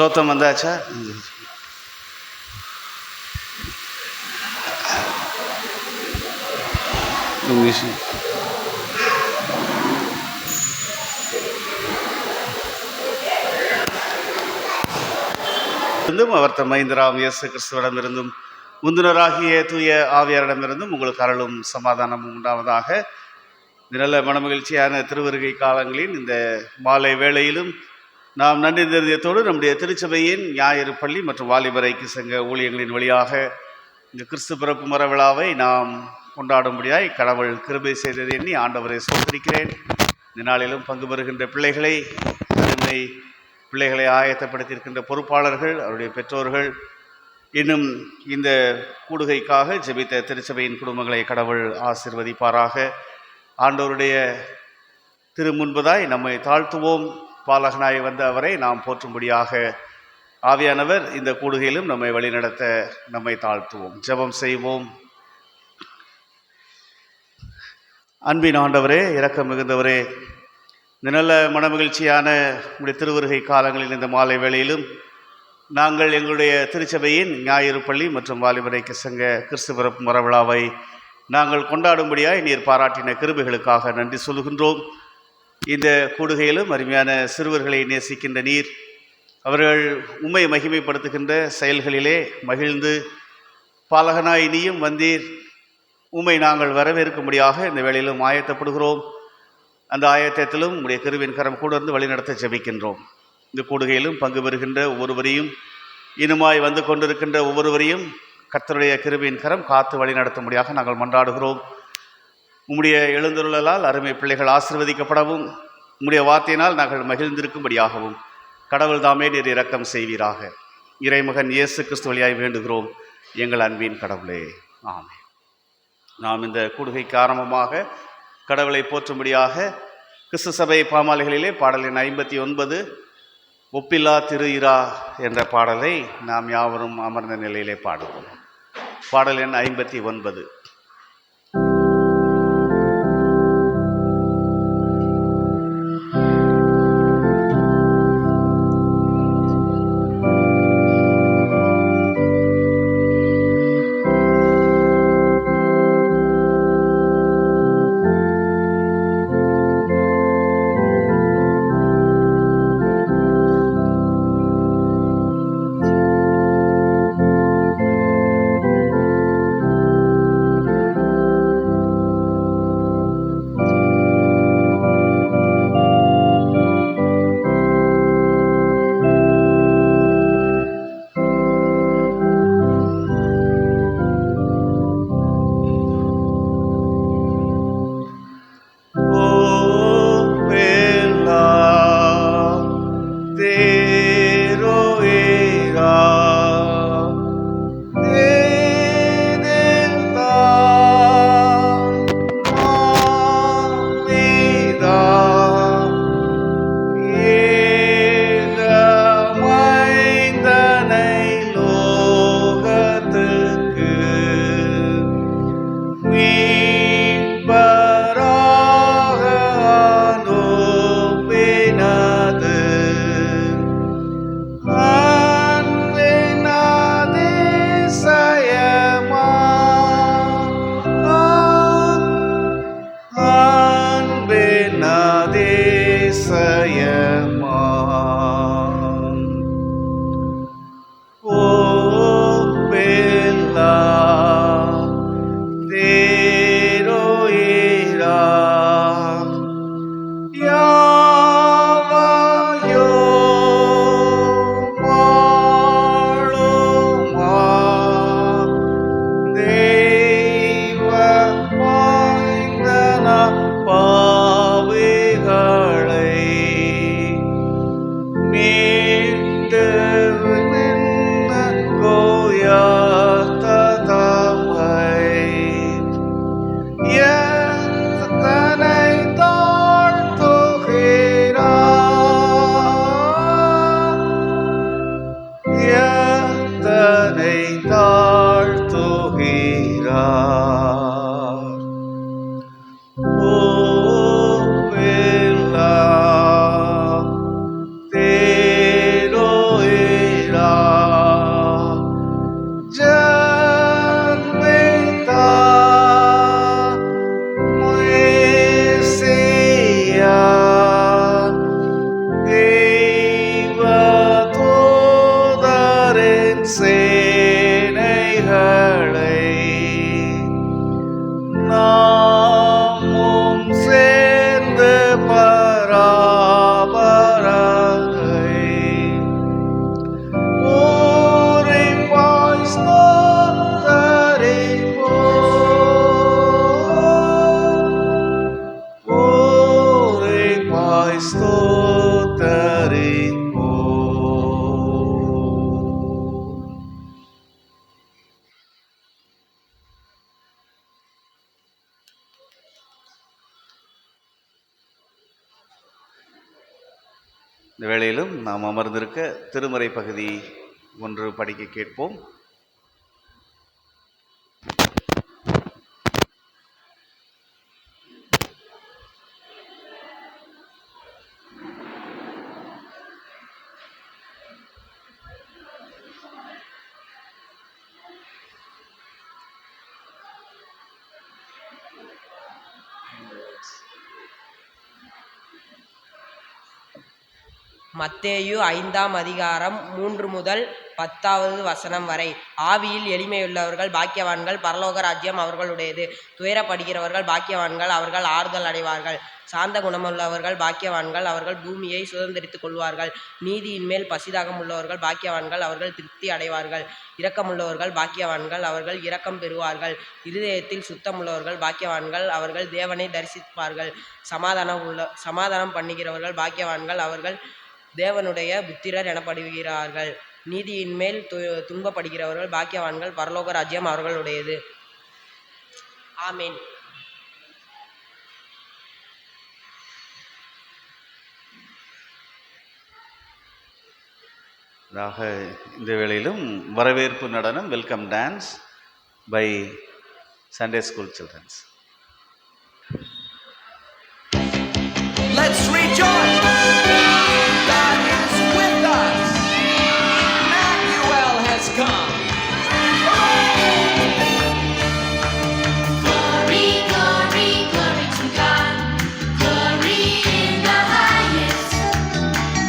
Jotham வந்தாச்சா? அவர் தம் மைந்தராம் இயேசு கிறிஸ்துவிடமிருந்தும் முந்தினராகிய தூய ஆவியாரிடமிருந்தும் உங்களுக்கு அருளும் சமாதானமும் உண்டாவதாக. நல்ல மனமகிழ்ச்சியான திருவருகை காலங்களின் இந்த மாலை வேளையிலும் நாம் நன்றி நிறுதியத்தோடு நம்முடைய திருச்சபையின் ஞாயிறு பள்ளி மற்றும் வாலிபர் ஐக்கிய சங்க ஊழியர்களின் வழியாக இந்த கிறிஸ்து பிறப்பு மர விழாவை நாம் கொண்டாடும்படியாய் கடவுள் கிருபை செய்ததை எண்ணி ஆண்டவரை சோதரிக்கிறேன். இந்த நாளிலும் பங்கு பெறுகின்ற பிள்ளைகளை, அருமை பிள்ளைகளை ஆயத்தப்படுத்தியிருக்கின்ற பொறுப்பாளர்கள், அவருடைய பெற்றோர்கள், இன்னும் இந்த கூடுகைக்காக ஜெபித்த திருச்சபையின் குடும்பங்களை கடவுள் ஆசீர்வதிப்பாராக. ஆண்டவருடைய திரு முன்பதாய் நம்மை தாழ்த்துவோம். பாலகனாய் வந்த அவரை நாம் போற்றும்படியாக ஆவியானவர் இந்த கூடுகையிலும் நம்மை வழிநடத்த நம்மை தாழ்த்துவோம். ஜெபம் செய்வோம். அன்பின் ஆண்டவரே, இரக்கம் மிகுந்தவரே, இந்த நல்ல மனமகிழ்ச்சியான உடைய திருவருகை காலங்களில் இந்த மாலை வேளையிலும் நாங்கள் எங்களுடைய திருச்சபையின் ஞாயிறு பள்ளி மற்றும் வாலிபர் ஐக்கிய சங்க கிறிஸ்து பிறப்பு மர விழாவை நாங்கள் கொண்டாடும்படியாய் நீர் பாராட்டின கிருபைகளுக்காக நன்றி சொல்லுகின்றோம். இந்த கூடுகையிலும் அருமையான சிறுவர்களை நேசிக்கின்ற நீர், அவர்கள் உம்மை மகிமைப்படுத்துகின்ற செயல்களிலே மகிழ்ந்து பாலகனாய் நீயும் வந்தீர். உம்மை நாங்கள் வரவேற்கும்படியாக இந்த வேளையிலும் ஆயத்தப்படுகிறோம். அந்த ஆயத்தத்திலும் உடைய கிருவின் கரம் கூட இருந்து வழிநடத்த ஜெபிக்கின்றோம். இந்த கூடுகையிலும் பங்கு பெறுகின்ற ஒவ்வொருவரையும், இனுமாய் வந்து கொண்டிருக்கின்ற ஒவ்வொருவரையும் கர்த்தருடைய கிருபையின் கரம் காத்து வழி நடத்தும்படியாக நாங்கள் மன்றாடுகிறோம். உம்முடைய எழுந்துருளால் அருமை பிள்ளைகள் ஆசீர்வதிக்கப்படவும், உம்முடைய வார்த்தையினால் நாங்கள் மகிழ்ந்திருக்கும்படியாகவும் கடவுள் தாமே நீர் இரக்கம் செய்வீராக. இறைமகன் இயேசு கிறிஸ்து வழியாய் வேண்டுகிறோம் எங்கள் அன்பின் கடவுளே, ஆமென். நாம் இந்த கூடுகைக்கு ஆரம்பமாக கடவுளை போற்றும்படியாக கிறிஸ்து சபை பாமாலைகளிலே பாடல் எண் 59 ஒப்பில்லா திரு இரா என்ற பாடலை நாம் யாவரும் அமர்ந்த நிலையிலே பாடுவோம். பாடல் எண் 59. இந்த வேளையிலும் நாம் அமர்ந்திருக்க திருமறை பகுதி ஒன்று படிக்க கேட்போம். மத்தேயு 5ஆம் அதிகாரம் 3 முதல் 10வது வசனம் வரை. ஆவியில் எளிமையுள்ளவர்கள் பாக்கியவான்கள், பரலோக ராஜ்யம் அவர்களுடையது. துயரப்படுகிறவர்கள் பாக்கியவான்கள், அவர்கள் ஆறுதல் அடைவார்கள். சாந்த குணமுள்ளவர்கள் பாக்கியவான்கள், அவர்கள் பூமியை சுதந்திரித்துக் கொள்வார்கள். நீதியின் மேல் பசிதாகம் உள்ளவர்கள் பாக்கியவான்கள், அவர்கள் திருப்தி அடைவார்கள். இரக்கமுள்ளவர்கள் பாக்கியவான்கள், அவர்கள் இரக்கம் பெறுவார்கள். இருதயத்தில் சுத்தமுள்ளவர்கள் பாக்கியவான்கள், அவர்கள் தேவனை தரிசிப்பார்கள். சமாதானம் பண்ணுகிறவர்கள் பாக்கியவான்கள், அவர்கள் தேவனுடைய புத்திரர் எனப்படுகிறார்கள். நீதியின் மேல் துன்பப்படுகிறவர்கள் பாக்கியவான்கள், பரலோக ராஜ்யம் அவர்களுடையது. ஆமேன். இந்த வேளையிலும் வரவேற்பு நடனம், welcome dance by Sunday school childrens. Let's rejoice. God is with us. Emmanuel has come. Glory, glory, glory to God. Glory in the highest.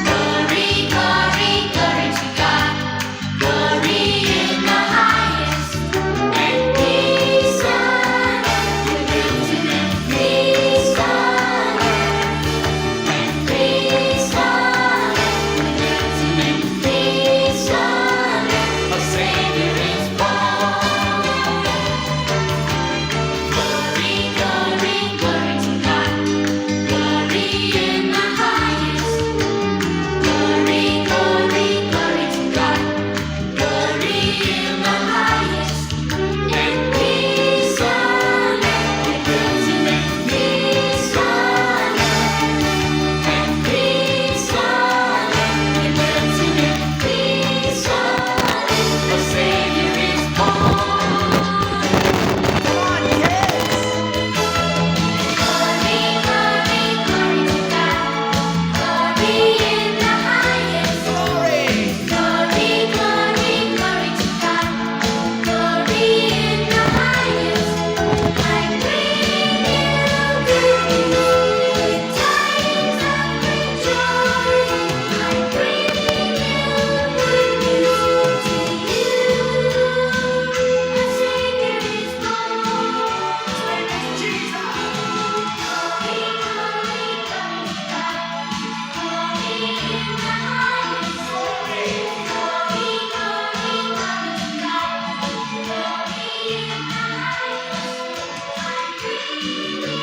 Glory, glory, glory to God. Glory in the highest. And peace on earth, and peace on earth, and peace on earth, and peace on earth. A Savior is born. Glory, glory, glory to God. Glory in the highest. Glory, glory, glory to God. Glory in the highest. And peace on earth, and peace on earth, and peace on earth, and peace on earth. A Savior is born. Come on, kids. Glory, glory, glory to God. Glory in the highest. Glory. Glory, glory, glory to God. Glory in the highest. I bring you good news, tidings of great joy. I bring you good news to you. A Savior is born. Jesus. Glory, glory, glory to God. Glory in the highest. Glory, glory, glory to God. Glory in the highest. I bring you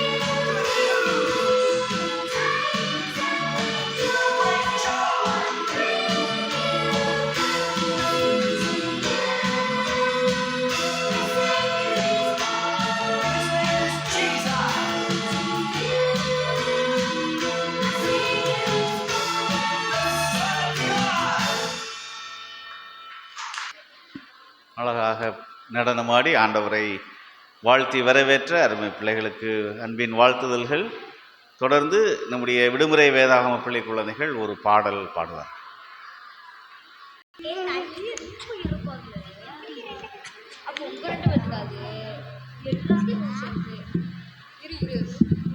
tidings of great joy. அழகாக நடனமாடி ஆண்டவரை வாழ்த்தி வரவேற்ற அருமை பிள்ளைகளுக்கு அன்பின் வாழ்த்துதல்கள். தொடர்ந்து நம்முடைய விடுமுறை வேதாகம பிள்ளை குழந்தைகள் ஒரு பாடல் பாடுவார். அப்போ உங்கள்கிட்ட வச்சுக்காது எல்லாத்தையும் முடிச்சிருக்கு. இரு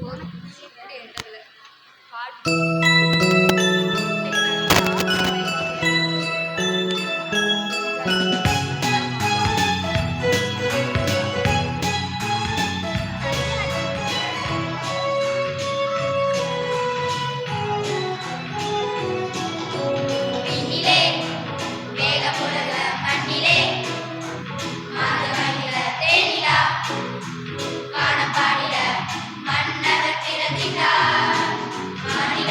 ஒரு என்கிட்ட பாட்டு விண்ணிலே மேகமுலக மண்ணிலே மாதவனில தேனிலா காணப்பாடில மன்னவர் பிறந்திட்டார். மாநில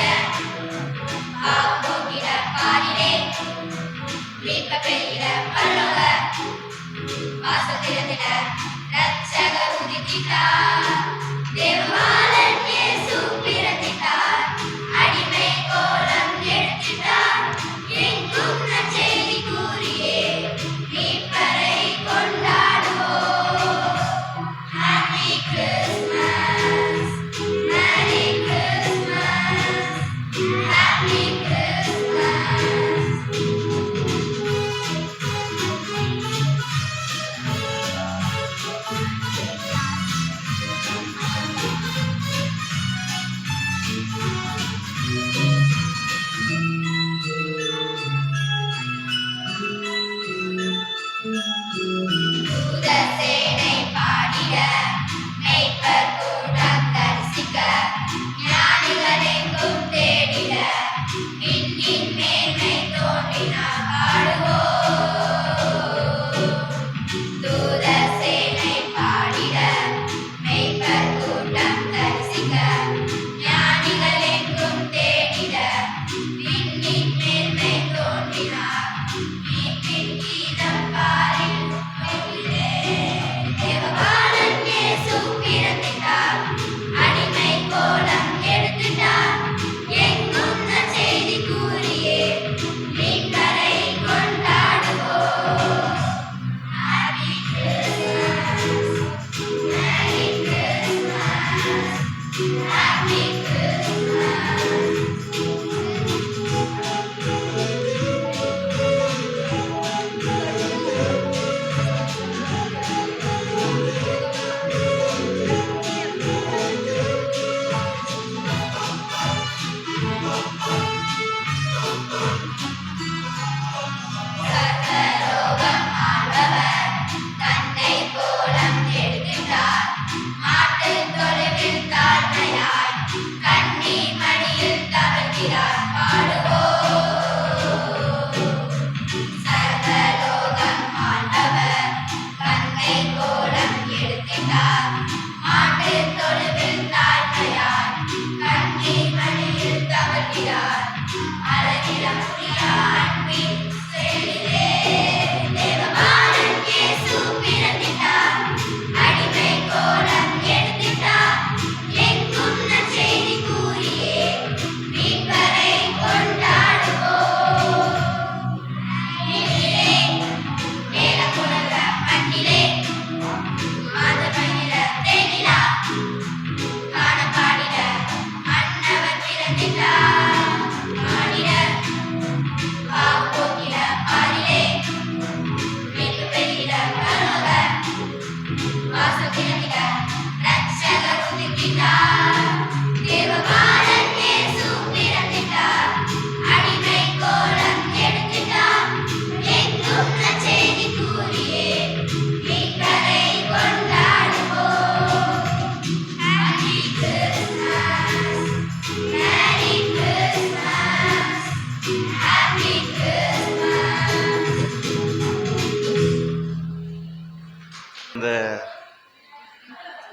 ஆவோகில பாரிலே மீட்ப பெய்கிற பரலோக வாசல் திறந்திட ரட்சகர் உதித்திட்டார். தேவபாலன் இயேசு பிறந்திட்டார். அடிமை கோலம் எடுத்திட்டார்.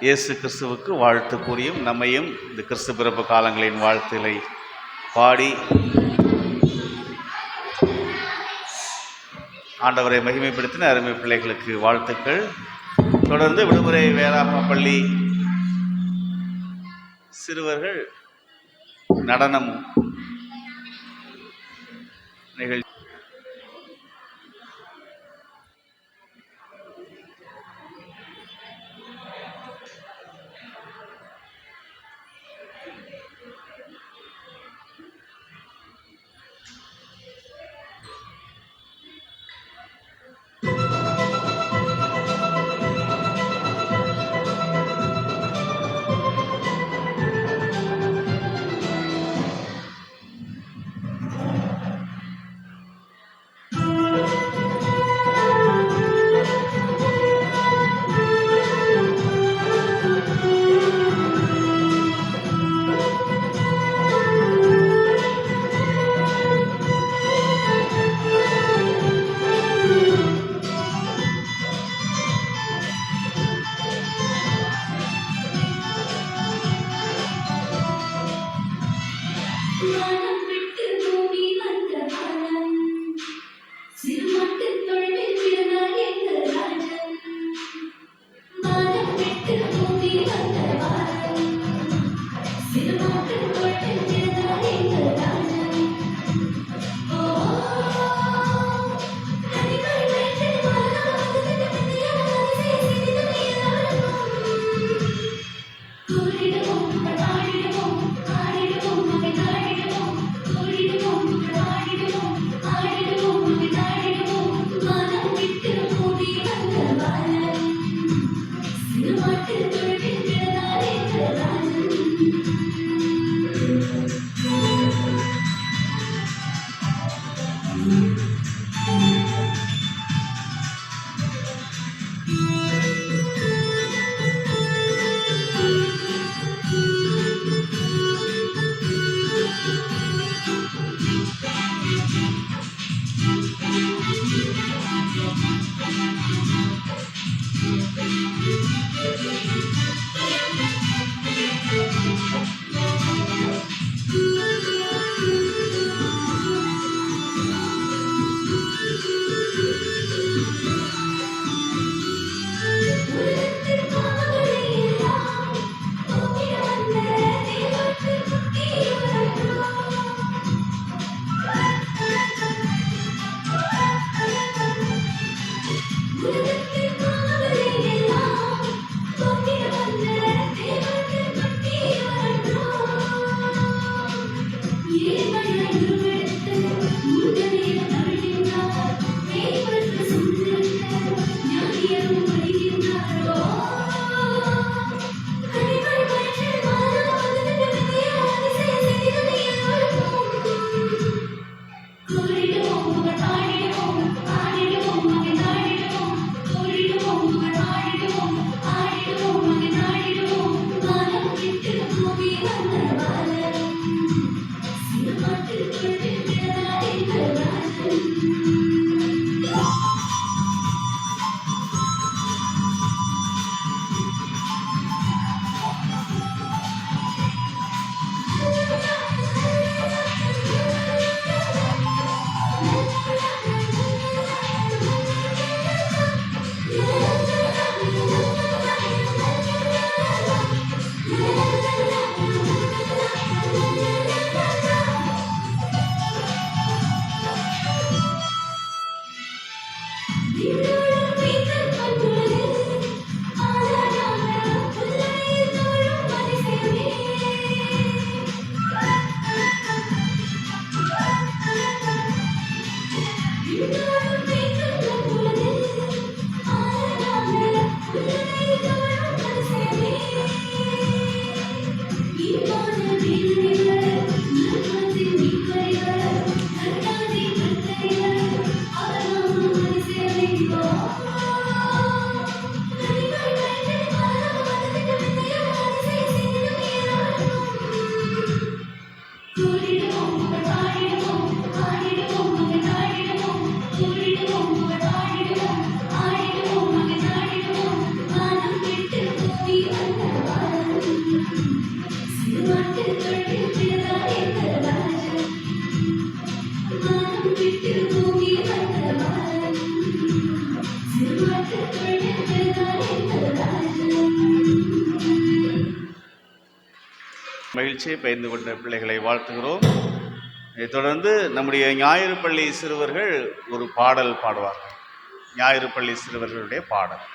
இயேசு கிறிஸ்துவுக்கு வாழ்த்து கூறியும் நம்மையும் இந்த கிறிஸ்து பிறப்பு காலங்களின் வாழ்த்துக்களை பாடி ஆண்டவரை மகிமைப்படுத்தின அருமை பிள்ளைகளுக்கு வாழ்த்துக்கள். தொடர்ந்து விடுமுறை வேளாண்மை பள்ளி சிறுவர்கள் நடனம் நிகழ்ச்சி. வானம் விட்டு பூமி வந்த வானம், சிறுமட்டு தொழில் பிறந்தார் எங்கள் ராஜன். வானம் விட்டு பூமி வந்த வானம், சிறுமட்டு தொழில் பிறந்தார் எங்கள் ராஜன். ஓ கனிகள் வேற்று வானம் வந்தது விந்தியான அதிசய செய்திகள் ஏராளம். கூறிடுவோம் பாடிடுவோம் ஆடிடுவோம் மகை நாடிடுவோம், கூறிடுவோம் ஆடிடுவோம் ஆடிடுவோம் மகை நாடிடுவோம். வானம் விட்டு பூமி வந்த வானம், சிறுமாட்டு தொழில் பிறந்தார் எங்கள் ராஜன். உலகத்தின் பாவங்களை எல்லாம் போக்கிட வந்த தேவனுக்கு குட்டியவரோ. உலகத்தின் பாவங்களை எல்லாம் போக்கிட வந்த தேவனுக்கு குட்டியவரோ. ஏழ்மையாய் உருவெடுத்து முன்னணியில் அருள்கின்றார், மேம்பட்டு சுமந்திருக்க ஞானியரும் வருகின்றாரோ. கனிகள் வயிற்று வானம் வந்தது விந்தியான அதிசய செய்திகள் ஏராளம். கூறிடுவோம் புகழ் பாடிடுவோம் ஆடிடுவோம் மகை நாடிடுவோம், கூறிடுவோம் புகழ் பாடிடுவோம் ஆடிடுவோம் மகை நாடிடுவோம். வானம் விட்டு பூமி வந்த வானம், சிறுமாட்டு தொழில் பிறந்தார் எங்கள் ராஜன். விண்ணோடும் மீன்கள் கொண்டுள்ளது, ஆழான புல்லையில் தோழும் அதிசயமே. விண்ணோடும் மீன்கள் கொண்டுள்ளது, ஆழான புல்லையில் தோழும் அதிசயமே. இவ்வான வீரர்கள், நல்மனதின் மீட்பர்கள், கர்த்தாதி கர்த்தர்கள், அவர் நாமம் அதிசயமிக்கோ. கனிகள் வயிற்று வானம் வந்தது விந்தியான அதிசய செய்திகள் ஏராளம். கூறிடுவோம் புகழ் பாடிடுவோம் ஆடிடுவோம் மகை நாடிடுவோம், கூறிடுவோம் நிகழ்ச்சியை பகிர்ந்து கொண்ட பிள்ளைகளை வாழ்த்துகிறோம். இதைத் தொடர்ந்து நம்முடைய ஞாயிறு பள்ளி சிறுவர்கள் ஒரு பாடல் பாடுவார்கள். ஞாயிறு பள்ளி சிறுவர்களுடைய பாடல்.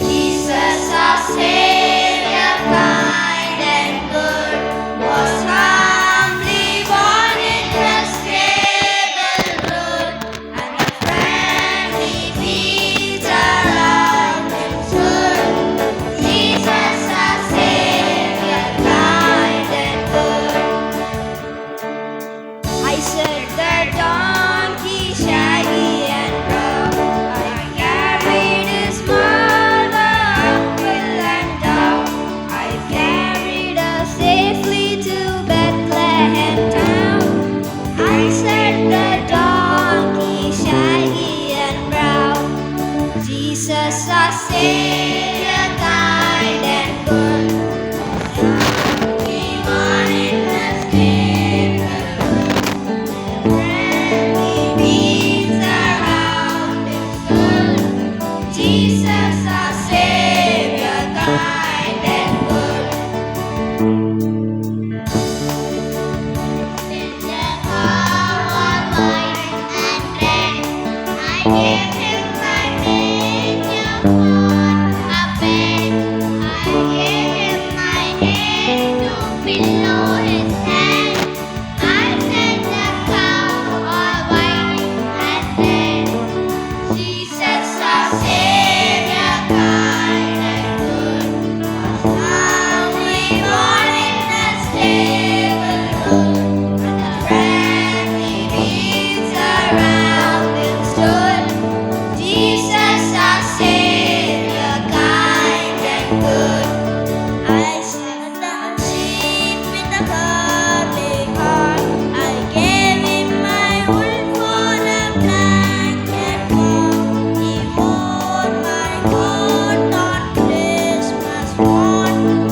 Jesus, our Savior, kind and good, was humbly born in the stable road, and the friendly fields around him stood. Jesus, our Savior, kind and good. I said the donkey shaggy and brown, I carried his mother up hill and down. I carried her safely to Bethlehem town. I said the donkey shaggy and brown. Jesus, our Savior, kind and good, came on in the stable. Friendly beings around him stood. Jesus, our Savior, kind and good. In the hour white and red, I gave him my nature on a bed. I gave him my head to pillow his head. I said the cow all white and red. Jesus, our Savior, kind and good, was humbly born in the stable road, and the friendly beings around him stood. Jesus, our Savior, kind and good. I set down sheep in the public hall. I gave him my wool for a blanket warm. He wore my coat on Christmas morn.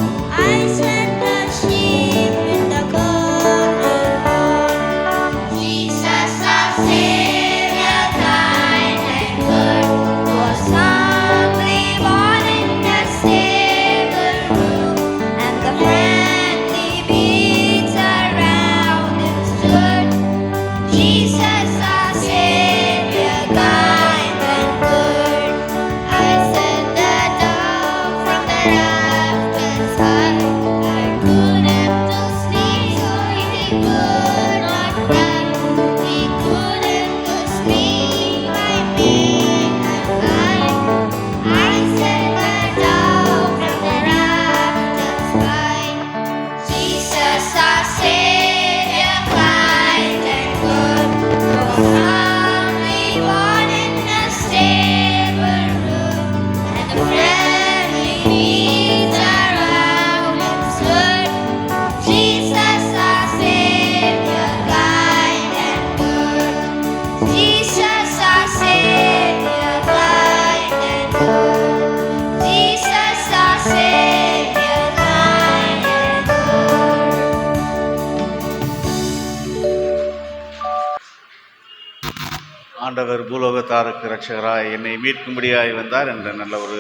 ஆண்டவர் பூலோகத்தாருக்கு இரட்சகராய் என்னை மீட்கும்படியாய் வந்தார் என்ற நல்ல ஒரு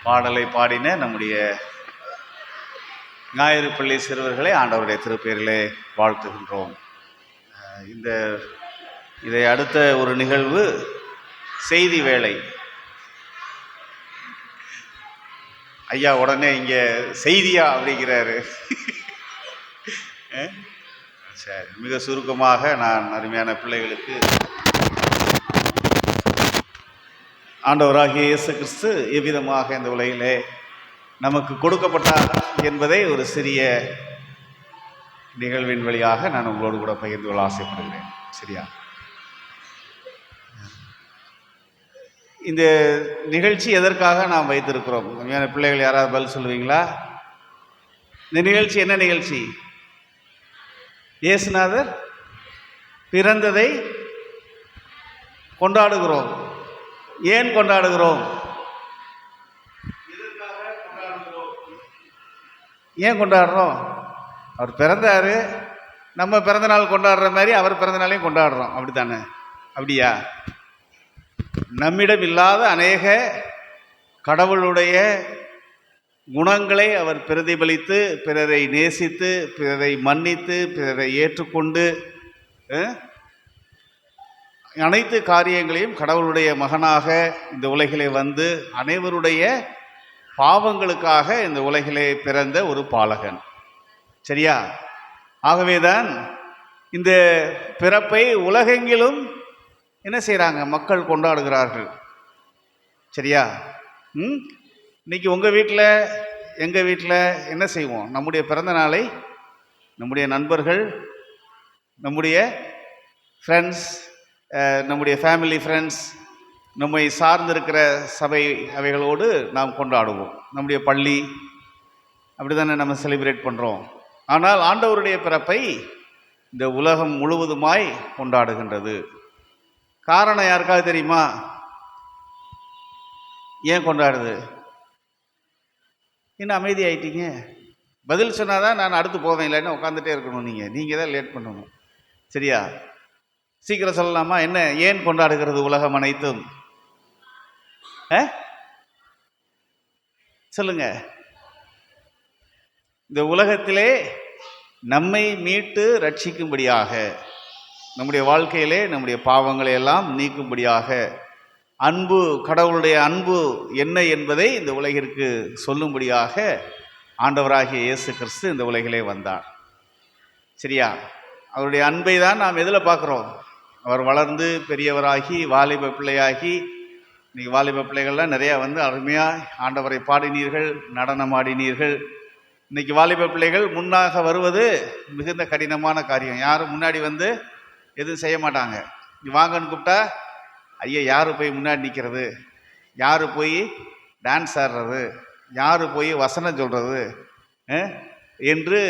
பாடலை பாடின நம்முடைய ஞாயிறு பள்ளி சிறுவர்களை ஆண்டவருடைய திருப்பெயரிலே வாழ்த்துகின்றோம். இதை அடுத்த ஒரு நிகழ்வு செய்தி வேளை. ஐயா உடனே இங்கே செய்தியா அப்படிங்கிறாரு. சரி, மிக சுருக்கமாக நான் அருமையான பிள்ளைகளுக்கு ஆண்டவராகிய இயேசு கிறிஸ்து எவ்விதமாக இந்த உலகிலே நமக்கு கொடுக்கப்பட்டார் என்பதை ஒரு சிறிய நிகழ்வின் வழியாக நான் உங்களோடு கூட பகிர்ந்து கொள்ள ஆசைப்படுகிறேன். சரியா? இந்த நிகழ்ச்சி எதற்காக நாம் வைத்திருக்கிறோம்? உண்மையான பிள்ளைகள் யாராவது பதில் சொல்லுவீங்களா? இந்த நிகழ்ச்சி என்ன நிகழ்ச்சி? இயேசுநாதர் பிறந்ததை கொண்டாடுகிறோம். ஏன் கொண்டாடுகிறோம்? ஏன் கொண்டாடுறோம்? அவர் பிறந்தாரு, நம்ம பிறந்த நாள் கொண்டாடுற மாதிரி அவர் பிறந்த நாளையும் கொண்டாடுறோம். அப்படித்தானே? அப்படியா? நம்மிடம் இல்லாத அநேக கடவுளுடைய குணங்களை அவர் பிரதிபலித்து, பிறரை நேசித்து, பிறரை மன்னித்து, பிறரை ஏற்றுக்கொண்டு அனைத்து காரியங்களையும் கடவுளுடைய மகனாக இந்த உலகிலே வந்து அனைவருடைய பாவங்களுக்காக இந்த உலகிலே பிறந்த ஒரு பாலகன். சரியா? ஆகவேதான் இந்த பிறப்பை உலகெங்கிலும் என்ன செய்கிறாங்க? மக்கள் கொண்டாடுகிறார்கள். சரியா? இன்னைக்கு உங்கள் வீட்டில், எங்கள் வீட்டில் என்ன செய்வோம்? நம்முடைய பிறந்த நாளை நம்முடைய நண்பர்கள், நம்முடைய ஃப்ரெண்ட்ஸ், நம்முடைய ஃபேமிலி ஃப்ரெண்ட்ஸ், நம்மை சார்ந்திருக்கிற சபை அவைகளோடு நாம் கொண்டாடுவோம். நம்முடைய பள்ளி அப்படி தானே நம்ம செலிப்ரேட் பண்ணுறோம். ஆனால் ஆண்டவருடைய பிறப்பை இந்த உலகம் முழுவதுமாய் கொண்டாடுகின்றது. காரணம் யாருக்காவது தெரியுமா? ஏன் கொண்டாடுது? இன்னும் அமைதி ஆயிட்டீங்க. பதில் சொன்னாதான் நான் அடுத்து போவேன், இல்லைன்னா உட்காந்துட்டே இருக்கணும். நீங்கள் தான் லேட் பண்ணணும். சரியா? சீக்கிரம் சொல்லலாமா? என்ன, ஏன் கொண்டாடுகிறது உலகம் அனைத்தும்? சொல்லுங்க. இந்த உலகத்திலே நம்மை மீட்டு ரட்சிக்கும்படியாக, நம்முடைய வாழ்க்கையிலே நம்முடைய பாவங்களை எல்லாம் நீக்கும்படியாக, அன்பு, கடவுளுடைய அன்பு என்ன என்பதை இந்த உலகிற்கு சொல்லும்படியாக ஆண்டவராகிய இயேசு கிறிஸ்து இந்த உலகிலே வந்தார். சரியா? அவருடைய அன்பை தான் நாம் எதில் பார்க்குறோம்? அவர் வளர்ந்து பெரியவராகி வாலிப பிள்ளையாகி, இன்றைக்கி வாலிப பிள்ளைகள்லாம் நிறையா வந்து அருமையாக ஆண்டவரை பாடினீர்கள், நடனம் ஆடினீர்கள். இன்றைக்கி வாலிப பிள்ளைகள் முன்னாக வருவது மிகுந்த கடினமான காரியம். யாரும் முன்னாடி வந்து எதுவும் செய்ய மாட்டாங்க. நீ வாங்கன்னு கூப்பிட்டா, ஐயா யார் போய் முன்னாடி நிற்கிறது, யார் போய் டான்ஸ் ஆடுறது, யார் போய் வசனம் சொல்கிறது என்று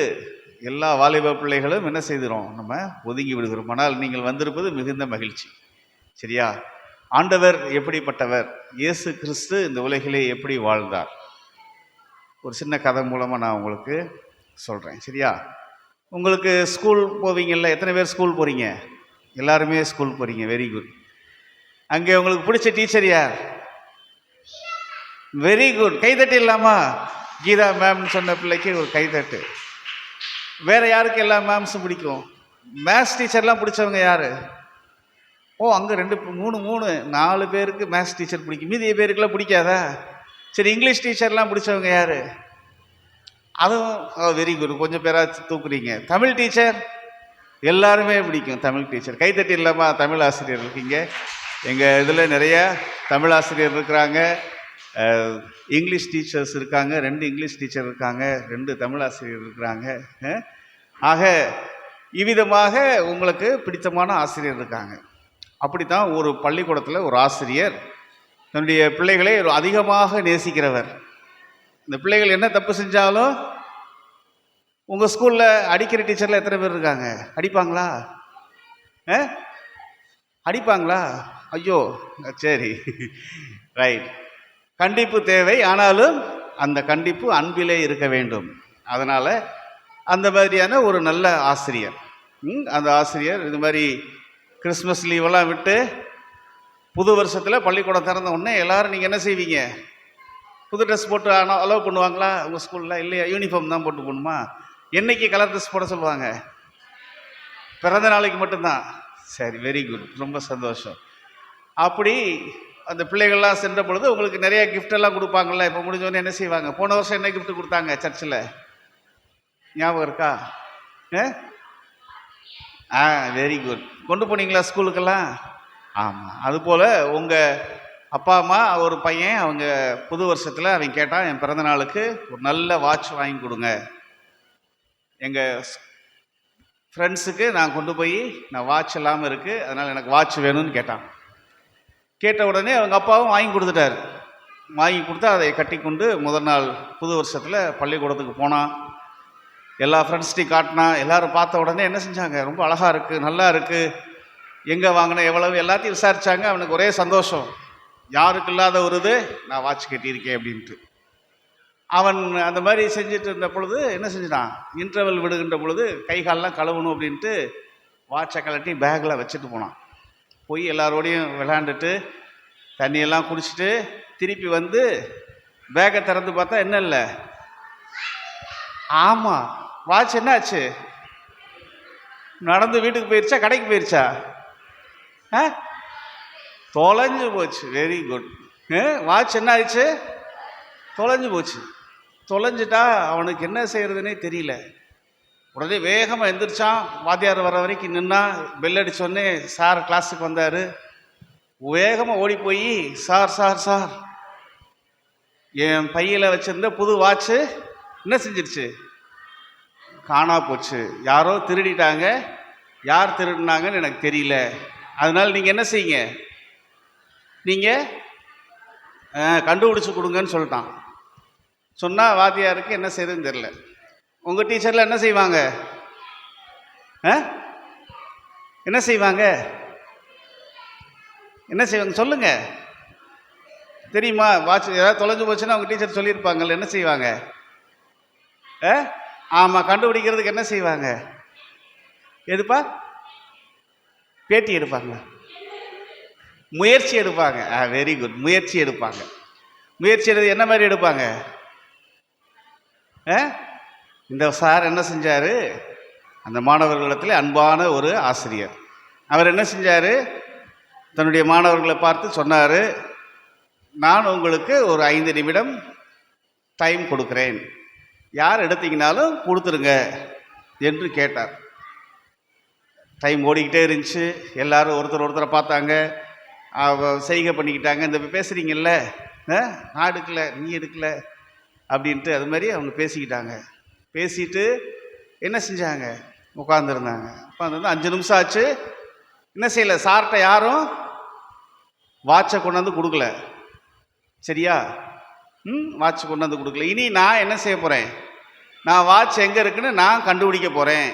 எல்லா வாலிப பிள்ளைகளும் என்ன செய்கிறோம்? நம்ம ஒதுங்கி விடுகிறோம். ஆனால் நீங்கள் வந்திருப்பது மிகுந்த மகிழ்ச்சி. சரியா? ஆண்டவர் எப்படிப்பட்டவர், இயேசு கிறிஸ்து இந்த உலகிலே எப்படி வாழ்ந்தார், ஒரு சின்ன கதை மூலமாக நான் உங்களுக்கு சொல்கிறேன். சரியா? உங்களுக்கு ஸ்கூல் போவீங்கள்ல, எத்தனை பேர் ஸ்கூல் போகிறீங்க? எல்லாருமே ஸ்கூல் போகிறீங்க. Very good. அங்கே உங்களுக்கு பிடிச்ச டீச்சர் யார்? Very good. கைத்தட்டு இல்லாமா? கீதா மேம்னு சொன்ன பிள்ளைக்கு ஒரு கைத்தட்டு. வேறு யாருக்கு எல்லா மேம்ஸும் பிடிக்கும்? மேத்ஸ் டீச்சர்லாம் பிடிச்சவங்க யார்? ஓ, அங்கே 2 3 4 பேருக்கு மேத்ஸ் டீச்சர் பிடிக்கும். மீதிய பேருக்குலாம் பிடிக்காதா? சரி, இங்கிலீஷ் டீச்சர்லாம் பிடிச்சவங்க யார்? அதுவும் வெரி குட். கொஞ்சம் பேராக தூக்குறீங்க. தமிழ் டீச்சர் எல்லாருமே பிடிக்கும். தமிழ் டீச்சர் கைத்தட்டி இல்லாமல் தமிழ் ஆசிரியர் இருக்கீங்க. எங்கள் இதில் நிறைய தமிழ் ஆசிரியர் இருக்கிறாங்க, இங்கிலீஷ் டீச்சர்ஸ் இருக்காங்க, 2 இங்கிலீஷ் டீச்சர் இருக்காங்க, 2 தமிழ் ஆசிரியர் இருக்கிறாங்க. ஆக இவ்விதமாக உங்களுக்கு பிடித்தமான ஆசிரியர் இருக்காங்க. அப்படித்தான் ஒரு பள்ளிக்கூடத்தில் ஒரு ஆசிரியர் தன்னுடைய பிள்ளைகளை அதிகமாக நேசிக்கிறவர். இந்த பிள்ளைகள் என்ன தப்பு செஞ்சாலும், உங்கள் ஸ்கூலில் அடிக்கிற டீச்சரில் எத்தனை பேர் இருக்காங்க? அடிப்பாங்களா? அடிப்பாங்களா? ஐயோ, சரி, ரைட். கண்டிப்பு தேவை, ஆனாலும் அந்த கண்டிப்பு அன்பிலே இருக்க வேண்டும். அதனால் அந்த மாதிரியான ஒரு நல்ல ஆசிரியர், அந்த ஆசிரியர் இது மாதிரி கிறிஸ்மஸ் லீவெல்லாம் விட்டு புது வருஷத்தில் பள்ளிக்கூடம் திறந்த உடனே எல்லோரும் நீங்கள் என்ன செய்வீங்க? புது ட்ரெஸ் போட்டு அலோவ் பண்ணுவாங்களா உங்கள் ஸ்கூலில்? இல்லையா, யூனிஃபார்ம் தான் போட்டு போகணுமா? என்னைக்கு கலர் ட்ரெஸ் போட சொல்லுவாங்க? பிறந்த நாளைக்கு மட்டும்தான். சரி, வெரி குட், ரொம்ப சந்தோஷம். அப்படி அந்த பிள்ளைகள்லாம் சென்ற பொழுது உங்களுக்கு நிறைய கிஃப்டெல்லாம் கொடுப்பாங்கள்ல. இப்போ முடிஞ்சோடனே என்ன செய்வாங்க? போன வருஷம் என்ன கிஃப்ட் கொடுத்தாங்க சர்ச்சில்? ஞாபகம் இருக்கா? Very good. கொண்டு போனீங்களா ஸ்கூலுக்கெல்லாம்? ஆமாம். அதுபோல் உங்கள் அப்பா அம்மா ஒரு பையன் அவங்க புது வருஷத்தில் அவன் கேட்டான், என் பிறந்த நாளுக்கு ஒரு நல்ல வாட்ச் வாங்கி கொடுங்க. எங்கள் ஃப்ரெண்ட்ஸுக்கு நான் கொண்டு போய் நான் வாட்ச் இல்லாமல் இருக்குது, அதனால் எனக்கு வாட்ச் வேணும்னு கேட்டான். கேட்ட உடனே அவங்க அப்பாவும் வாங்கி கொடுத்துட்டார். வாங்கி கொடுத்தா அதை கட்டி கொண்டு முதல் நாள் புது வருஷத்தில் பள்ளிக்கூடத்துக்கு போனான். எல்லா ஃப்ரெண்ட்ஸ்டையும் காட்டினா. எல்லோரும் பார்த்த உடனே என்ன செஞ்சாங்க? ரொம்ப அழகாக இருக்குது, நல்லா இருக்குது, எங்கே வாங்கின, எவ்வளவு, எல்லாத்தையும் விசாரித்தாங்க. அவனுக்கு ஒரே சந்தோஷம். யாருக்கு இல்லாத ஒரு இது, நான் வாட்ச் கட்டியிருக்கேன் அப்படின்ட்டு. அவன் அந்த மாதிரி செஞ்சுட்டு இருந்த பொழுது என்ன செஞ்சிட்டான்? இன்டர்வல் விடுகின்ற பொழுது கை காலெலாம் கழுவணும் அப்படின்ட்டு வாட்சை கலட்டி பேக்கில் வச்சுட்டு போனான். போய் எல்லாரோடையும் விளையாண்டுட்டு தண்ணியெல்லாம் குடிச்சிட்டு திருப்பி வந்து பேக்கை திறந்து பார்த்தா என்ன இல்லை? ஆமாம், வாட்ச் என்ன ஆச்சு? நடந்து வீட்டுக்கு போயிடுச்சா, கடைக்கு போயிடுச்சா? தொலைஞ்சு போச்சு. Very good. வாட்ச் என்ன ஆயிடுச்சு? தொலைஞ்சு போச்சு. தொலைஞ்சிட்டா அவனுக்கு என்ன செய்கிறதுனே தெரியல. உடனே வேகமாக எந்திரிச்சான். வாத்தியார் வர வரைக்கும் நின்னா. பெல் அடித்தோடனே சார் கிளாஸுக்கு வந்தார். வேகமாக ஓடி போய், சார் சார் சார், என் பையில் வச்சுருந்த புது வாட்ச்சு என்ன செஞ்சிருச்சு? காணா போச்சு. யாரோ திருடிட்டாங்க. யார் திருடினாங்கன்னு எனக்கு தெரியல. அதனால் நீங்கள் என்ன செய்யுங்க, நீங்கள் கண்டுபிடிச்சி கொடுங்கன்னு சொல்லிட்டான். சொன்னால் வாத்தியாருக்கு என்ன செய்யுதுன்னு தெரில. உங்கள் டீச்சரில் என்ன செய்வாங்க? என்ன செய்வாங்க? என்ன செய்வாங்க சொல்லுங்கள். தெரியுமா? வாட்ச் ஏதாவது தொலைஞ்சு போச்சுன்னா உங்கள் டீச்சர் சொல்லியிருப்பாங்கல்ல, என்ன செய்வாங்க? ஆமாம், கண்டுபிடிக்கிறதுக்கு என்ன செய்வாங்க? எதுப்பா? பேட்டி எடுப்பாங்க, முயற்சி எடுப்பாங்க. வெரி குட், முயற்சி எடுப்பாங்க. முயற்சி எடுத்து என்ன மாதிரி எடுப்பாங்க? இந்த சார் என்ன செஞ்சார்? அந்த மாணவர்களிடத்தில் அன்பான ஒரு ஆசிரியர். அவர் என்ன செஞ்சார்? தன்னுடைய மாணவர்களை பார்த்து சொன்னார், நான் உங்களுக்கு ஒரு 5 நிமிடம் டைம் கொடுக்குறேன், யார் எடுத்தீங்கனாலும் கொடுத்துருங்க என்று கேட்டார். டைம் ஓடிக்கிட்டே இருந்துச்சு. எல்லாரும் ஒருத்தரை பார்த்தாங்க, செய்கை பண்ணிக்கிட்டாங்க. இந்த பேசுகிறீங்கல்ல, நான் எடுக்கலை, நீ எடுக்கலை அப்படின்ட்டு அது மாதிரி அவங்க பேசிக்கிட்டாங்க. பேசிட்டு என்ன செஞ்சாங்க? உட்காந்துருந்தாங்க. உட்காந்துருந்து 5 நிமிஷம் ஆச்சு. என்ன செய்யலை? சார்கிட்ட யாரும் வாட்சை கொண்டாந்து கொடுக்கல. சரியா? வாட்ச் கொண்டாந்து கொடுக்கல. இனி நான் என்ன செய்ய போகிறேன்? நான் வாட்ச் எங்கே இருக்குன்னு நான் கண்டுபிடிக்க போகிறேன்.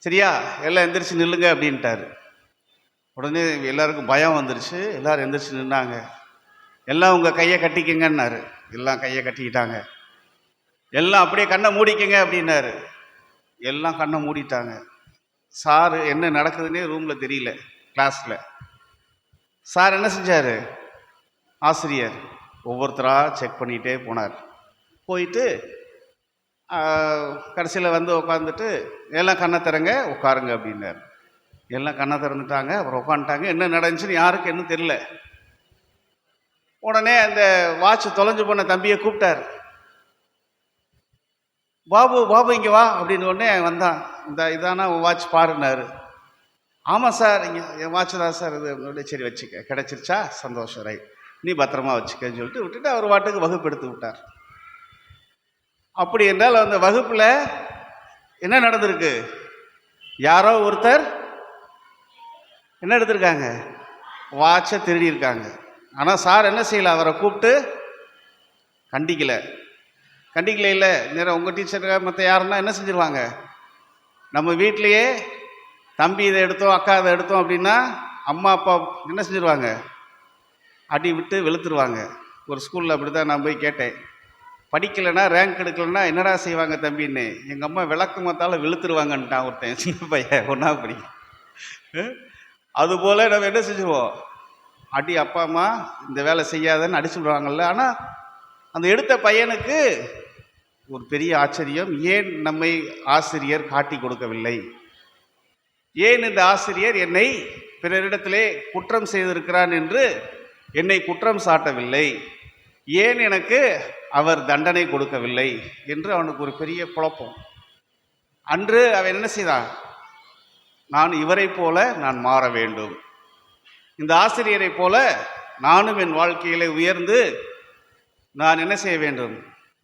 சரியா? எல்லாம் எந்திரிச்சு நில்லுங்க அப்படின்ட்டாரு. உடனே எல்லாருக்கும் பயம் வந்துருச்சு. எல்லோரும் எந்திரிச்சு நின்னாங்க. எல்லாம் உங்கள் கையை கட்டிக்கங்கன்னாரு. எல்லாம் கையை கட்டிக்கிட்டாங்க. எல்லாம் அப்படியே கண்ணை மூடிக்கங்க அப்படின்னாரு. எல்லாம் கண்ணை மூடிட்டாங்க. சார் என்ன நடக்குதுன்னே ரூமில் தெரியல, கிளாஸில். சார் என்ன செஞ்சார்? ஆசிரியர் ஒவ்வொருத்தராக செக் பண்ணிகிட்டே போனார். போயிட்டு கடைசியில் வந்து உட்காந்துட்டு, எல்லாம் கண்ணை திறங்க, உட்காருங்க அப்படின்னார். எல்லாம் கண்ணை திறந்துட்டாங்க. அப்புறம் உட்காந்துட்டாங்க. என்ன நடந்துச்சுன்னு யாருக்கு என்ன தெரியல. உடனே அந்த வாட்ச் தொலைஞ்சு போன தம்பியை கூப்பிட்டார். பாபு பாபு இங்கே வா அப்படின்னு. உடனே வந்தான். இதானா உன் வாட்ச் பாருன்னாரு. ஆமாம் சார், இங்கே என் வாட்ச் தான் சார் இது. சரி வச்சுக்க, கிடச்சிருச்சா? சந்தோஷம், ரைட், நீ பத்திரமா வச்சுக்கன்னு சொல்லிட்டு விட்டுட்டு அவர் வாட்டுக்கு வகுப்பு எடுத்து விட்டார். அப்படி என்றால் அந்த வகுப்பில் என்ன நடந்திருக்கு? யாரோ ஒருத்தர் என்ன எடுத்திருக்காங்க? வாட்சை திருடி இருக்காங்க. ஆனால் சார் என்ன செய்யலை? அவரை கூப்பிட்டு கண்டிக்கலை. இல்லை நேரம் உங்கள் டீச்சர் மற்ற யாருன்னா என்ன செஞ்சிருவாங்க? நம்ம வீட்லேயே தம்பி இதை எடுத்தோம், அக்கா இதை எடுத்தோம் அப்படின்னா அம்மா அப்பா என்ன செஞ்சிருவாங்க? அடி விட்டு வெளுத்துருவாங்க. ஒரு ஸ்கூலில் அப்படி தான் நான் போய் கேட்டேன். படிக்கலைன்னா, ரேங்க் எடுக்கலைன்னா என்னடா செய்வாங்க தம்பின்னு. எங்கள் அம்மா விளக்கு மாத்தால வெளுத்துருவாங்கன்ட்டான் ஒருத்தன், சின்ன பையன், 1ஆவது படிக்க. அதுபோல் நம்ம என்ன செஞ்சுருவோம், அடி அப்பா அம்மா இந்த வேலை செய்யாதன்னு அடிச்சு விடுவாங்கல்ல. ஆனால் அந்த எடுத்த பையனுக்கு ஒரு பெரிய ஆச்சரியம், ஏன் நம்மை ஆசிரியர் காட்டி கொடுக்கவில்லை, ஏன் இந்த ஆசிரியர் என்னை பிறரிடத்திலே குற்றம் செய்திருக்கிறான் என்று என்னை குற்றம் சாட்டவில்லை, ஏன் எனக்கு அவர் தண்டனை கொடுக்கவில்லை என்று அவனுக்கு ஒரு பெரிய குழப்பம். அன்று அவன் என்ன செய்தான், நான் இவரை போல நான் மாற வேண்டும், இந்த ஆசிரியரை போல நானும் என் வாழ்க்கையிலே உயர்ந்து நான் என்ன செய்ய வேண்டும்,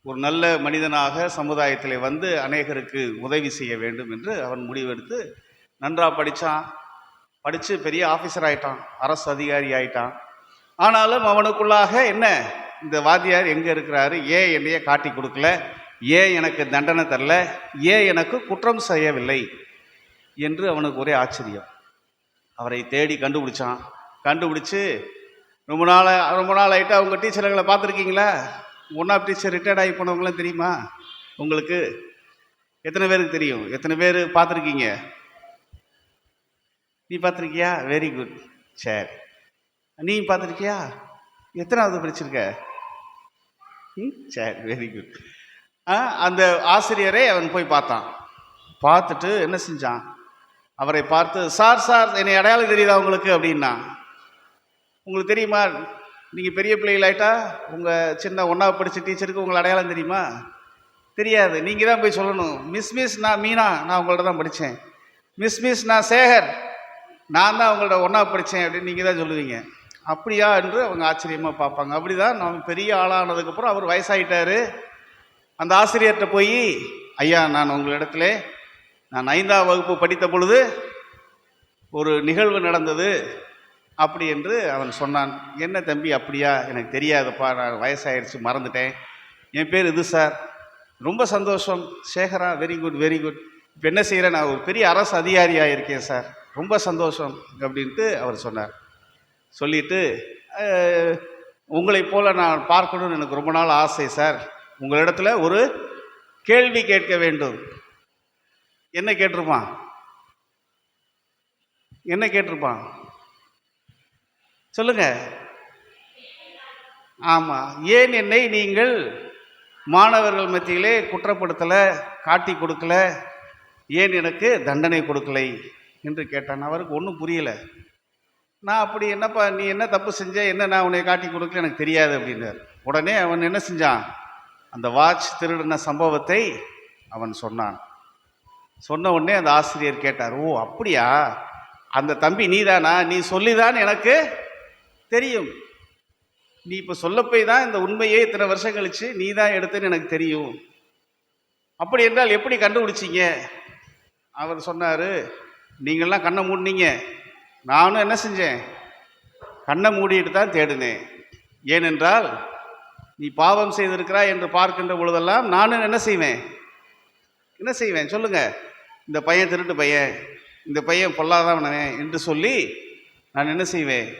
ஒரு நல்ல மனிதனாக சமுதாயத்தில் வந்து அநேகருக்கு உதவி செய்ய வேண்டும் என்று அவன் முடிவெடுத்து நன்றாக படித்தான். படித்து பெரிய ஆஃபீஸர் ஆகிட்டான், அரசு அதிகாரி ஆகிட்டான். ஆனாலும் அவனுக்குள்ளாக என்ன, இந்த வாத்தியார் எங்கே இருக்கிறாரு, ஏன் என்னைய காட்டி கொடுக்கல, ஏன் எனக்கு தண்டனை தரல, ஏன் எனக்கு குற்றம் செய்யவில்லை என்று அவனுக்கு ஒரே ஆச்சரியம். அவரை தேடி கண்டுபிடிச்சான். கண்டுபிடிச்சு ரொம்ப நாள் ஆகிட்டு அவங்க டீச்சர்களை பார்த்துருக்கீங்களா, ஒன் ஆஃப் டீச்சர் ரிட்டையர்ட் ஆகி போனவங்களாம் தெரியுமா உங்களுக்கு? எத்தனை பேருக்கு தெரியும்? எத்தனை பேர் பார்த்துருக்கீங்க? நீ பார்த்துருக்கியா? Very good. சரி, நீ பார்த்துருக்கியா? எத்தனாவது படிச்சிருக்க? சரி, வெரி குட். அந்த ஆசிரியரை அவன் போய் பார்த்தான். பார்த்துட்டு என்ன செஞ்சான், அவரை பார்த்து, சார் சார் என்னை அடையாளம் தெரியுதா உங்களுக்கு அப்படின்னா. உங்களுக்கு தெரியுமா, நீங்கள் பெரிய பிள்ளைகளாயிட்டா உங்கள் சின்ன ஒன்றாவது படித்த டீச்சருக்கு உங்களை அடையாளம் தெரியுமா? தெரியாது. நீங்கள் தான் போய் சொல்லணும், மிஸ் நான் மீனா, நான் உங்கள்ட்ட தான் படித்தேன். மிஸ் நான் சேகர், நான் தான் உங்கள்ட்ட ஒன்றாவது படித்தேன் அப்படின்னு நீங்கள் தான் சொல்லுவீங்க. அப்படியா என்று அவங்க ஆச்சரியமாக பார்ப்பாங்க. அப்படி தான் நம்ம பெரிய ஆளானதுக்கப்புறம் அவர் வயசாகிட்டார். அந்த ஆசிரியர்கிட்ட போய், ஐயா நான் உங்களிடத்துல நான் 5ஆம் வகுப்பு படித்த பொழுது ஒரு நிகழ்வு நடந்தது அப்படி என்று அவன் சொன்னான். என்ன தம்பி அப்படியா, எனக்கு தெரியாதுப்பா, நான் வயசாகிடுச்சு மறந்துட்டேன், என் பேர் இது சார். ரொம்ப சந்தோஷம் சேகரா, வெரி குட் வெரி குட். இப்போ என்ன செய்கிறேன், நான் ஒரு பெரிய அரசு அதிகாரியாக இருக்கேன் சார், ரொம்ப சந்தோஷம் அப்படின்ட்டு அவர் சொன்னார். சொல்லிவிட்டு, உங்களைப் போல் நான் பார்க்கணுன்னு எனக்கு ரொம்ப நாள் ஆசை சார், உங்களிடத்துல ஒரு கேள்வி கேட்க வேண்டும். என்ன கேட்டிருப்பான், என்ன கேட்டிருப்பான் சொல்லுங்க? ஆமாம், ஏன் என்னை நீங்கள் மாணவர்கள் மத்தியிலே குற்றப்படுத்தலை, காட்டி கொடுக்கல, ஏன் எனக்கு தண்டனை கொடுக்கலை என்று கேட்டான். அவருக்கு ஒன்றும் புரியலை. நான் அப்படி என்னப்பா, நீ என்ன தப்பு செஞ்ச, என்ன நான் உன்னை காட்டி கொடுக்கல, எனக்கு தெரியாது அப்படின்னார். உடனே அவன் என்ன செஞ்சான், அந்த வாட்ச் திருடின சம்பவத்தை அவன் சொன்னான். சொன்ன உடனே அந்த ஆசிரியர் கேட்டார், ஓ அப்படியா, அந்த தம்பி நீதானா, நீ சொல்லிதான் எனக்கு தெரியும், நீ இப்போ சொல்லப்போய் தான் இந்த உண்மையே இத்தனை வருஷம் கழிச்சு நீ தான் எடுத்தேன்னு எனக்கு தெரியும். அப்படி என்றால் எப்படி கண்டுபிடிச்சிங்க? அவர் சொன்னார், நீங்கள்லாம் கண்ணை மூடினீங்க, நானும் என்ன செஞ்சேன், கண்ணை மூடிட்டு தான் தேடினேன். ஏனென்றால் நீ பாவம் செய்திருக்கிறாய் என்று பார்க்கின்ற பொழுதெல்லாம் நானும் என்ன செய்வேன் சொல்லுங்க, இந்த பையன் திருட்டு பையன், இந்த பையன் பொல்லாதவனே என்று சொல்லி நான் என்ன செய்வேன்,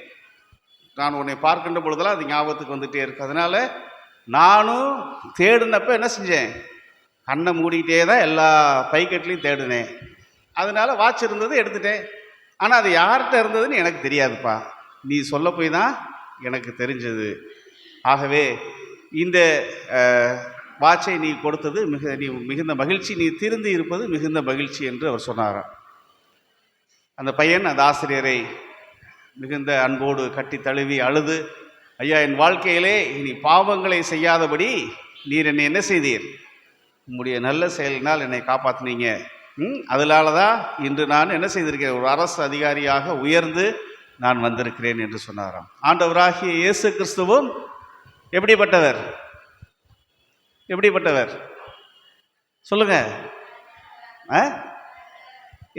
நான் உன்னை பார்க்கின்ற பொழுதெல்லாம் அது ஞாபகத்துக்கு வந்துகிட்டே இருக்கு. அதனால் நானும் தேடினப்போ என்ன செஞ்சேன், கண்ணை மூடிக்கிட்டே தான் எல்லா பைக்கெட்லையும் தேடினேன். அதனால் வாட்ச் இருந்தது எடுத்துட்டேன். ஆனால் அது யார்கிட்ட இருந்ததுன்னு எனக்கு தெரியாதுப்பா, நீ சொல்ல போய் தான் எனக்கு தெரிஞ்சது. ஆகவே இந்த வாட்சை நீ கொடுத்தது நீ மிகுந்த மகிழ்ச்சி, நீ திருந்தி இருப்பது மிகுந்த மகிழ்ச்சி என்று அவர் சொன்னாராம். அந்த பையன் அந்த ஆசிரியரை மிகுந்த அன்போடு கட்டி தழுவி அழுது, ஐயா என் வாழ்க்கையிலே இனி பாவங்களை செய்யாதபடி நீர் என்னை என்ன செய்தீர், உம்முடைய நல்ல செயலினால் என்னை காப்பாற்றினீங்க, அதனால தான் இன்று நான் என்ன செய்திருக்கிறேன், ஒரு அரசு அதிகாரியாக உயர்ந்து நான் வந்திருக்கிறேன் என்று சொன்னாராம். ஆண்டவராகிய இயேசு கிறிஸ்துவும் எப்படிப்பட்டவர், எப்படிப்பட்டவர் சொல்லுங்க?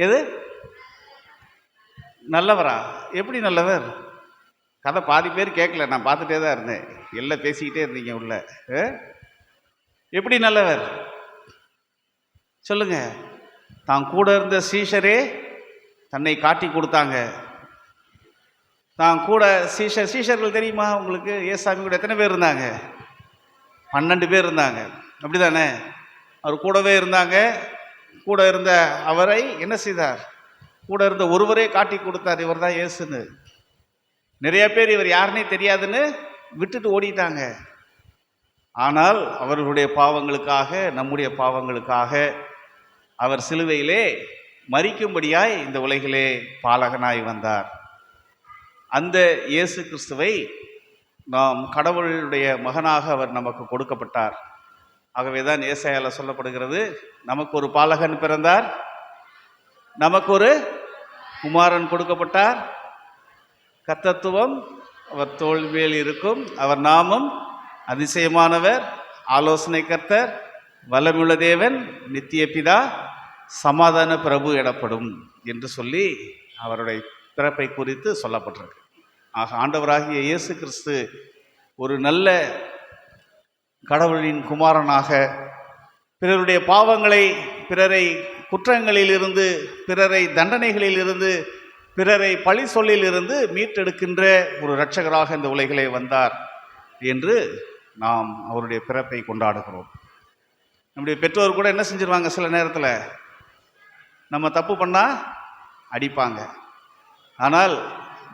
எது நல்லவரா? எப்படி நல்லவர்? கதை பாதி பேர் கேட்கல, நான் பார்த்துட்டே தான் இருந்தேன், எல்லாம் பேசிக்கிட்டே இருந்தீங்க உள்ள. எப்படி நல்லவர் சொல்லுங்க? தான் கூட இருந்த சீஷரே தன்னை காட்டி கொடுத்தாங்க. தான் கூட சீஷர்கள் தெரியுமா உங்களுக்கு? ஏசாமி கூட எத்தனை பேர் இருந்தாங்க? 12 பேர் இருந்தாங்க, அப்படி தானே? அவர் கூடவே இருந்தாங்க. கூட இருந்த அவரை என்ன செய்தார், கூட இருந்த ஒருவரே காட்டி கொடுத்தார் இவர் தான் இயேசுன்னு. நிறைய பேர் இவர் யாருன்னே தெரியாதுன்னு விட்டுட்டு ஓடிட்டாங்க. ஆனால் அவர்களுடைய பாவங்களுக்காக, நம்முடைய பாவங்களுக்காக அவர் சிலுவையிலே மரிக்கும்படியாய் இந்த உலகிலே பாலகனாய் வந்தார். அந்த இயேசு கிறிஸ்துவை நாம் கடவுளுடைய மகனாக அவர் நமக்கு கொடுக்கப்பட்டார். ஆகவே தான் ஏசாயால சொல்லப்படுகிறது, நமக்கு ஒரு பாலகன் பிறந்தார், நமக்கு ஒரு குமாரன் கொடுக்கப்பட்டார், கர்த்தத்துவம் அவர் தோள் மேல் இருக்கும், அவர் நாமம் அதிசயமானவர், ஆலோசனை கர்த்தர், வல்லமையுள்ள தேவன், நித்திய பிதா, சமாதான பிரபு எனப்படும் என்று சொல்லி அவருடைய பிறப்பை குறித்து சொல்லப்பட்டிருக்கு. ஆக ஆண்டவராகிய இயேசு கிறிஸ்து ஒரு நல்ல கடவுளின் குமாரனாக பிறருடைய பாவங்களை, பிறரை குற்றங்களிலிருந்து, பிறரை தண்டனைகளிலிருந்து, பிறரை பழி சொல்லிலிருந்து மீட்டெடுக்கின்ற ஒரு இரட்சகராக இந்த உலகிலே வந்தார் என்று நாம் அவருடைய பிறப்பை கொண்டாடுகிறோம். நம்முடைய பெற்றோர் கூட என்ன செஞ்சிருவாங்க, சில நேரத்தில் நம்ம தப்பு பண்ணால் அடிப்பாங்க. ஆனால்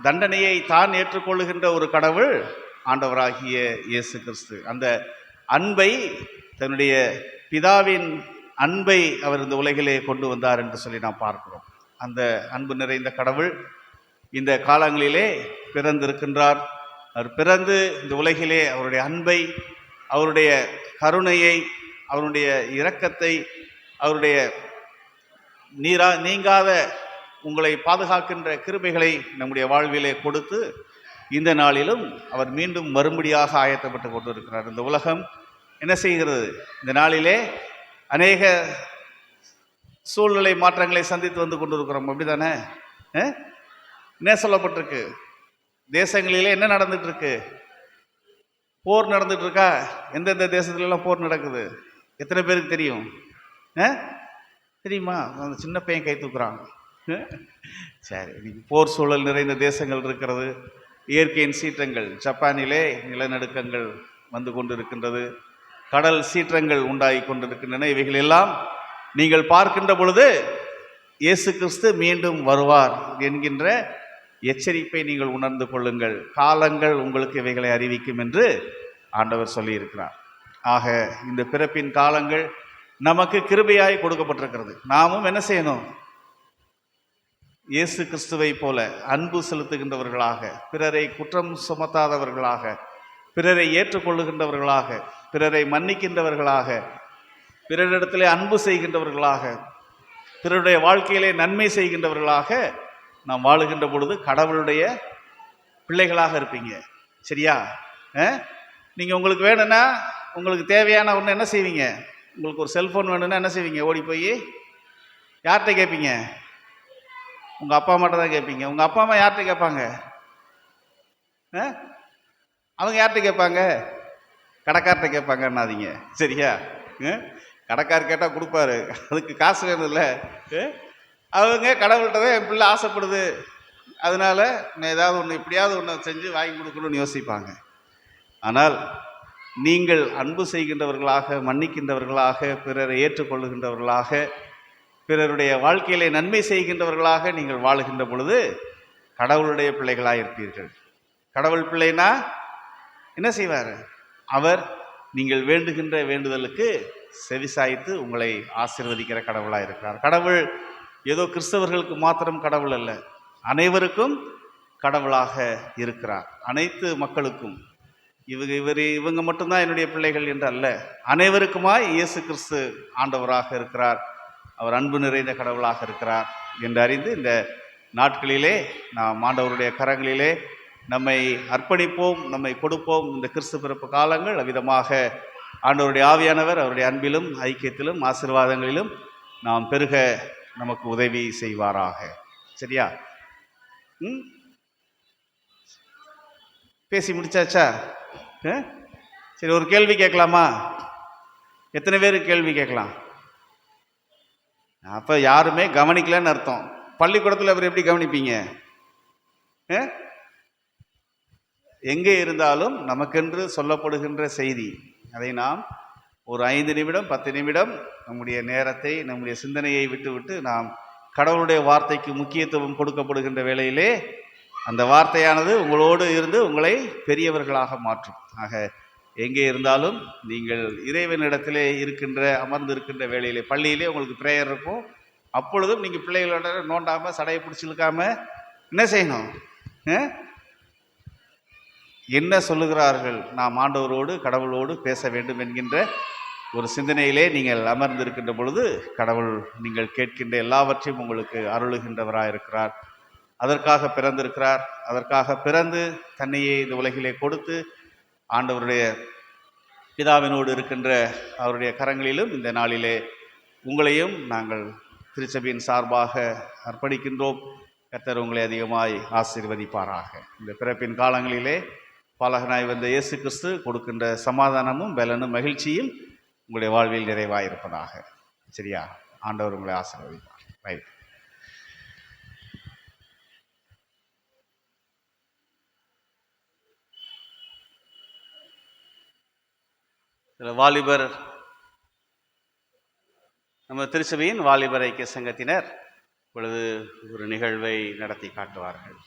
தண்டனையை தான் ஏற்றுக்கொள்ளுகின்ற ஒரு கடவுள் ஆண்டவராகிய இயேசு கிறிஸ்து. அந்த அன்பை, தன்னுடைய பிதாவின் அன்பை அவர் இந்த உலகிலே கொண்டு வந்தார் என்று சொல்லி நாம் பார்க்கிறோம். அந்த அன்பு நிறைந்த கடவுள் இந்த காலங்களிலே பிறந்திருக்கின்றார். அவர் பிறந்து இந்த உலகிலே அவருடைய அன்பை, அவருடைய கருணையை, அவருடைய இரக்கத்தை, அவருடைய நீங்காத உங்களை பாதுகாக்கின்ற கிருபைகளை நம்முடைய வாழ்விலே கொடுத்து இந்த நாளிலும் அவர் மீண்டும் மறுபடியாக ஆயத்தப்பட்டு கொண்டிருக்கிறார். இந்த உலகம் என்ன செய்கிறது, இந்த நாளிலே அநேக சூழ்நிலை மாற்றங்களை சந்தித்து வந்து கொண்டிருக்கிறோம். அப்படிதானே? என்ன சொல்லப்பட்டிருக்கு, தேசங்களிலே என்ன நடந்துட்டு இருக்கு, போர் நடந்துட்டு இருக்கா? எந்தெந்த தேசத்துலலாம் போர் நடக்குது எத்தனை பேருக்கு தெரியும்? தெரியுமா? அந்த சின்ன பையன் கை தூக்குறாங்க. சரி, இன்னைக்கு போர் சூழல் நிறைந்த தேசங்கள் இருக்கிறது. இயற்கையின் சீற்றங்கள், ஜப்பானிலே நிலநடுக்கங்கள் வந்து கொண்டிருக்கின்றது, கடல் சீற்றங்கள் உண்டாகி கொண்டிருக்கின்றன. இவைகள் எல்லாம் நீங்கள் பார்க்கின்ற பொழுது இயேசு கிறிஸ்து மீண்டும் வருவார் என்கின்ற எச்சரிப்பை நீங்கள் உணர்ந்து கொள்ளுங்கள். காலங்கள் உங்களுக்கு இவைகளை அறிவிக்கும் என்று ஆண்டவர் சொல்லியிருக்கிறார். ஆக இந்த பிறப்பின் காலங்கள் நமக்கு கிருபையாய் கொடுக்கப்பட்டிருக்கிறது. நாமும் என்ன செய்யணும், இயேசு கிறிஸ்துவை போல அன்பு செலுத்துகின்றவர்களாக, பிறரை குற்றம் சுமத்தாதவர்களாக, பிறரை ஏற்றுக்கொள்ளுகின்றவர்களாக, பிறரை மன்னிக்கின்றவர்களாக, பிறரிடத்திலே அன்பு செய்கின்றவர்களாக, பிறருடைய வாழ்க்கையிலே நன்மை செய்கின்றவர்களாக நாம் வாழுகின்ற பொழுது கடவுளுடைய பிள்ளைகளாக இருப்பீங்க. சரியா? நீங்கள் உங்களுக்கு வேணும்னா, உங்களுக்கு தேவையான ஒன்று என்ன செய்வீங்க, உங்களுக்கு ஒரு செல்ஃபோன் வேணும்னா என்ன செய்வீங்க, ஓடி போய் யார்கிட்ட கேட்பீங்க? உங்கள் அப்பா அம்மாட்ட தான் கேட்பீங்க. உங்கள் அப்பா அம்மா யார்கிட்ட கேட்பாங்க? அவங்க யார்கிட்ட கேட்பாங்க? கடைக்கார்ட்ட கேட்பாங்கன்னாதீங்க. சரியா? கடைக்கார் கேட்டால் கொடுப்பாரு, அதுக்கு காசு வேணும்ல. அவங்க கடவுள்கிட்ட தான் என் பிள்ளை ஆசைப்படுது, அதனால் நான் ஏதாவது ஒன்று இப்படியாவது ஒன்று செஞ்சு வாங்கி கொடுக்கணும்னு யோசிப்பாங்க. ஆனால் நீங்கள் அன்பு செய்கின்றவர்களாக, மன்னிக்கின்றவர்களாக, பிறரை ஏற்றுக்கொள்ளுகின்றவர்களாக, பிறருடைய வாழ்க்கையிலே நன்மை செய்கின்றவர்களாக நீங்கள் வாழுகின்ற பொழுது கடவுளுடைய பிள்ளைகளாக இருப்பீர்கள். கடவுள் பிள்ளைனா என்ன செய்வார்? அவர் நீங்கள் வேண்டுகின்ற வேண்டுதலுக்கு செவிசாய்த்து உங்களை ஆசீர்வதிக்கிற கடவுளாக இருக்கிறார். கடவுள் ஏதோ கிறிஸ்தவர்களுக்கு மாத்திரம் கடவுள் அல்ல, அனைவருக்கும் கடவுளாக இருக்கிறார். அனைத்து மக்களுக்கும். இவங்க மட்டும்தான் என்னுடைய பிள்ளைகள் என்று அல்ல, அனைவருக்குமாய் இயேசு கிறிஸ்து ஆண்டவராக இருக்கிறார். அவர் அன்பு நிறைந்த கடவுளாக இருக்கிறார் என்று அறிந்து இந்த நாட்களிலே நாம் ஆண்டவருடைய கரங்களிலே நம்மை அர்ப்பணிப்போம், நம்மை கொடுப்போம். இந்த கிறிஸ்து பிறப்பு காலங்கள் அவ்விதமாக ஆண்டவருடைய ஆவியானவர் அவருடைய அன்பிலும் ஐக்கியத்திலும் ஆசீர்வாதங்களிலும் நாம் பெருக நமக்கு உதவி செய்வாராக. சரியா? பேசி முடிச்சாச்சா? சரி, ஒரு கேள்வி கேட்கலாமா? எத்தனை பேருக்கு கேள்வி கேட்கலாம்? அப்போ யாருமே கவனிக்கலன்னு அர்த்தம். பள்ளிக்கூடத்தில் அவர் எப்படி கவனிப்பீங்க? எங்கே இருந்தாலும் நமக்கென்று சொல்லப்படுகின்ற செய்தி, அதை நாம் ஒரு 5 நிமிடம் 10 நிமிடம் நம்முடைய நேரத்தை, நம்முடைய சிந்தனையை விட்டு நாம் கடவுளுடைய வார்த்தைக்கு முக்கியத்துவம் கொடுக்கப்படுகின்ற வேளையிலே அந்த வார்த்தையானது உங்களோடு இருந்து உங்களை பெரியவர்களாக மாற்றும். ஆக எங்கே இருந்தாலும் நீங்கள் இறைவனிடத்திலே அமர்ந்து இருக்கின்ற வேளையிலே, பள்ளியிலே உங்களுக்கு ப்ரேயர் இருக்கும், அப்பொழுதும் நீங்கள் பிள்ளைகளோட நோண்டாமல் சடையை பிடிச்சி இழுக்காம என்ன செய்யணும்? என்ன சொல்லுகிறார்கள், நாம் ஆண்டவரோடு கடவுளோடு பேச வேண்டும் என்கின்ற ஒரு சிந்தனையிலே நீங்கள் அமர்ந்திருக்கின்ற பொழுது கடவுள் நீங்கள் கேட்கின்ற எல்லாவற்றையும் உங்களுக்கு அருளுகின்றவராயிருக்கிறார். அதற்காக பிறந்திருக்கிறார். அதற்காக பிறந்து தன்னையே இந்த உலகிலே கொடுத்து ஆண்டவருடைய பிதாவினோடு இருக்கின்ற அவருடைய கரங்களிலும் இந்த நாளிலே உங்களையும் நாங்கள் திருச்சபையின் சார்பாக அர்ப்பணிக்கின்றோம். கர்த்தர் உங்களை அதிகமாய் ஆசீர்வதிப்பாராக. இந்த பிறப்பின் காலங்களிலே பாலகனாய் வந்த இயேசு கிறிஸ்து கொடுக்கின்ற சமாதானமும் பலனும் மகிழ்ச்சியும் உங்களுடைய வாழ்வில் நிறைவாயிருப்பதாக. சரியா? ஆண்டவர் உங்களை ஆசீர்வதிப்பார். ரைட். வாலிபர், நம்ம திருச்சபையின் வாலிபர் ஐக்கிய சங்கத்தினர் இப்பொழுது ஒரு நிகழ்வை நடத்தி காட்டுவார்கள்.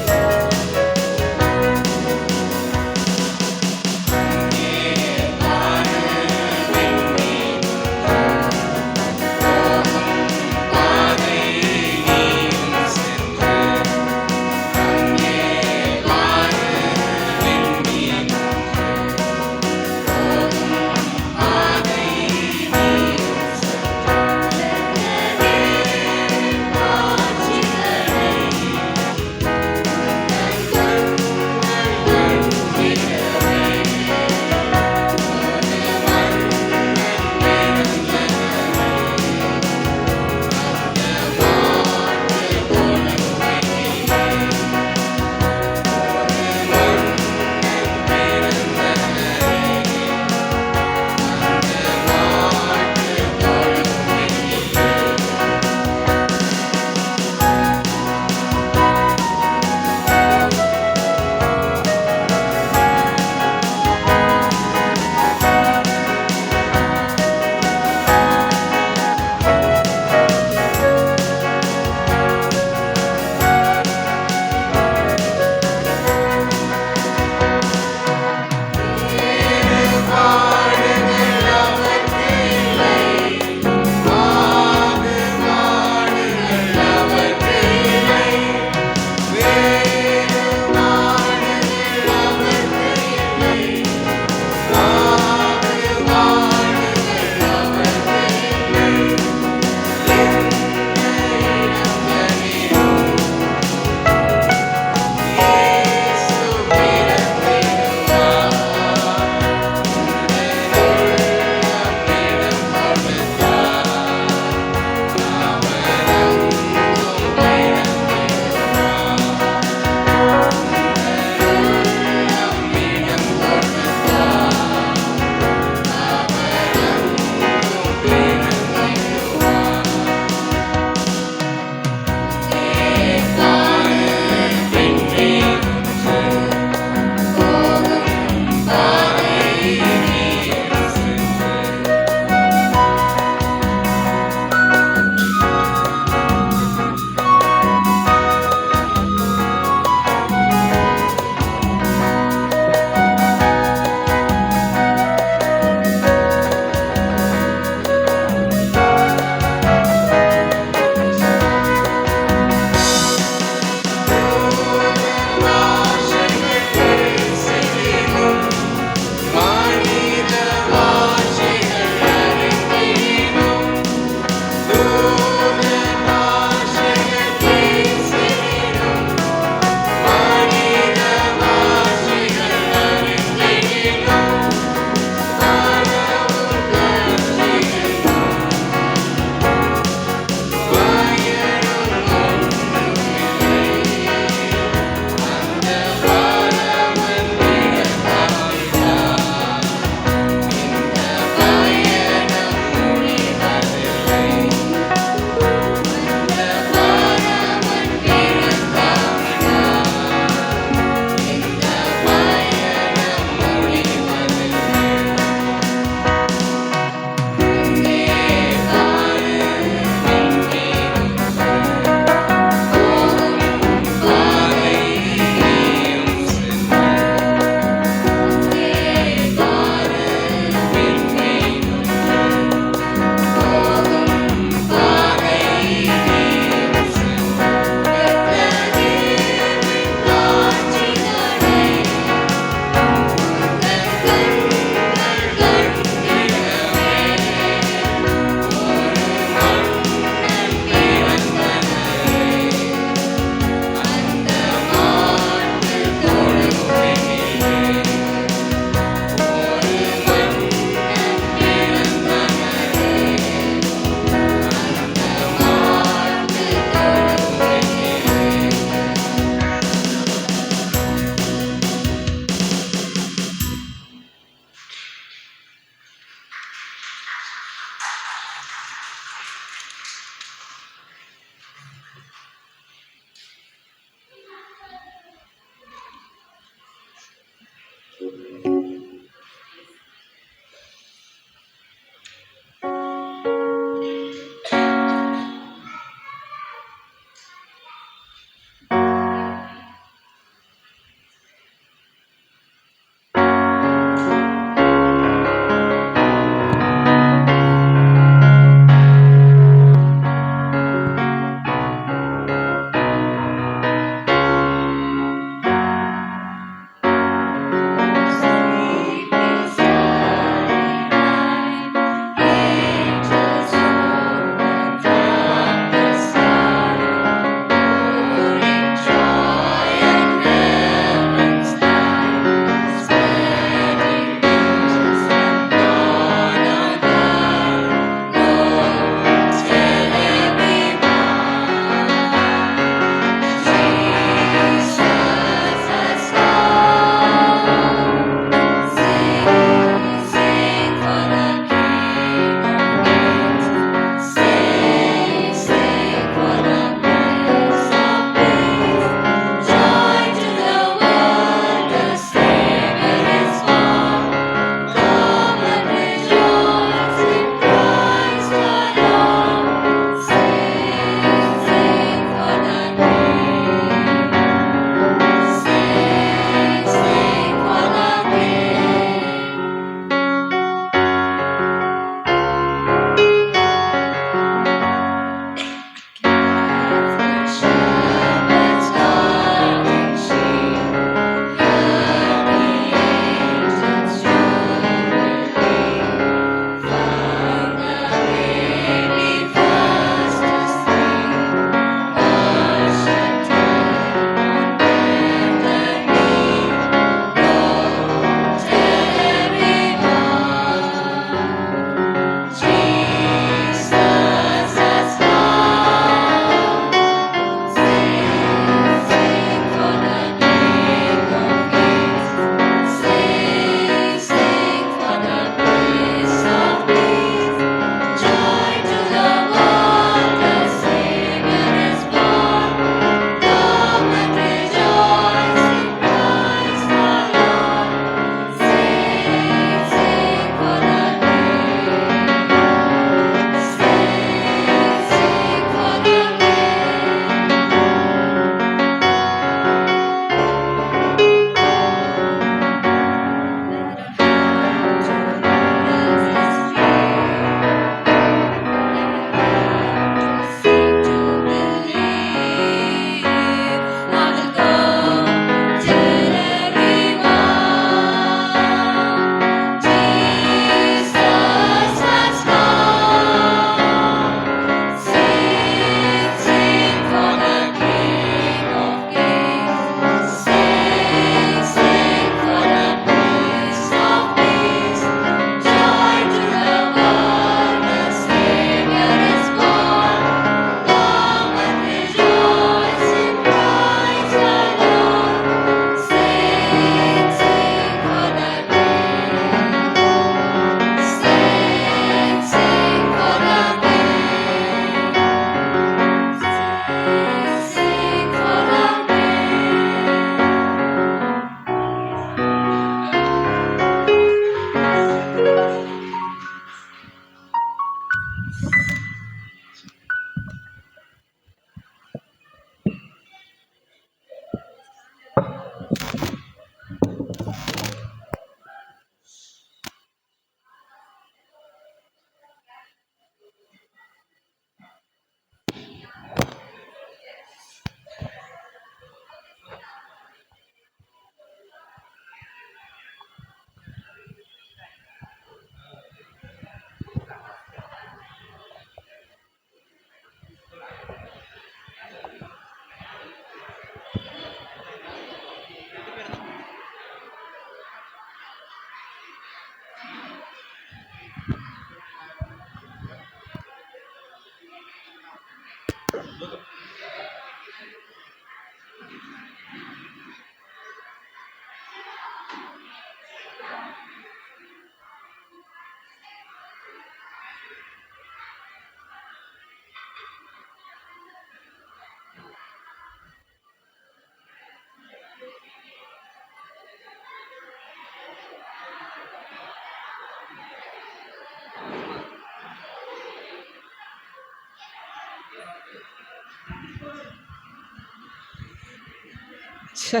ச்சே,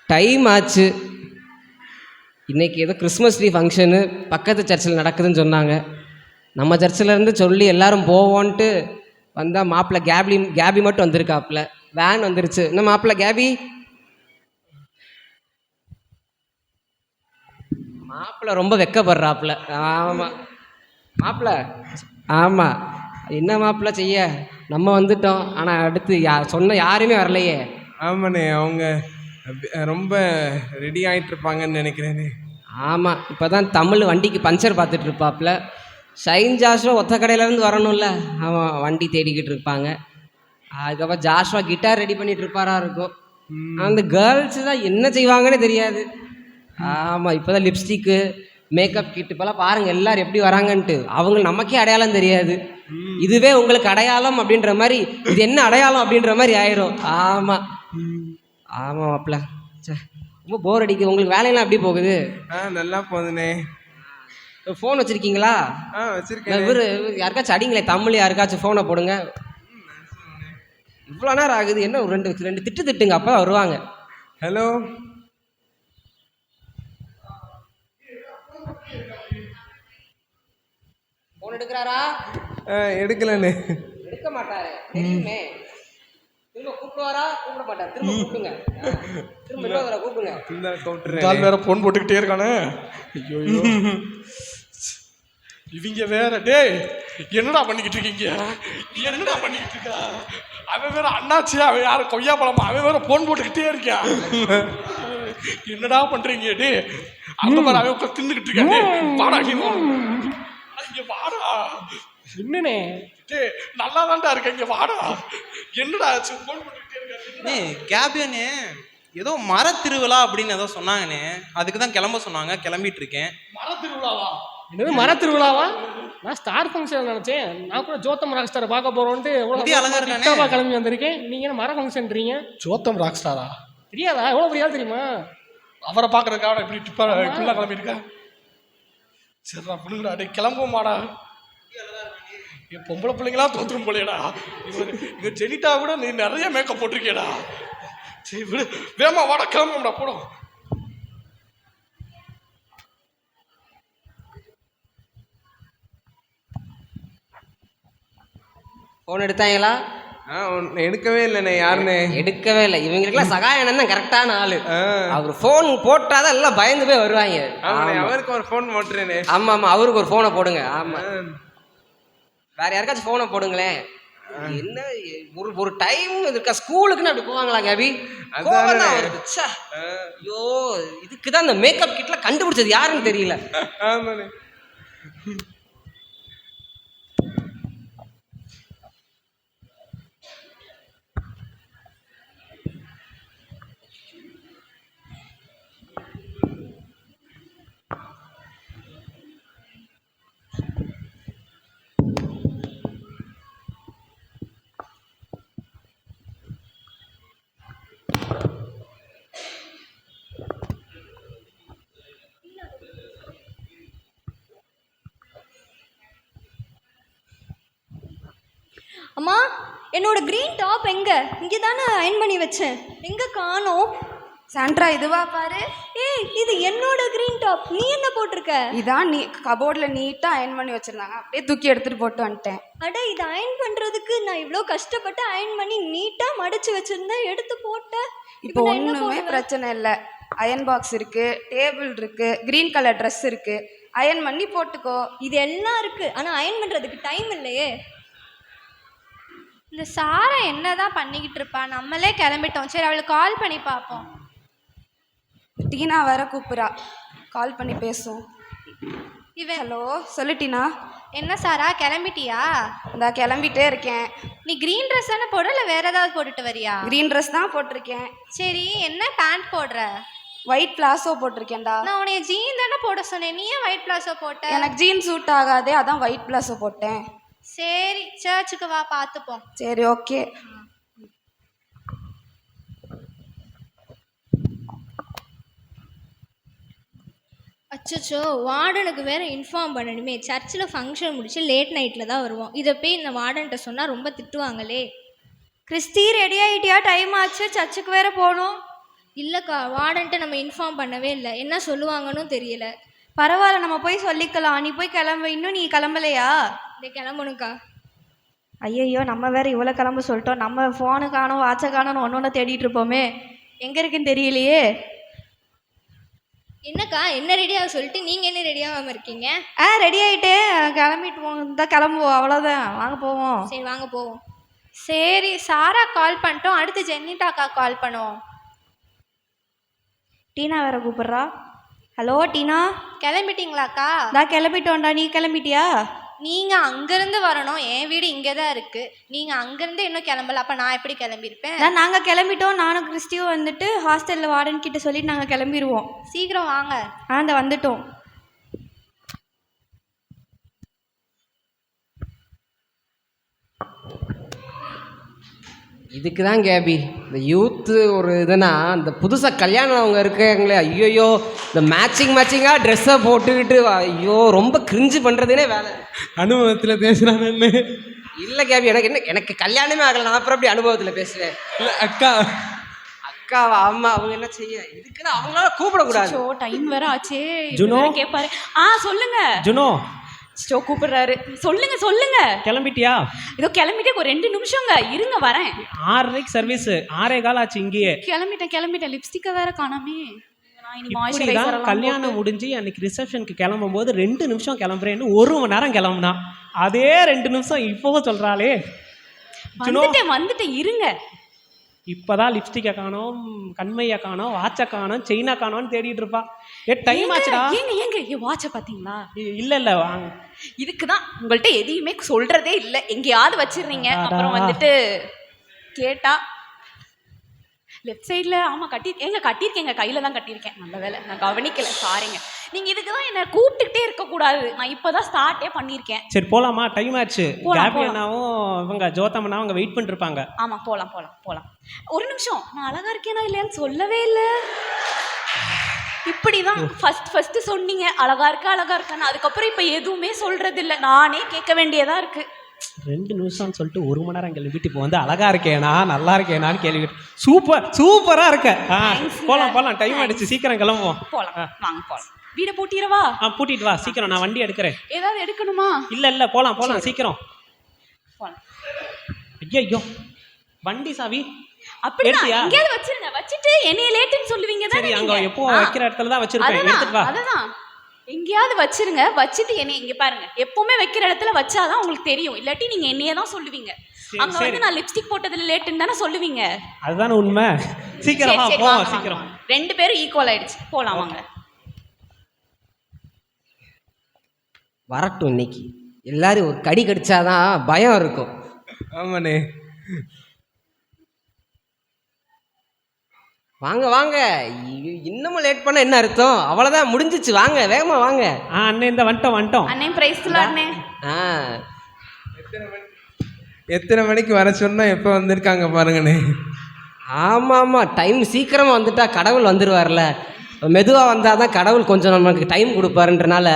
டைம் ஆச்சு. இன்றைக்கி ஏதோ கிறிஸ்மஸ் ட்ரீ ஃபங்க்ஷனு பக்கத்து சர்ச்சில் நடக்குதுன்னு சொன்னாங்க. நம்ம சர்ச்சிலேருந்து சொல்லி எல்லாரும் போவோன்ட்டு வந்தால் மாப்பிள்ளை கேபி மட்டும் வந்திருக்காப்புல. வேன் வந்துருச்சு. இன்னும் மாப்பிள்ளை கேபி மாப்பிள்ளை ரொம்ப வெக்கப்படுறாப்புல. ஆமாம் மாப்பிள்ளை, ஆமாம். என்ன மாப்பிள்ளை செய்ய, நம்ம வந்துட்டோம். ஆனால் அடுத்து சொன்ன யாருமே வரலையே. ஆமாண்ணே, அவங்க ரொம்ப ரெடி ஆகிட்டு இருப்பாங்கன்னு நினைக்கிறேனே. ஆமாம், இப்போ தான் தமிழ் வண்டிக்கு பஞ்சர் பார்த்துட்டு இருப்பாப்புல. ஷைன் ஜாஷ்வா ஒத்த கடையிலேருந்து வரணும்ல, அவன் வண்டி தேடிக்கிட்டு இருப்பாங்க. அதுக்கப்புறம் ஜாஷ்வா கிட்டார் ரெடி பண்ணிட்டு இருப்பாரா இருக்கும். அந்த கேர்ள்ஸு தான் என்ன செய்வாங்கன்னே தெரியாது. ஆமாம், இப்போ தான் லிப்ஸ்டிக்கு மேக்கப் கிட் இப்போலாம் பாருங்கள் எல்லோரும் எப்படி வராங்கன்ட்டு. அவங்க நமக்கே அடையாளம் தெரியாது. இதுவே உங்களுக்கு அடையாளம் அப்படின்ற மாதிரி, இது என்ன அடையாளம் அப்படின்ற மாதிரி ஆயிரும். ஆமாம் ஆமாம் மாப்பிள்ள, சே ரொம்ப போர் அடிக்குது. உங்களுக்கு வேலையெல்லாம் எப்படி போகுது? நல்லா போகுதுண்ணே. ஃபோன் வச்சுருக்கீங்களா? வச்சுருக்கேன். இவர் யாருக்காச்சும் அடிங்களே, தமிழ் யாருக்காச்சும் ஃபோனை போடுங்க. இவ்வளோ நேரம் ஆகுது, என்ன ஒரு ரெண்டு திட்டுங்க, அப்போ தான் வருவாங்க. ஹலோ, ஃபோன் எடுக்கிறாரா? எடுக்கலண்ணே. எடுக்க மாட்டாரு தெரியுமே. திரும்ப கூப்பிடுவாரா? கூப்பிட மாட்டார். திரும்ப கூப்பிடுங்க, திரும்ப இன்னொரு தடவை கூப்பிடுங்க. கால் வேற ஃபோன் போட்டுக்கிட்டே இருக்கானே. ஐயோ இவங்க வேற. டேய் என்னடா பண்ணிக்கிட்டு இருக்கீங்க? என்னடா பண்ணிக்கிட்டு இருக்கா? அவன் வேற அண்ணாச்சியா, அவன் யாரு கொய்யா பழமா, அவன் வேற ஃபோன் போட்டுக்கிட்டே இருக்கான். என்னடா பண்றீங்க? டே அங்க பாரு, அவன் உட்காந்து தின்னுக்கிட்டு இருக்கான். வாடா இங்க வாடா. என்னண்ணே? டே நல்லா தான்டா இருக்க, இங்க வாடா. என்னடா ஃபோன் போட்டுக்கிட்டே இருக்காரு? கேபியனே ஏதோ மர திருவிழா அப்படின்னு ஏதோ சொன்னாங்கண்ணே, அதுக்கு தான் கிளம்ப சொன்னாங்க. கிளம்பிட்டு இருக்கேன். மர திருவிழாவா? என்னது மர திருவிழாவா? நான் ஸ்டார் ஃபங்க்ஷன் நினச்சேன். நான் கூட ஜோத்தம் ராக் ஸ்டாரை பார்க்க போகிறோன்ட்டு அழகாக கிளம்பி வந்திருக்கேன். நீங்கள் என்ன மர ஃபங்க்ஷன்றீங்க? Jotham rock ஸ்டாரா? தெரியாதா? எவ்வளோ பெரிய ஆள் தெரியுமா? அவரை பார்க்கறதுக்காக இப்படி இப்படிலாம் கிளம்பியிருக்கா? சரிடா பிள்ளைங்களா, அடே கிளம்புமாடா. என் பொம்பளை பிள்ளைங்களா தோத்துரும் போலையடா. இங்க ஜெனிட்டா கூட நீ நிறைய மேக்கப் போட்டிருக்கியடா. சரி விடு, வேமா வாடா, கிளம்பும்டா போடும். ஃபோன் எடுத்தாங்களா? எடுக்கவே இல்லைண்ணே. யாருண்ணே? எடுக்கவே இல்லை. இவங்களுக்குலாம் சகாயனன் தான் கரெக்டான ஆளு. அவர் ஃபோன் போட்டாதான் எல்லாம் பயந்து போய் வருவாங்க. அவருக்கு ஒரு ஃபோன் போட்டுறேனே. ஆமாம் ஆமாம், அவருக்கு ஒரு ஃபோனை போடுங்க. ஆமாம், வேற யாருக்காச்சும் ஃபோனை போடுங்களேன். என்ன ஒரு டைம் இருக்கா? ஸ்கூலுக்குன்னு அப்படி போவாங்களா கேபி? ஐயோ, இதுக்கு தான் இந்த மேக்கப் கிட்ல கண்டுபிடிச்சது யாருன்னு தெரியல. ஆமாண்ணே. அம்மா, என்னோட க்ரீன் டாப் எங்க? இங்கே தானே அயன் பண்ணி வச்சேன், எங்கே காணோம்? சாண்ட்ரா, இதுவா பாரு. ஏய், இது என்னோட க்ரீன் டாப். நீ என்ன போட்டிருக்க? இதான் நீ கபோர்டில் நீட்டாக அயன் பண்ணி வச்சுருந்தாங்க, அப்படியே தூக்கி எடுத்துகிட்டு போட்டு வந்துட்டேன். அட, இது அயன் பண்ணுறதுக்கு நான் இவ்வளோ கஷ்டப்பட்டு அயன் பண்ணி நீட்டாக மடித்து வச்சுருந்தேன், எடுத்து போட்டேன். இப்போ ஒன்றுமே பிரச்சனை இல்லை. அயன் பாக்ஸ் இருக்குது, டேபிள் இருக்குது, க்ரீன் கலர் ட்ரெஸ் இருக்குது, அயன் பண்ணி போட்டுக்கோ. இது எல்லாம் இருக்குது, ஆனால் அயன் பண்ணுறதுக்கு டைம் இல்லையே. இந்த சாரா என்ன தான் பண்ணிக்கிட்டு இருப்பா? நம்மளே கிளம்பிட்டோம். சரி, அவளுக்கு கால் பண்ணி பார்ப்போம். டீனா வேற கூப்பிட்றா, கால் பண்ணி பேசும். ஹலோ, சொல்லு டீனா. என்ன சாரா, கிளம்பிட்டியா? இந்த கிளம்பிட்டே இருக்கேன். நீ க்ரீன் ட்ரெஸ் தானே போடுற, இல்லை வேற ஏதாவது போட்டுட்டு வரியா? க்ரீன் ட்ரெஸ் தான் போட்டிருக்கேன். சரி, என்ன பேண்ட் போடுற? ஒயிட் பிளாசோ போட்டிருக்கேன்டா. நான் உனைய ஜீன் தானே போட சொன்னேன், நீ ஏன் ஒயிட் பிளாசோ போட்ட? எனக்கு ஜீன் சூட் ஆகாதே, அதான் ஒயிட் பிளாசோ போட்டேன். சரி, சர்ச்சுக்கு வா, பார்த்துப்போம். சரி, ஓகே. அச்சோ, வார்டனுக்கு வேறு இன்ஃபார்ம் பண்ணணுமே. சர்ச்சில் ஃபங்க்ஷன் முடிச்சு லேட் நைட்டில் தான் வருவோம். இதை போய் இந்த வார்டன்கிட்ட சொன்னால் ரொம்ப திட்டுவாங்களே. கிறிஸ்டி ரெடி ஆகிட்டியா? டைம் ஆச்சு, சர்ச்சுக்கு வேற போகணும். இல்லைக்கா, வார்டன்ட்டு நம்ம இன்ஃபார்ம் பண்ணவே இல்லை. என்ன சொல்லுவாங்கன்னு தெரியல. பரவாயில்ல, நம்ம போய் சொல்லிக்கலாம். நீ போய் கிளம்பு. இன்னும் நீ கிளம்பலையா? இதை கிளம்பணுக்கா. ஐயையோ, நம்ம வேற இவ்வளோ கிளம்ப சொல்லிட்டோம். நம்ம ஃபோனு காணோம், வாட்சை காணோன்னு ஒன்று தேடிட்டு இருப்போமே, எங்கே இருக்குன்னு தெரியலையே. என்னக்கா, என்ன ரெடியாக சொல்லிட்டு நீங்கள் என்ன ரெடியாகாமல் இருக்கீங்க? ரெடி ஆகிட்டேன், கிளம்பிட்டு தான் கிளம்புவோம், அவ்வளோதான். வாங்க போவோம். சரி வாங்க போவோம். சரி, சாரா கால் பண்ணிட்டோம். அடுத்து ஜென்னிட்டாக்கா கால் பண்ணுவோம். டீனா வேற கூப்பிட்றா. ஹலோ டீனா, கிளம்பிட்டீங்களாக்கா? நான் கிளம்பிட்டோம்டா. நீ கிளம்பிட்டியா? நீங்கள் அங்கேருந்து வரணும், என் வீடு இங்கே தான் இருக்குது. நீங்கள் அங்கேருந்து இன்னும் கிளம்பல, அப்போ நான் எப்படி கிளம்பியிருப்பேன்? நாங்கள் கிளம்பிட்டோம். நானும் கிறிஸ்டியும் வந்துட்டு ஹாஸ்டலில் வார்டன் கிட்ட சொல்லிட்டு நாங்கள் கிளம்பிடுவோம். சீக்கிரம் வாங்க. இந்த வந்துட்டோம். இதுக்கு தான் கேபி, இந்த யூத்து ஒரு இதுனா, இந்த புதுசாக கல்யாணம் அவங்க இருக்காங்களே, ஐயோயோ இந்த மேட்சிங்காக ட்ரெஸ்ஸை போட்டுக்கிட்டு, ஐயோ ரொம்ப கிரிஞ்சு பண்ணுறதுனே வேலை. அனுபவத்தில் பேசுகிறானே. இல்லை கேபி, எனக்கு கல்யாணமே ஆகலை, நான் அப்புறம் அப்படி அனுபவத்தில் பேசுவேன். இல்லை அக்காவா? ஆமாம், அவங்க என்ன செய்ய, இதுக்குன்னு அவங்களால கூப்பிடக்கூடாது. டைம் வேற ஆச்சே. ஜுனோ கேட்பாரு. சொல்லுங்க. ஜுனோ கூப்பிடுறாரு. சொல்லுங்க. கிளம்பிட்டியா? இதோ கிளம்பிட்டே, ஒரு 2 நிமிஷங்க இருங்க, வரேன். 6:30 சர்வீஸ், 6:15 ஆச்சு இங்கேயே. கிளம்பிட்டேன். லிப்ஸ்டிக்கை வேற காணாமே. இப்படிதான் கல்யாணம் முடிஞ்சு அன்னைக்கு ரிசப்ஷனுக்கு கிளம்பும் போது 2 நிமிஷம் கிளம்புறேன்னு 1 மணி நேரம் கிளம்புனா, அதே 2 நிமிஷம் இப்போவும் சொல்றாளே. வந்துட்டேன் இருங்க. இப்பதான் லிப்ஸ்டிக்கை காணோம், கண்மையை காணோம், வாட்சை காணோம், செயினை காணோம்னு தேடிட்டு இருப்பா. டைம் ஆச்சுடா. ஏங்க வாட்சை பார்த்தீங்களா? இல்ல வாங்க. இதுக்குதான் உங்கள்கிட்ட எதையுமே சொல்றதே இல்லை. எங்கேயாவது வச்சிடுறீங்க, அப்புறம் வந்துட்டு கேட்டா லெஃப்ட் சைடில். ஆமாம், கட்டியிருக்கேங்க, கையில் தான் கட்டியிருக்கேன். நல்ல வேலை, நான் கவனிக்கலை, சாரிங்க. நீங்கள் இதுக்கு தான் என்னை கூப்பிட்டுக்கிட்டே இருக்கக்கூடாது. நான் இப்போ தான் ஸ்டார்ட்டே பண்ணியிருக்கேன். சரி போகலாமா? டைம் ஆச்சு. கேபி அண்ணாவும் இவங்க ஜோத்தம்மனாவும் அங்கே வெயிட் பண்ணிருப்பாங்க. ஆமாம், போகலாம். ஒரு நிமிஷம், நான் அழகா இருக்கேனா இல்லையான்னு சொல்லவே இல்லை. இப்படி தான் ஃபஸ்ட்டு சொன்னீங்க, அழகா இருக்கான்னு. அதுக்கப்புறம் இப்போ எதுவுமே சொல்கிறது இல்லை. நானே கேட்க வேண்டியதாக இருக்குது. 2 நிமிஷம்னு சொல்லிட்டு 1 மணி நேரம் கிளம்பிட்டு இப்போ வந்து அழகா இருக்கேனா நல்லா இருக்கேனான்னு கேள்வி. சூப்பரா இருக்க. போலாம். டைம் ஆயிடுச்சு, சீக்கிரம் கிளம்புவோம். போலாம். வீட பூட்டிடவா? பூட்டிட்டு வா சீக்கிரம், நான் வண்டி எடுக்கிறேன். ஏதாவது எடுக்கணுமா? இல்ல போலாம் சீக்கிரம். ஐயோ, வண்டி சாவி அப்படியே எங்கேயாவது வச்சிருங்க. வச்சிட்டு என்னைய லேட்டுன்னு சொல்லுவீங்க தானே? சரி, அங்க எப்போ வைக்கிற இடத்துல தான் வச்சிருப்பேன், எடுத்துட்டு வா. அதுதான், எங்கேயாவது வச்சிருங்க. வச்சுட்டு என்னைய இங்க பாருங்க, எப்பவுமே வைக்கிற இடத்துல வச்சாதான் உங்களுக்கு தெரியும். இல்லாட்டி நீங்க என்னைய தான் சொல்லுவீங்க. அங்க வந்து நான் லிப்ஸ்டிக் போட்டதுல லேட்டுன்னு தானே சொல்லுவீங்க. அதுதானே உண்மை. சீக்கிரம் போவோம், சீக்கிரம். 2 பேரும் ஈக்குவல் ஆயிடுச்சு. போலாம் வாங்க. வரட்டும், இன்னைக்கு எல்லாரும் ஒரு கடி கடிச்சாதான் பயம் இருக்கும். ஆமாண்ணே. வாங்க, இன்னமும் லேட் பண்ண என்ன அர்த்தம்? அவ்வளோதான், முடிஞ்சிச்சு. வாங்க, வேகமா வாங்க. அண்ணே இந்த வந்துட்டோம். அண்ணே பிரைஸ்ல அண்ணே. எத்தனை மணிக்கு வர சொன்னா எப்போ வந்திருக்காங்க பாருங்கண்ணே. ஆமாம், டைம் சீக்கிரமாக வந்துட்டா கடவுள் வந்துடுவார்ல. மெதுவாக வந்தால் தான் கடவுள் கொஞ்சம் நமக்கு டைம் கொடுப்பாருன்றனால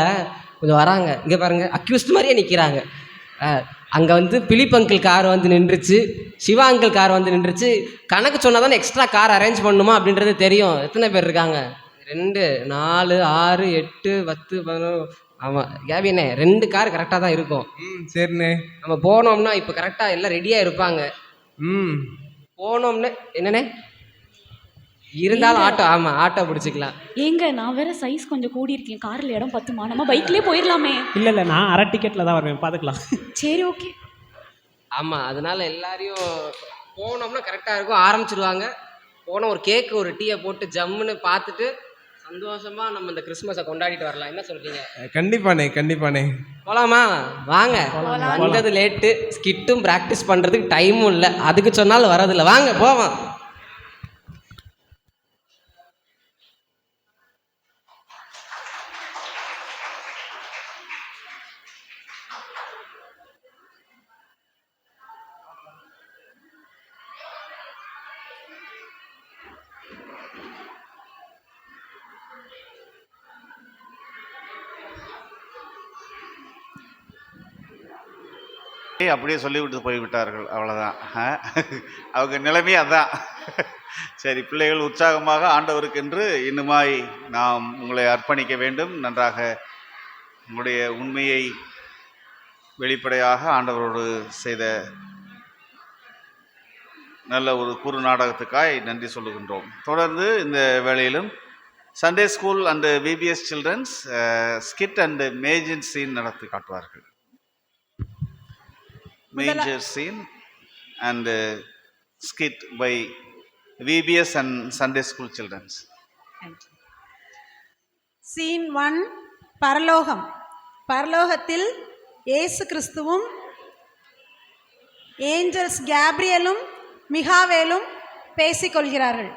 கொஞ்சம் வராங்க. இங்கே பாருங்க, அக்யூஸ்ட் மாதிரியே நிற்கிறாங்க. அங்கே வந்து பிலிப் அங்கிள் கார் வந்து நின்றுச்சு, சிவா அங்கிள் கார் வந்து நின்றுச்சு. கணக்கு சொன்னால் தானே எக்ஸ்ட்ரா கார் அரேஞ்ச் பண்ணணுமா அப்படின்றது தெரியும். எத்தனை பேர் இருக்காங்க? 2, 4, 6, 8, 10, 11. ஆமாம் கேபினே, 2 கார் கரெக்டாக தான் இருக்கும். சரிண்ணே. நம்ம போனோம்னா இப்போ கரெக்டாக எல்லாம் ரெடியாக இருப்பாங்க. போனோம்னா என்னண்ணே இருந்தாலும் ஆட்டோ பிடிச்சிக்கலாம். ஏங்க, நான் வேற சைஸ் கொஞ்சம் கூடி இருக்கேன், காரில் இடம் பத்துமா? நம்ம பைக்லேயே போயிடலாமே. இல்லை நான் அரை டிக்கெட்டில் தான் வருவேன், பார்த்துக்கலாம். சரி, ஓகே. ஆமாம், அதனால எல்லாரையும் போனோம்னா கரெக்டாக இருக்கும். ஆரம்பிச்சிடுவாங்க. போனோம், ஒரு கேக்கு ஒரு டீயை போட்டு ஜம்முன்னு பார்த்துட்டு சந்தோஷமா நம்ம இந்த கிறிஸ்மஸை கொண்டாடிட்டு வரலாம். என்ன சொல்றீங்க? கண்டிப்பானே. போலாமா? வாங்க. வந்தது லேட்டு, ஸ்கிட்டும் ப்ராக்டிஸ் பண்ணுறதுக்கு டைமும் இல்லை. அதுக்கு சொன்னாலும் வரதில்லை. வாங்க போவோம். அப்படியே சொல்லிவிட்டு போய்விட்டார்கள். அவ்வளோதான். அவங்க நிலைமை அதான். சரி, பிள்ளைகள் உற்சாகமாக ஆண்டவருக்கென்று இன்னுமாய் நாம் உங்களை அர்ப்பணிக்க வேண்டும். நன்றாக உங்களுடைய உண்மையை வெளிப்படையாக ஆண்டவரோடு செய்த நல்ல ஒரு குறு நாடகத்துக்காய் நன்றி சொல்லுகின்றோம். தொடர்ந்து இந்த வேளையிலும் Sunday school and VBS childrens skit and major scene நடத்தி காட்டுவார்கள். Major scene and skit by VBS and Sunday school childrens. Scene 1, பரலோகம். பரலோகத்தில் இயேசு கிறிஸ்துவும் ஏஞ்சல்ஸ் கேப்ரியலும் மிகாவேலும் பேசிக்கொள்கிறார்கள்.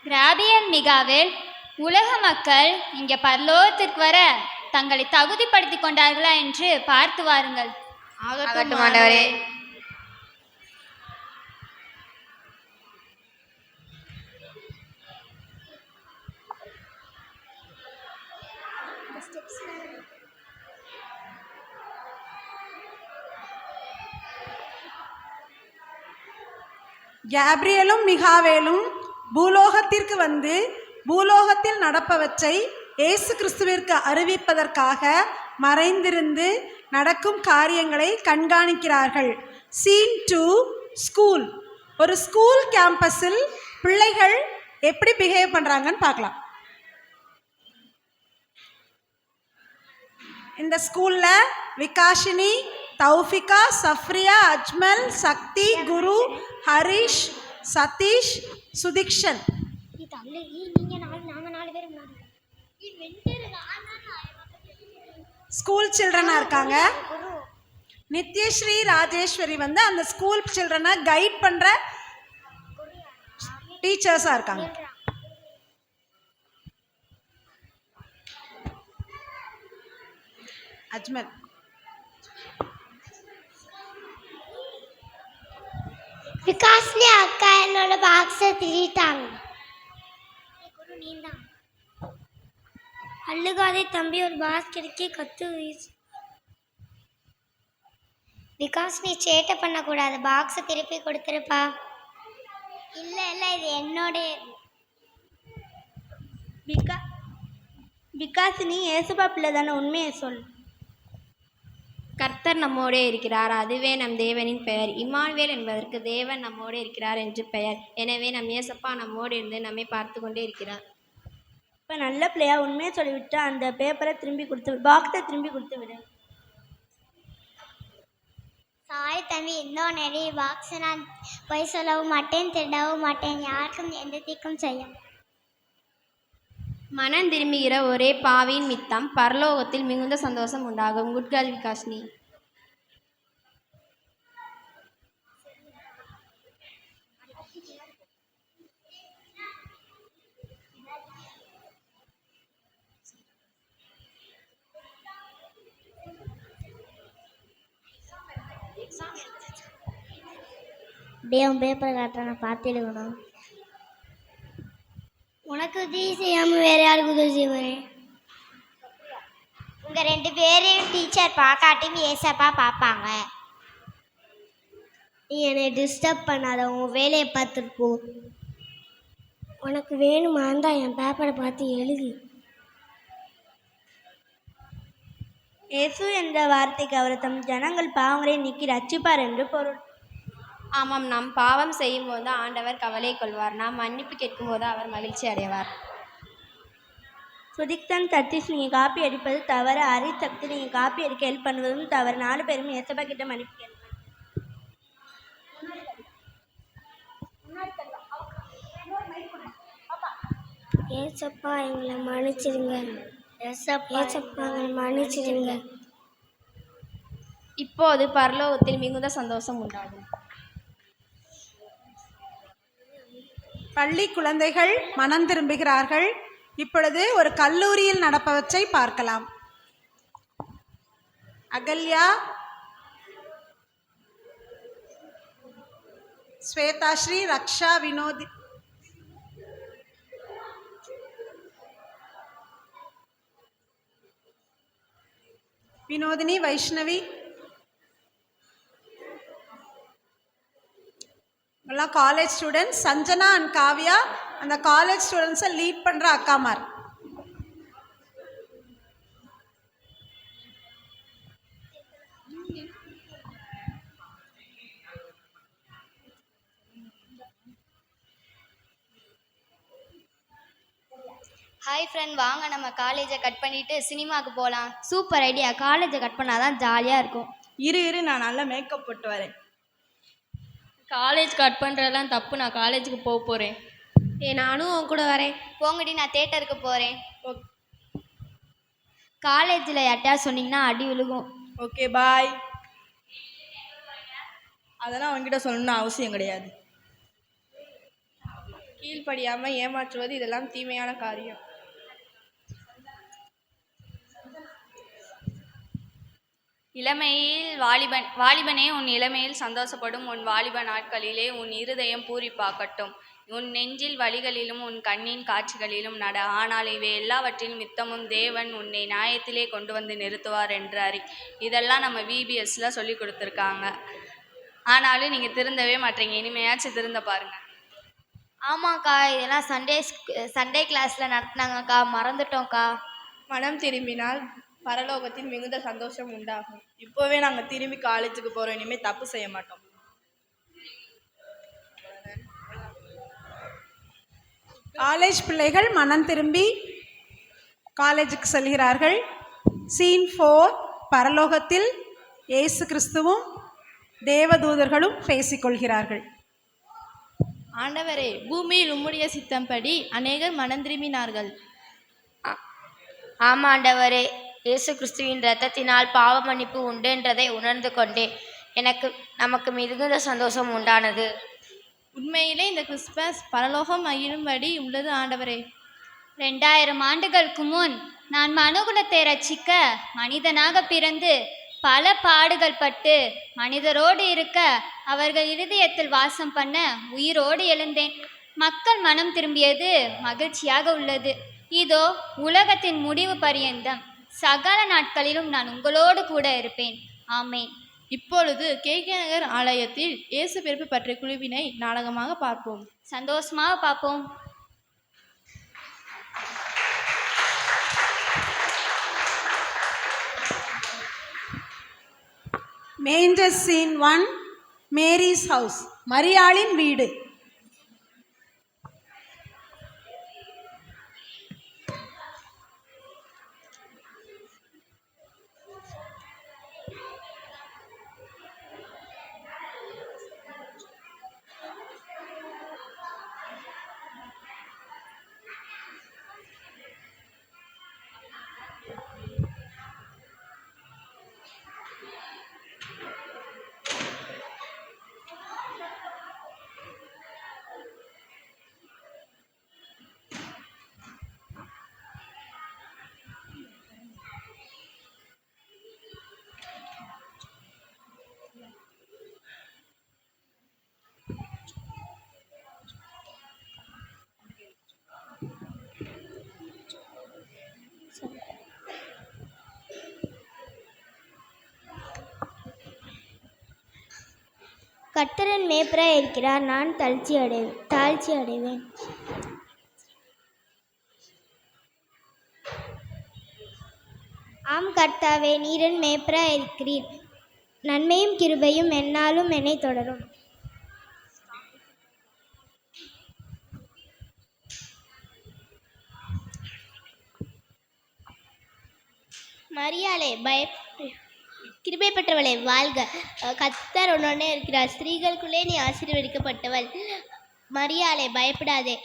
கிராபியல் மிகாவேல், உலக மக்கள் இங்கே பரலோகத்திற்கு வர தங்களை தகுதிப்படுத்திக் கொண்டார்களா என்று பார்த்து வாருங்கள். ஆகட்டும் ஆண்டவரே. கேப்ரியலும் மிகாவேலும் பூலோகத்திற்கு வந்து பூலோகத்தில் நடப்பவற்றை இயேசு கிறிஸ்துவிற்கு அறிவிப்பதற்காக மறைந்திருந்து நடக்கும் காரியங்களை கண்காணிக்கிறார்கள். Scene 2, school. ஒரு ஸ்கூல் கேம்பஸில் பிள்ளைகள் எப்படி பிஹேவ் பண்ணுறாங்கன்னு பார்க்கலாம். இந்த ஸ்கூலில் விகாஷினி, தௌஃபிகா, சஃப்ரியா, அஜ்மல், சக்தி, குரு, ஹரிஷ், சதீஷ், சுதிக்ஷன் ஸ்கூல் சில்ட்ரனாக இருக்காங்க. நித்யஸ்ரீ, ராஜேஸ்வரி வந்து அந்த ஸ்கூல் சில்ட்ரனை கைட் பண்ணுற டீச்சர்ஸாக இருக்காங்க. அஜ்மல். விகாஸ்னி அக்கா என்னோட பாக்ஸை திருட்டாங்க. அள்ளுகாதே தம்பி, ஒரு பாக்ஸ் கிடைக்கி கத்து வீசு. விகாஸ், நீ சேட்டை பண்ணக்கூடாது, பாக்ஸை திருப்பி கொடுத்துருப்பா. இல்லை இல்லை, இது என்னோட. விகாஸ், நீ ஏசுபா பிள்ளை தானே, உண்மையை சொல். கர்த்தர் நம்மோடே இருக்கிறார், அதுவே நம் தேவனின் பெயர். இம்மானுவேல் என்பதற்கு தேவன் நம்மோடே இருக்கிறார் என்று பெயர். எனவே நம் ஏசப்பா நம்மோடு இருந்து நம்மை பார்த்து கொண்டே இருக்கிறார். இப்போ நல்ல பிள்ளையா உண்மையை சொல்லிவிட்டு அந்த பேப்பரை திரும்பி கொடுத்து பாக்ஸை திரும்பி கொடுத்து விடு. சாரி தம்பி, இன்னும் நிறைய பாக்ஸை நான் போய் சொல்லவும் மாட்டேன், திருடவும் மாட்டேன், யாருக்கும் எந்த தீக்கும் செய்ய. மனம் திரும்புகிற ஒரே பாவியின் மித்தம் பரலோகத்தில் மிகுந்த சந்தோஷம் உண்டாகும். Good girl Vikashni. உன் பேப்பரை காட்டுற, நான் பார்த்துடுவேணும். உனக்கு உதவி செய்யாமல் வேற யாருக்கு உதவி செய்வேன்? உங்கள் 2 பேரையும் டீச்சர் பார்க்காட்டியும் ஏசப்பா பார்ப்பாங்க. நீ என்னை டிஸ்டர்ப் பண்ணாத, உன் வேலையை பார்த்துட்டு போ. உனக்கு வேணுமா இருந்தால் என் பேப்பரை பார்த்து எழுது. இயேசு என்ற வார்த்தைக்கு அவர் தம் ஜனங்கள் பாவங்களை நீக்கி ரட்சிப்பார் என்று பொருள். ஆமாம், நாம் பாவம் செய்யும் போது ஆண்டவர் கவலை கொள்வார். நாம் மன்னிப்பு கேட்கும் போது அவர் மகிழ்ச்சி அடைவார். சுதிக்தன், சதீஷ், நீங்கள் காப்பி அடிப்பது தவறு. ஹரிஷ், சக்தி, நீங்கள் காப்பி அடிக்க ஹெல்ப் பண்ணுவதும் தவறு. 4 பேரும் ஏசப்பா கிட்ட மன்னிப்பு கேட்பாங்க. ஏசப்பா எங்களை மன்னிச்சிடுங்க. ஏசப்பா எங்களை மன்னிச்சிடுங்க. இப்போது பரலோகத்தில் மிகுந்த சந்தோஷம் உண்டாகும். பள்ளி குழந்தைகள் மனம் திரும்புகிறார்கள். இப்பொழுது ஒரு கல்லூரியில் நடப்பவற்றை பார்க்கலாம். அகல்யா, ஸ்வேதாஸ்ரீ, ரக்ஷா, வினோதினி, வைஷ்ணவி எல்லாம் college students. Sanjana and Kavya அந்த காலேஜ் ஸ்டூடெண்ட்ஸை லீட் பண்ணுற அக்காமார். ஹாய் ஃப்ரெண்ட், வாங்க நம்ம காலேஜை கட் பண்ணிவிட்டு சினிமாவுக்கு போகலாம். Super idea. காலேஜை கட் பண்ணால் தான் ஜாலியாக இருக்கும். இரு நான் நல்லா மேக்கப் போட்டு வரேன். காலேஜ் கட் பண்ணுறதெல்லாம் தப்பு, நான் காலேஜுக்கு போக போகிறேன். நானும் உன் கூட வரேன். போங்கடி, நான் தேட்டருக்கு போகிறேன். காலேஜில் யார்ட்டையா சொன்னீங்கன்னா அடி விழுகும். Okay bye. அதெல்லாம் அவன்கிட்ட சொல்லணும்னு அவசியம் கிடையாது. கீழ்ப்படியாமல் ஏமாற்றுவது இதெல்லாம் தீமையான காரியம். இளமையில் வாலிபனே, உன் இளமையில் சந்தோஷப்படும் உன் வாலிப நாட்களிலே உன் இருதயம் பூரிப்பாக்கட்டும். உன் நெஞ்சில் வழிகளிலும் உன் கண்ணின் காட்சிகளிலும் நட. ஆனால் இவை எல்லாவற்றிலும் மித்தமும் தேவன் உன்னை நியாயத்திலே கொண்டு வந்து நிறுத்துவார் என்று அறி. இதெல்லாம் நம்ம VBSல சொல்லி கொடுத்துருக்காங்க. ஆனாலும் நீங்கள் திருந்தவே மாட்டீங்க. இனிமையாச்சும் திருந்த பாருங்க. ஆமாக்கா, இதெல்லாம் சண்டே கிளாஸில் நடத்துனாங்கக்கா, மறந்துட்டோம்க்கா. மனம் திரும்பினால் பரலோகத்தில் மிகுந்த சந்தோஷம் உண்டாகும். இப்போவே நாங்கள் திரும்பி காலேஜுக்கு போகிறோம். இனிமேல் தப்பு செய்ய மாட்டோம். காலேஜ் பிள்ளைகள் மனம் திரும்பி காலேஜுக்கு செல்கிறார்கள். சீன் 4. பரலோகத்தில் இயேசு கிறிஸ்துவும் தேவதூதர்களும் பேசிக்கொள்கிறார்கள். ஆண்டவரே, பூமியில் உம்முடைய சித்தம்படி அநேகர் மனம் திரும்பினார்கள். ஆமாம் ஆண்டவரே, இயேசு கிறிஸ்துவின் இரத்தத்தினால் பாவ மன்னிப்பு உண்டு என்றதை உணர்ந்து கொண்டே நமக்கு மிகுந்த சந்தோஷம் உண்டானது. உண்மையிலே இந்த கிறிஸ்மஸ் பரலோகம் மகிழும்படி உள்ளது ஆண்டவரே. 2000 ஆண்டுகளுக்கு முன் நான் மனுகுலத்தை ரட்சிக்க மனிதனாக பிறந்து பல பாடுகள் பட்டு மனிதரோடு இருக்க அவர்கள் இருதயத்தில் வாசம் பண்ண உயிரோடு எழுந்தேன். மக்கள் மனம் திரும்பியது மகிழ்ச்சியாக உள்ளது. இதோ உலகத்தின் முடிவு பரியந்தம் சகல நாட்களிலும் நான் உங்களோடு கூட இருப்பேன். ஆமேன். இப்பொழுது KK நகர் ஆலயத்தில் இயேசு பிறப்பு பற்றிய குழுவினை நாடகமாக பார்ப்போம். சந்தோஷமாக பார்ப்போம். மேஞ்சர் சீன் 1. மேரிஸ் ஹவுஸ், மரியாளின் வீடு. கர்த்தரின் மேய்ப்பராய் இருக்கிறார், நான் தாழ்ச்சி அடைவேன். ஆம் கர்த்தாவே, நீரின் மேய்ப்பராய் இருக்கிறீர். நன்மையும் கிருபையும் எந்நாளும் என்னை தொடரும். மரியாளே, கிருபை பெற்றவளே வாழ்க. கர்த்தர் உன்னோடே இருக்கிறார். ஸ்திரீகளுக்குள்ளே நீ ஆசீர்வதிக்கப்பட்டவள். மரியாளே, பயப்படாதே.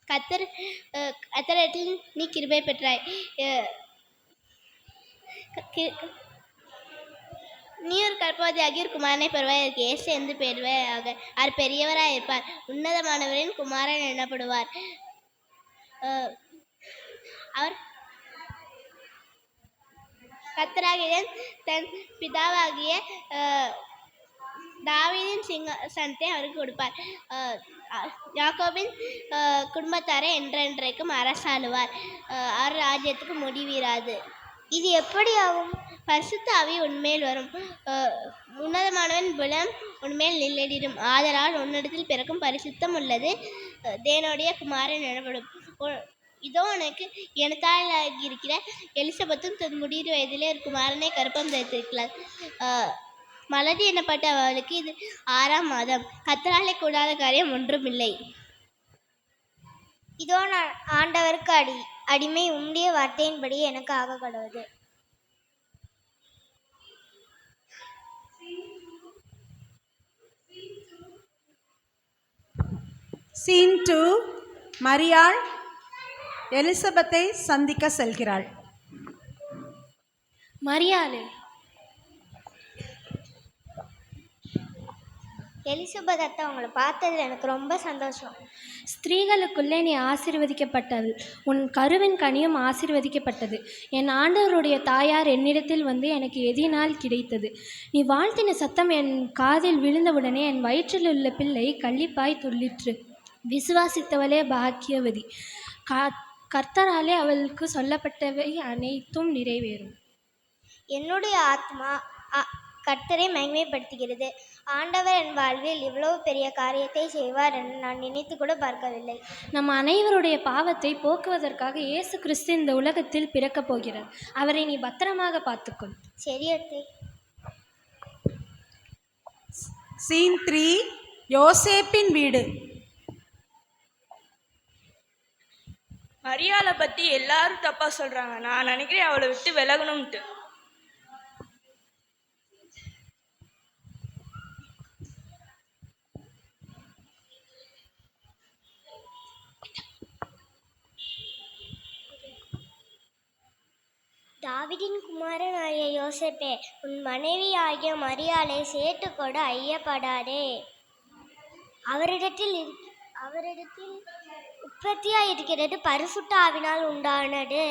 கர்த்தரிடத்தில் நீ கிருபை பெற்றாய். நீ ஒரு கற்பவதியாகி ஒரு குமாரனை பெறுவாய், அதற்கு இயேசு என்று பெறுவாயாக. அவர் பெரியவராய் இருப்பார், உன்னதமானவரின் குமாரன் எனப்படுவார். அவர் கர்த்தராகிய தன் பிதாவாகிய தாவீதின் சிங்காசனத்தை அவருக்கு கொடுப்பார். யாக்கோபின் குடும்பத்தாரை என்றென்றைக்கும் அரசாளுவார். அவர் ராஜ்யத்துக்கு முடிவீராது. இது எப்படி ஆகும்? பரிசுத்த ஆவி உன்மேல் வரும், உன்னதமானவன் புலம் உன்மேல் நிழலிடும். ஆதலால் உன்னிடத்தில் பிறக்கும் பரிசுத்தம் உள்ளது தேவனுடைய குமாரன் எனப்படும். இதோ உனக்கு எனத்தாளாகி இருக்கிற எலிசபெத்தும் தன் முடிவு வயதிலே ஒரு குமாரனை கற்பம் தரித்திருக்கிறார். மலடி எனப்பட்ட அவளுக்கு இது 6ஆம் மாதம். கர்த்தராலே கூடாத காரியம் ஒன்றுமில்லை. இதோ நான் ஆண்டவருக்கு அடிமை, உம்முடைய வார்த்தையின்படி எனக்கு ஆக கடவுது. சீன் 2. மரியாள் எலிசபெத்தை சந்திக்க செல்கிறாள். மரியாளே, எலிசபெத் அத்தை, உங்களை பார்த்ததில் எனக்கு ரொம்ப சந்தோஷம். ஸ்திரீகளுக்குள்ளே நீ ஆசீர்வதிக்கப்பட்டவள், உன் கருவின் கனியும் ஆசீர்வதிக்கப்பட்டது. என் ஆண்டவருடைய தாயார் என்னிடத்தில் வந்து எனக்கு எதினால் கிடைத்தது. நீ வாழ்த்தின சத்தம் என் காதில் விழுந்தவுடனே என் வயிற்றில் உள்ள பிள்ளை கள்ளிப்பாய் துள்ளிற்று. விசுவாசித்தவளே பாக்கியவதி, கர்த்தராலே அவளுக்கு சொல்லப்பட்டவை அனைத்தும் நிறைவேறும். என்னுடைய ஆத்மா கர்த்தரை மகிமைப்படுத்துகிறது. ஆண்டவர் என் வாழ்வில் இவ்வளவு பெரிய காரியத்தை செய்வார் என்று நான் நினைத்து கூட பார்க்கவில்லை. நம் அனைவருடைய பாவத்தை போக்குவதற்காக இயேசு கிறிஸ்து இந்த உலகத்தில் பிறக்கப் போகிறார். அவரை நீ பத்திரமாக பார்த்துக்கொள். சரி அத்தை. சீன் 3. யோசேப்பின் வீடு. மரியாளை பற்றி எல்லாரும் தப்பாக சொல்கிறாங்க. நான் நினைக்கிறேன் அவளை விட்டு விலகணும்ட்டு. தாவீதின் குமாரன் ஆகிய யோசேப்பே, உன் மனைவி ஆகிய மரியாளை சேர்த்துக்கொட ஐயப்படாதே. அவரிடத்தில் உற்பத்தியாயிருக்கிறது பரிசுத்த ஆவினால் உண்டானது.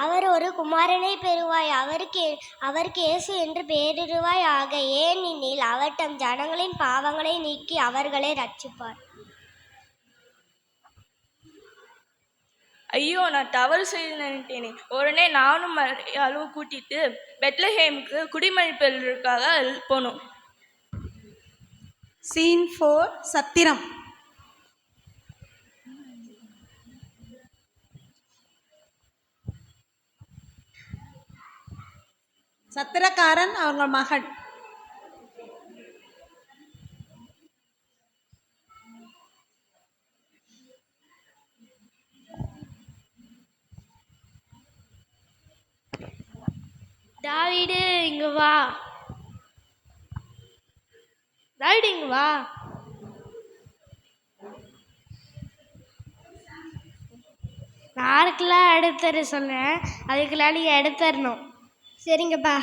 அவர் ஒரு குமாரனை பெறுவாய், அவருக்கு இயேசு என்று பெயரிடுவாய் ஆக. ஏனெனில் அவர் தம் ஜனங்களின் பாவங்களை நீக்கி அவர்களை ரட்சிப்பார். ஐயோ, நான் தவறு செய்து நினைட்டேனே. உடனே நானும் மரியாளும் கூட்டிட்டு பெத்லஹேமுக்கு குடிமதிப்பதற்காக போனோம். சீன் 4. சத்திரம். சத்திரக்காரன் அவங்க மகன். தாவீடு இங்க வா, தாவீடு இங்க வா. யாருக்கெல்லாம் எடுத்துற சொன்னேன், அதுக்கெல்லாம் நீங்கள் எடுத்துடணும். சரிங்கப்பா.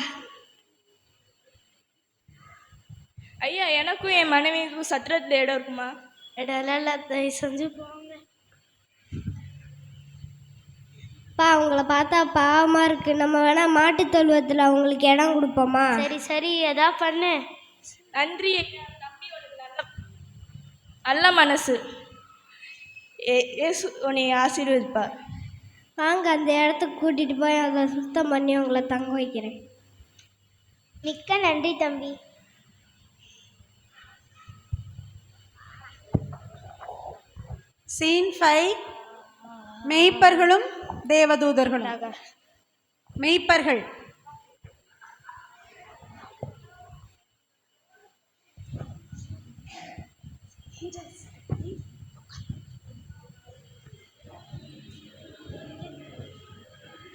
ஐயா, எனக்கும் என் மனைவிக்கும் சத்திரத்தில் இடம் இருக்குமா? இடம்லாம் தயவு செஞ்சு போங்க. அவங்கள பார்த்தா பாவமாக இருக்கு. நம்ம வேணா மாட்டு தொழுவத்தில் அவங்களுக்கு இடம் கொடுப்போமா? சரி சரி, எதா பண்ணு. நன்றி தம்பி, நல்ல மனசு. ஏசு உன்னை ஆசீர்வதிப்பார். வாங்க, அந்த இடத்துக்கு கூட்டிகிட்டு போய் அதை சுத்தம் பண்ணி உங்களை தங்க வைக்கிறேன். மிக்க நன்றி தம்பி. சீன் 5. மெய்ப்பர்களும் தேவதூதர்களும். மெய்ப்பர்கள்.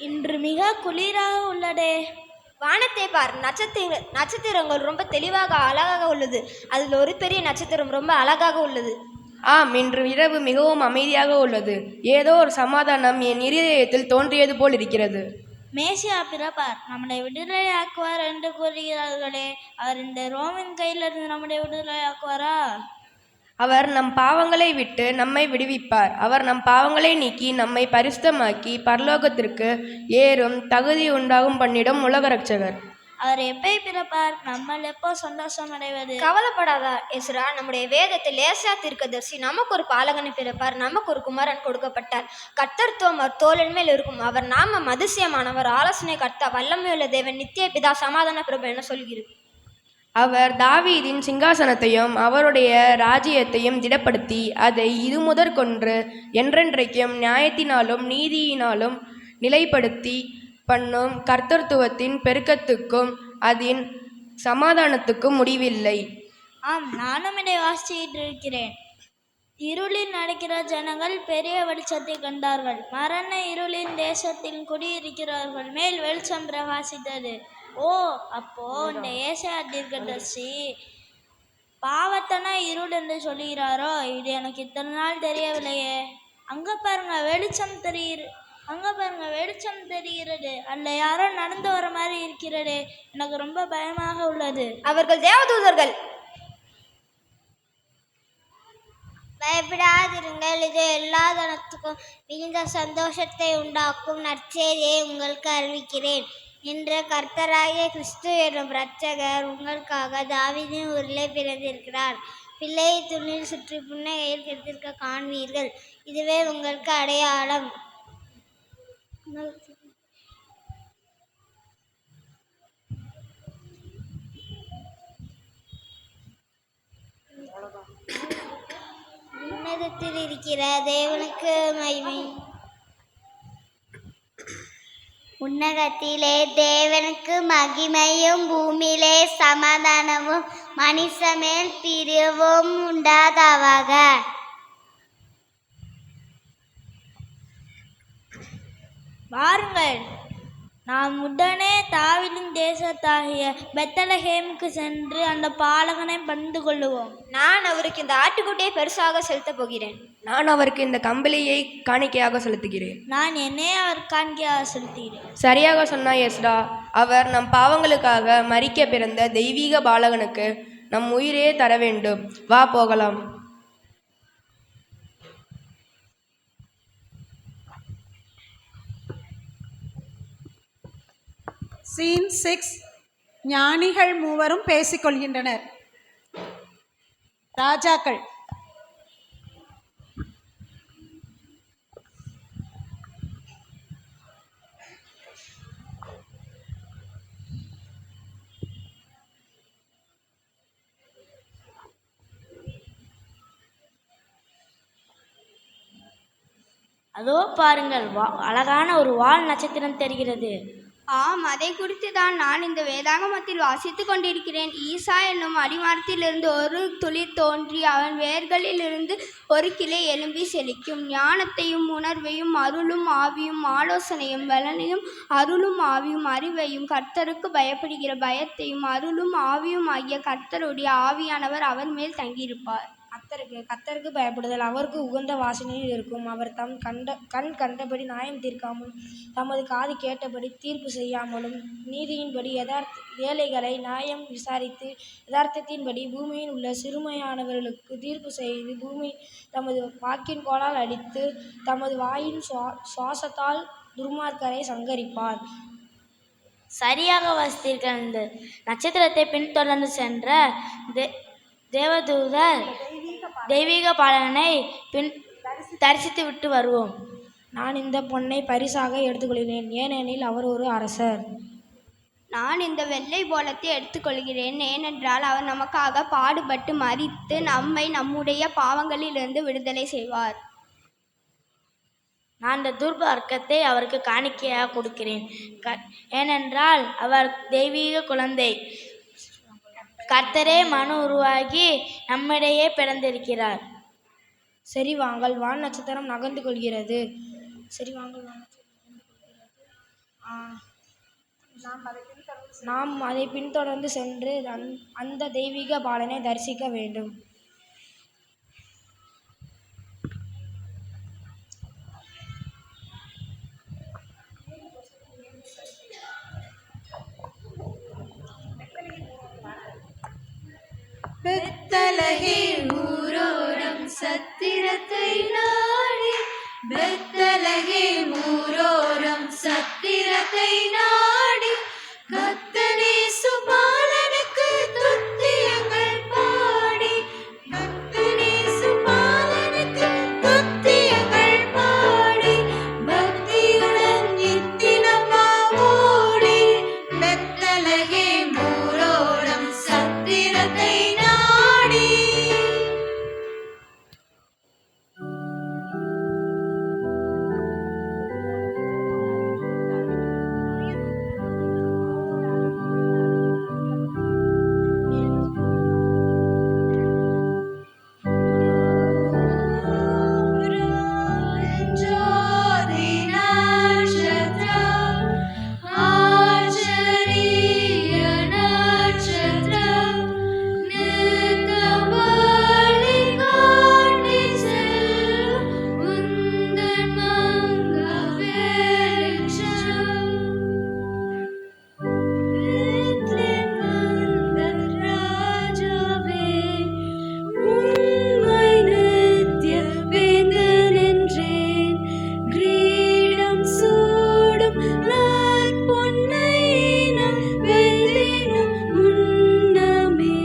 இன்று மிக குளிராக உள்ளதே. வானத்தை பார், நட்சத்திரங்கள் ரொம்ப தெளிவாக அழகாக உள்ளது. அதில் ஒரு பெரிய நட்சத்திரம் ரொம்ப அழகாக உள்ளது. ஆம், இன்று இரவு மிகவும் அமைதியாக உள்ளது. ஏதோ ஒரு சமாதானம் என் இருதயத்தில் தோன்றியது போல் இருக்கிறது. மேசியா பிறப்பார், நம்முடைய விடுதலை ஆக்குவார் என்று கூறுகிறார்களே, அவர் இந்த ரோமின் கையிலிருந்து நம்முடைய விடுதலை ஆக்குவாரா? அவர் நம் பாவங்களை விட்டு நம்மை விடுவிப்பார். அவர் நம் பாவங்களை நீக்கி நம்மை பரிசுத்தமாக்கி பரலோகத்திற்கு ஏறும் தகுதி உண்டாகும் பண்ணிடும் உலக ரட்சகர். அவர் எப்போ பிறப்பார்? நம்ம எப்போ சந்தோஷம் அடைவது? கவலைப்படாதா எஸ்ரா, நம்முடைய வேதத்தில் ஏசா தீர்க்கதரிசி நமக்கு ஒரு பாலகனை பிறப்பார், நமக்கு ஒரு குமாரன் கொடுக்கப்பட்டார். கர்த்தத்துவம் அவர் தோளின் மேல் இருக்கும். அவர் நாமம் அதிசயமானவர், ஆலோசனை கர்த்தா, வல்லமையுள்ள தேவன், நித்திய பிதா, சமாதான பிரபு என சொல்கிறது. அவர் தாவீதின் சிங்காசனத்தையும் அவருடைய ராஜ்யத்தையும் திடப்படுத்தி அதை இது முதற்கொன்று என்றென்றைக்கும் நியாயத்தினாலும் நீதியினாலும் நிலைப்படுத்தி பண்ணும் கர்த்தத்துவத்தின் பெருக்கத்துக்கும் அதன் சமாதானத்துக்கும் முடிவில்லை. ஆம், நானும் இதை வாசிச்சுக்கிட்டு இருக்கிறேன். இருளில் நடக்கிற ஜனங்கள் பெரிய வெளிச்சத்தை கண்டார்கள். மரண இருளின் தேசத்தில் குடியிருக்கிறவர்கள் மேல் வெளிச்சம் பிரகாசித்தது. ஓ, அப்போ இந்த ஏசாயா தீர்க்கதரிசி பாவத்தனா இருள் என்று சொல்லுகிறாரோ? இது எனக்கு இத்தனை நாள் தெரியவில்லையே. அங்க பாருங்க வெளிச்சம் தெரிகிறது. அல்ல யாரோ நடந்து வர மாதிரி இருக்கிறது. எனக்கு ரொம்ப பயமாக உள்ளது. அவர்கள் தேவதூதர்கள். பயப்படாதிருங்கள், இது எல்லா தனத்துக்கும் மிகுந்த சந்தோஷத்தை உண்டாக்கும் நற்செய்தியை உங்களுக்கு அறிவிக்கிறேன். இன்று கர்த்தராகிய கிறிஸ்து எனும் இரட்சகர் உங்களுக்காக தாவீதின் ஊரிலே பிறந்திருக்கிறார். பிள்ளையை துணியில் சுற்றி புன்னகையில் கிடைத்திருக்க காண்பீர்கள். இதுவே உங்களுக்கு அடையாளம். உன்னதத்தில் இருக்கிற தேவனுக்கு மகிமை. உன்னதத்திலே தேவனுக்கு மகிமையும் பூமியிலே சமாதானமும் மனுஷமேல் பிரியவும் உண்டாதவாக. வாருங்கள், நாம் உடனே தாவீதின் தேசத்தாகிய பெத்லகேமுக்கு சென்று அந்த பாலகனை பணிந்து கொள்ளுவோம். நான் அவருக்கு இந்த ஆட்டுக்குட்டியை பரிசாக செலுத்தப் போகிறேன். நான் அவருக்கு இந்த கம்பளியை காணிக்கையாக செலுத்துகிறேன். நான் என்னையே அவர் காணிக்கையாக செலுத்துகிறேன். சரியாக சொன்னாய் எஸ்ரா. அவர் நம் பாவங்களுக்காக மரிக்க பிறந்த தெய்வீக பாலகனுக்கு நம் உயிரே தர வேண்டும். வா போகலாம். சீன் 6. ஞானிகள் மூவரும் பேசிக்கொள்கின்றனர். ராஜாக்கள். அதோ பாருங்கள், அழகான ஒரு வால் நட்சத்திரம் தெரிகிறது. ஆம், அதை குறித்து தான் நான் இந்த வேதாகமத்தில் வாசித்து கொண்டிருக்கிறேன். ஈசா என்னும் அடிமரத்திலிருந்து ஒரு துளிர் தோன்றி அவன் வேர்களிலிருந்து ஒரு கிளை எழும்பி செழிக்கும். ஞானத்தையும் உணர்வையும் அருளும் ஆவியும் ஆலோசனையும் பலனையும் அருளும் ஆவியும் அறிவையும் கர்த்தருக்கு பயப்படுகிற பயத்தையும் அருளும் ஆவியும் ஆகிய கர்த்தருடைய ஆவியானவர் அவர் மேல் தங்கியிருப்பார். கர்த்தருக்கு பயப்படுதல் அவருக்கு உகந்த வாசனையில் இருக்கும். அவர் தம் கண் கண்டபடி நியாயம் தீர்க்காமலும் தமது காது கேட்டபடி தீர்ப்பு செய்யாமலும் நீதியின்படி ஏழைகளை நியாயம் விசாரித்து யதார்த்தத்தின்படி பூமியில் உள்ள சிறுமையானவர்களுக்கு தீர்ப்பு செய்து பூமி தமது வாக்கின் கோலால் அடித்து தமது வாயின் சுவாசத்தால் துர்மார்க்கரை சங்கரிப்பார். சரியாக வாசித்தீர்கள். இந்த நட்சத்திரத்தை பின்தொடர்ந்து சென்ற தேவதூதர் தெய்வீக பாலகனை தரிசித்து விட்டு வருவோம். நான் இந்த பொன்னை பரிசாக எடுத்துக்கொள்கிறேன், ஏனெனில் அவர் ஒரு அரசர். நான் இந்த வெள்ளை போலத்தை எடுத்துக்கொள்கிறேன், ஏனென்றால் அவர் நமக்காக பாடுபட்டு மரித்து நம்மை நம்முடைய பாவங்களிலிருந்து விடுதலை செய்வார். நான் இந்த தூர்ப அர்க்கத்தை அவருக்கு காணிக்கையாக கொடுக்கிறேன், ஏனென்றால் அவர் தெய்வீக குழந்தை. கர்த்தரே மனு உருவாகி நம்மிடையே பிறந்திருக்கிறார். சரி வாங்கள், வான் நட்சத்திரம் நகர்ந்து கொள்கிறது. சரி வாங்கள், நாம் அதை பின்தொடர்ந்து சென்று அந்த தெய்வீக பாலனை தரிசிக்க வேண்டும். பெத்தலகேம் ஊரோரம் சத்திரத்தை நாடி, பெத்தலகேம் ஊரோரம் சத்திரத்தை நாடி, கத்தனேசு பாலனுக்கு துத்தியங்கள் பாடி, கத்தனேசு பாலனுக்கு துத்தியங்கள் பாடி, பக்தியுடன் நித்தினமா ஓடி, பெத்தலகேம் ஊரோரம் சத்திரத்தை நாடி. ஜோதி நட்சத்திரம், ஆச்சரிய நட்சத்திரம், நித்தம் வழி காட்டி செல்லும் உந்தன் மங்க வெளிச்சம். வீட்டில் வந்த ராஜாவே, உம்மை நித்திய வேந்தன் என்றேன். கிரீடம் சூடும் நற்பொன்னை நான் வெல்லினும் முன்னமே.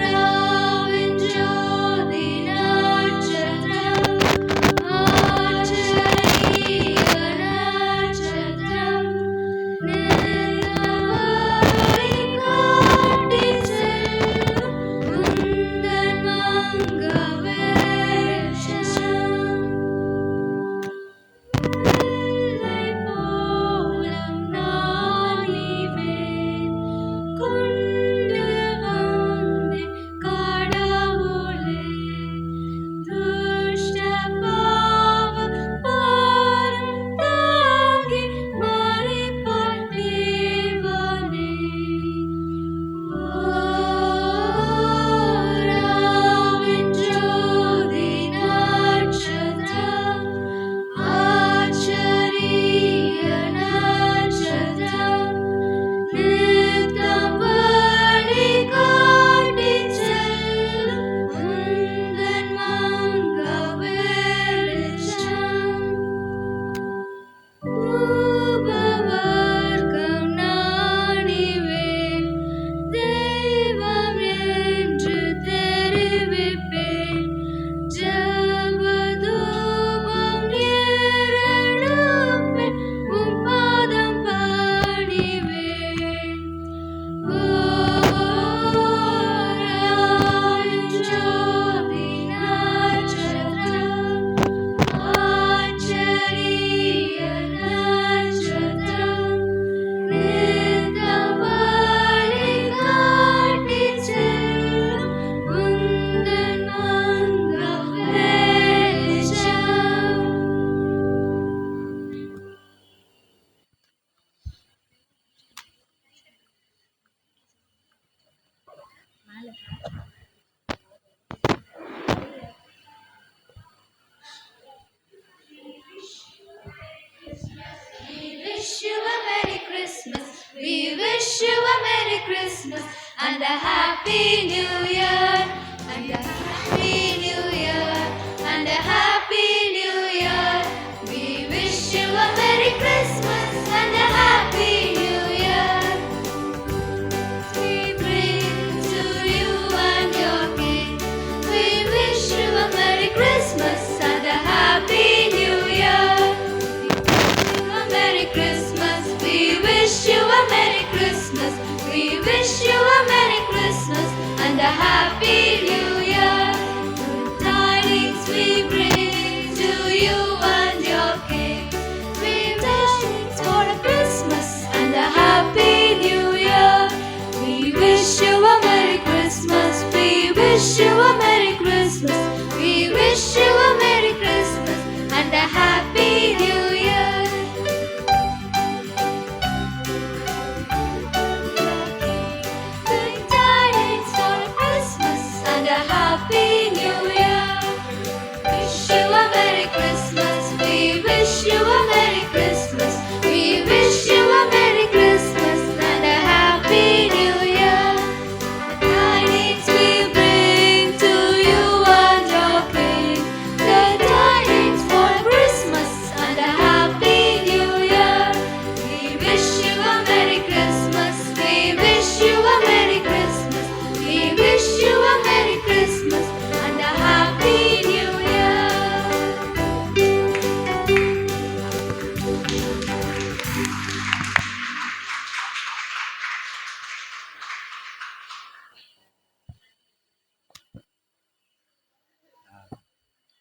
ராவின் ஜோதி நட்சத்திரம், ஆச்சரிய நட்சத்திரம், நித்தம் வழி காட்டி செல்லும் உந்தன் மங்க வெளிச்சம். வெள்ளை போலம் நான் இவேன், கொண்டு வந்தேன் கடவுளே. துஷ்ட பாவ பாரம் தாங்கி மறிப்பார் தேவனே. ராவின் ஜோதி நட்சத்திரம், ஆச்சரிய நட்சத்திரம், நித்தம் வழி காட்டி செல்லும் உந்தன் மங்க வெளிச்சம். உபவர்க்கம் நான் இவேன், தெய்வம் என்று தெரிவிப்பேன். ஜெபதூபம் ஏறெடுப்பேன், உம் பாதம் பணிவேன். ராவின் ஜோதி நட்சத்திரம், ஆச்சரிய நட்சத்திரம், நித்தம் வழி காட்டி செல்லும் உந்தன் மங்க வெளிச்சம். We wish you a Merry Christmas. We wish you a Merry Christmas and a Happy New Year. And a Happy New Year. And a Happy New Year. We wish you a Merry Christmas and a Happy New Year. We bring to you and your King. We wish you a Merry Christmas and a Happy New Year. A Merry Christmas. We wish you a Merry Christmas. We wish you a Merry Christmas and a Happy New Year. Good tidings we bring to you and your King. We wish for a Christmas and a Happy New Year. We wish you a Merry Christmas. We wish you a Merry Christmas. We wish you a Merry Christmas and a Happy New Year. Good tidings for a Christmas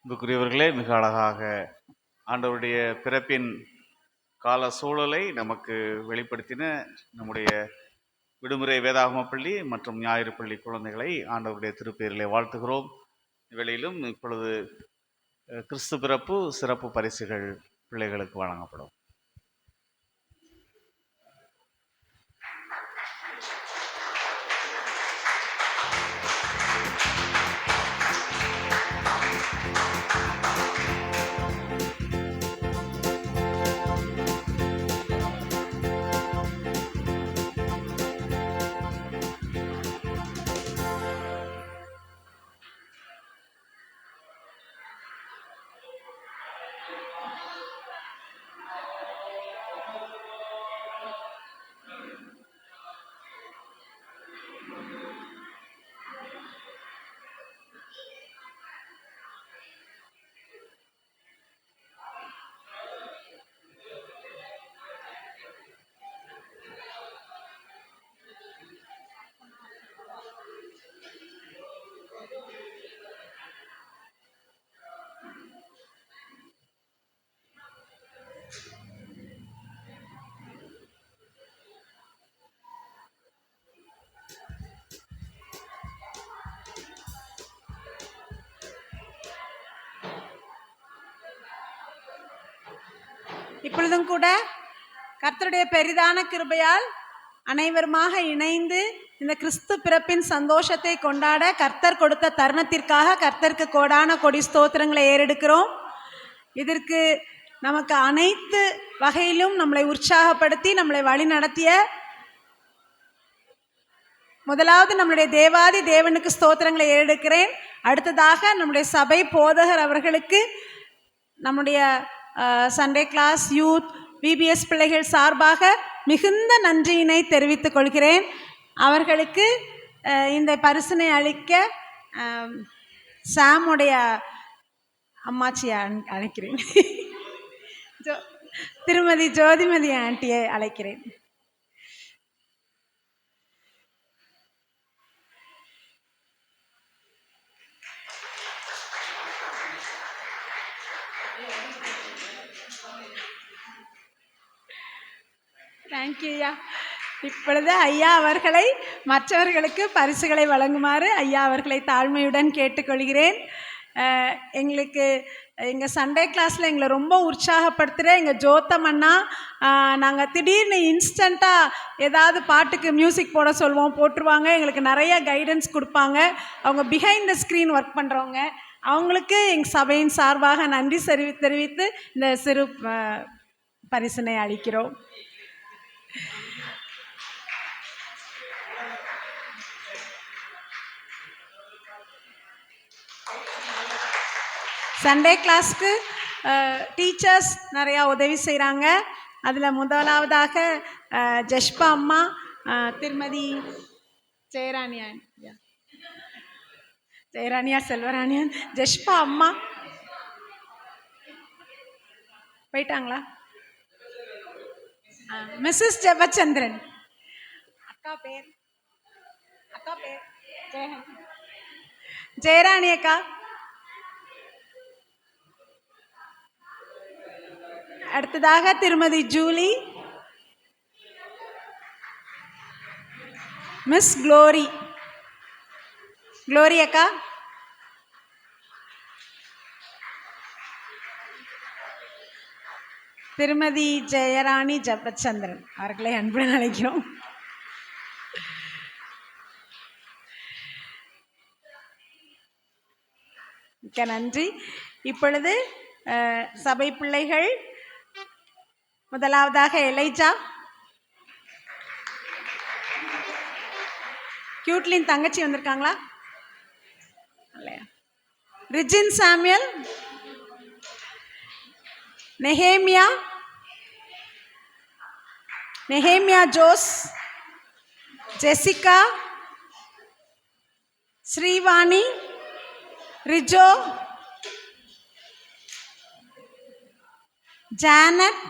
அன்புக்குரியவர்களே, மிக அழகாக ஆண்டவருடைய பிறப்பின் கால சூழலை நமக்கு வெளிப்படுத்தின நம்முடைய விடுமுறை வேதாகம பள்ளி மற்றும் ஞாயிறு பள்ளி குழந்தைகளை ஆண்டவருடைய திருப்பெயரிலே வாழ்த்துகிறோம். இவ்வேளையிலும் இப்பொழுது கிறிஸ்து பிறப்பு சிறப்பு பரிசுகள் பிள்ளைகளுக்கு வழங்கப்படும். இப்பொழுதும் கூட கர்த்தருடைய பெரிதான கிருபையால் அனைவருமாக இணைந்து இந்த கிறிஸ்து பிறப்பின் சந்தோஷத்தை கொண்டாட கர்த்தர் கொடுத்த தருணத்திற்காக கர்த்தருக்கு கோடான கொடி ஸ்தோத்திரங்களை ஏறெடுக்கிறோம். இதற்கு நமக்கு அனைத்து வகையிலும் நம்மளை உற்சாகப்படுத்தி நம்மளை வழி நடத்திய முதலாவது நம்முடைய தேவாதி தேவனுக்கு ஸ்தோத்திரங்களை ஏறெடுக்கிறேன். அடுத்ததாக நம்முடைய சபை போதகர் அவர்களுக்கு நம்முடைய சண்டே கிளாஸ் யூத் விபிஎஸ் பிள்ளைகள் சார்பாக மிகுந்த நன்றியினை தெரிவித்துக் கொள்கிறேன். அவர்களுக்கு இந்த பரிசினை அளிக்க சாமுடைய அம்மாச்சியை அழைக்கிறேன். திருமதி ஜோதிமதி ஆண்டியை அழைக்கிறேன். தேங்க்யூ ஐயா. இப்பொழுது ஐயா அவர்களை மற்றவர்களுக்கு பரிசுகளை வழங்குமாறு ஐயா அவர்களை தாழ்மையுடன் கேட்டுக்கொள்கிறேன். எங்களுக்கு எங்கள் சண்டே கிளாஸில் எங்களை ரொம்ப உற்சாகப்படுத்துகிற எங்கள் ஜோத்தம் அண்ணா, நாங்கள் திடீர்னு இன்ஸ்டண்ட்டாக ஏதாவது பாட்டுக்கு மியூசிக் போட சொல்லுவோம், போட்டுருவாங்க. எங்களுக்கு நிறைய கைடன்ஸ் கொடுப்பாங்க. அவங்க பிஹைண்ட் த ஸ்க்ரீன் ஒர்க் பண்ணுறவங்க. அவங்களுக்கு எங்கள் சபையின் சார்பாக நன்றி தெரிவித்து இந்த சிறு பரிசினை அளிக்கிறோம். சண்டே கிளாஸ்க்கு டீச்சர்ஸ் நிறையா உதவி செய்கிறாங்க. அதில் முதலாவதாக ஜஷ்பா அம்மா, திருமதி ஜெயராணியா செல்வராணியன், ஜஷ்பா அம்மா போயிட்டாங்களா? மிஸ்ஸஸ் ஜெபச்சந்திரன் அக்கா பேர் ஜெயராணி அக்கா. அடுத்ததாக திருமதி ஜூலி, மிஸ் குளோரி அக்கா, திருமதி ஜெயராணி ஜெபச்சந்திரன் அவர்களை அன்புடன் அழைக்கிறோம். மிக்க நன்றி. இப்பொழுது சபை பிள்ளைகள், முதலாவதாக எலைஜா, கியூட்லின் தங்கச்சி வந்திருக்காங்களா? இல்லையா? Rijin Samuel, Nehemiah Jose, Jessica, Srivani, Rijo, Janet,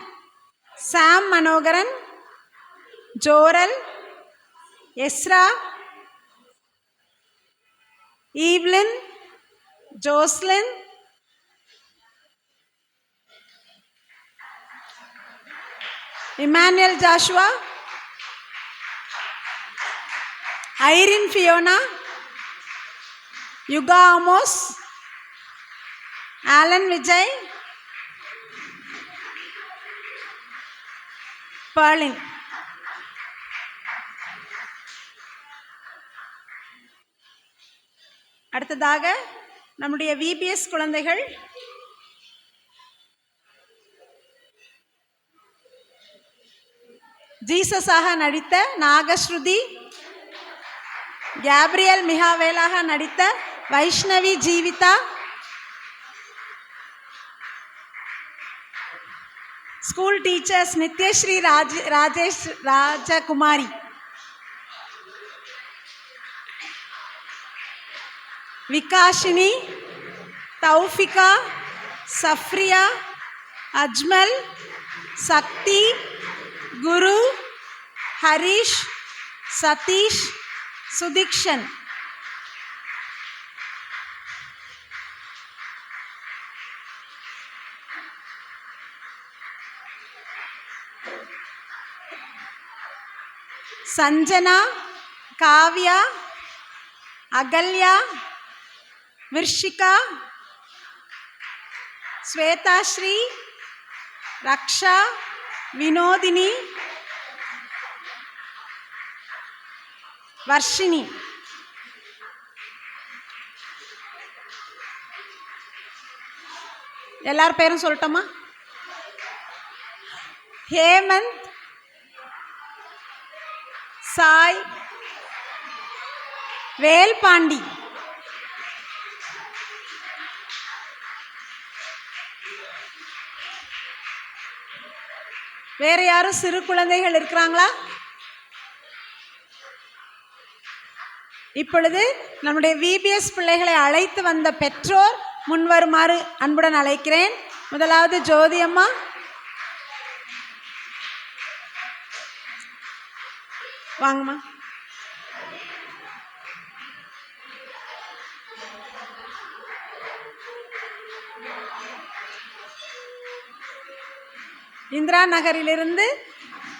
Sam Manoharan, Jorel, Ezra, Evelyn, Joslin, Emmanuel Joshua, Irene Fiona, Yuga Amos, Alan Vijay, Berlin. அடுத்ததாக நம்முடைய விபிஎஸ் குழந்தைகள் ஜீசஸாக நடித்த நாகஸ்ருதி, கேப்ரியல் மிகாவேலாக நடித்த வைஷ்ணவி ஜீவிதா, ஸ்கூல் டீச்சர்ஸ் நித்யஸ்ரீ ராஜேஷ் ராஜகுமாரி, விகாஷினி, தௌஃபிகா, சஃப்ரியா, அஜ்மல், சக்தி, குரு, ஹரிஷ், சதீஷ், சுதிக்ஷன். சஞ்சனா, காவ்யா, அகல்யா, விர்ஷிகா, ஸ்வேதாஸ்ரீ, ரக்ஷா, வினோதினி, வர்ஷினி. எல்லார் பேரும் சொல்லட்டோமா? ஹேமந்த், சாய், வேல்பாண்டி, வேற யாரும் சிறு குழந்தைகள் இருக்கிறாங்களா? இப்பொழுது நம்முடைய விபிஎஸ் பிள்ளைகளை அழைத்து வந்த பெற்றோர் முன்வருமாறு அன்புடன் அழைக்கிறேன். முதலாவது ஜோதி அம்மா, வாங்கம்மா. இந்திரா நகரிலிருந்து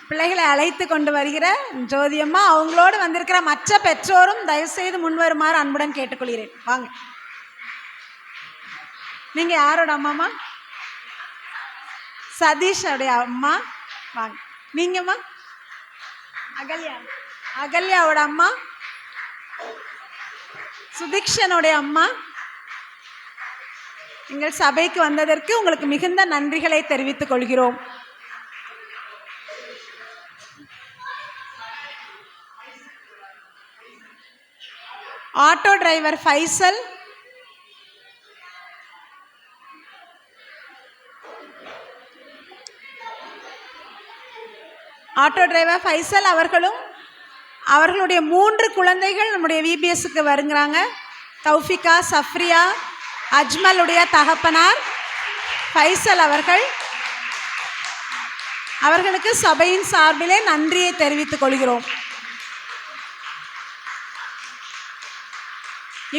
பிள்ளைகளை அழைத்து கொண்டு வருகிற ஜோதியம்மா, அவங்களோடு வந்திருக்கிற மற்ற பெற்றோரும் தயவுசெய்து முன்வருமாறு அன்புடன் கேட்டுக்கொள்கிறேன். வாங்க. நீங்க யாரோட அம்மாமா? சதீஷோடைய அம்மா. வாங்க. நீங்கம்மா? அகல்யா, அகல்யாவோட அம்மா. சுதிக்ஷனுடைய அம்மா. எங்கள் சபைக்கு வந்ததற்கு உங்களுக்கு மிகுந்த நன்றிகளை தெரிவித்துக் கொள்கிறோம். Auto driver Faisal, auto driver Faisal அவர்களும் அவர்களுடைய 3 குழந்தைகள் நம்முடைய விபிஎஸ்க்கு வருங்கிறாங்க. தௌஃபிகா, சஃப்ரியா, அஜ்மலுடைய தகப்பனார் ஃபைசல் அவர்கள். அவர்களுக்கு சபையின் சார்பிலே நன்றியை தெரிவித்துக் கொள்கிறோம்.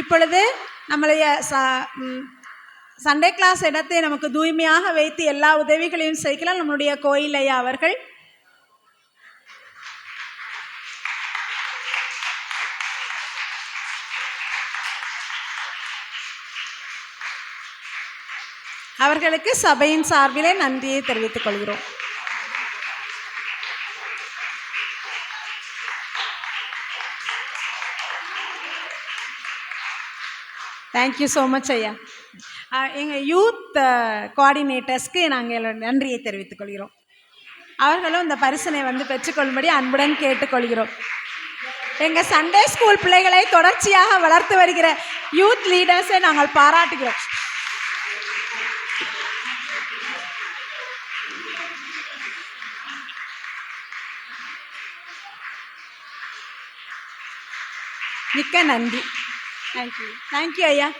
இப்பொழுது நம்மளுடைய சண்டே கிளாஸ் இடத்தை நமக்கு தூய்மையாக வைத்து எல்லா உதவிகளையும் செய்யலாம் நம்முடைய கோயில் ஐயா அவர்கள். அவர்களுக்கு சபையின் சார்பிலே நன்றியை தெரிவித்துக் கொள்கிறோம். தேங்க்யூ ஸோ மச் ஐயா. எங்கள் யூத் கோஆர்டினேட்டர்ஸ்க்கு நாங்கள் நன்றியை தெரிவித்துக் கொள்கிறோம். அவர்களும் இந்த பரிசனை பெற்றுக்கொள்ளும்படி அன்புடன் கேட்டுக்கொள்கிறோம். எங்கள் சண்டே ஸ்கூல் பிள்ளைகளை தொடர்ச்சியாக வளர்த்து வருகிற யூத் லீடர்ஸை நாங்கள் பாராட்டுகிறோம். மிக்க நன்றி. தேங்க்யூ. தேங்க்யூ ஐயா.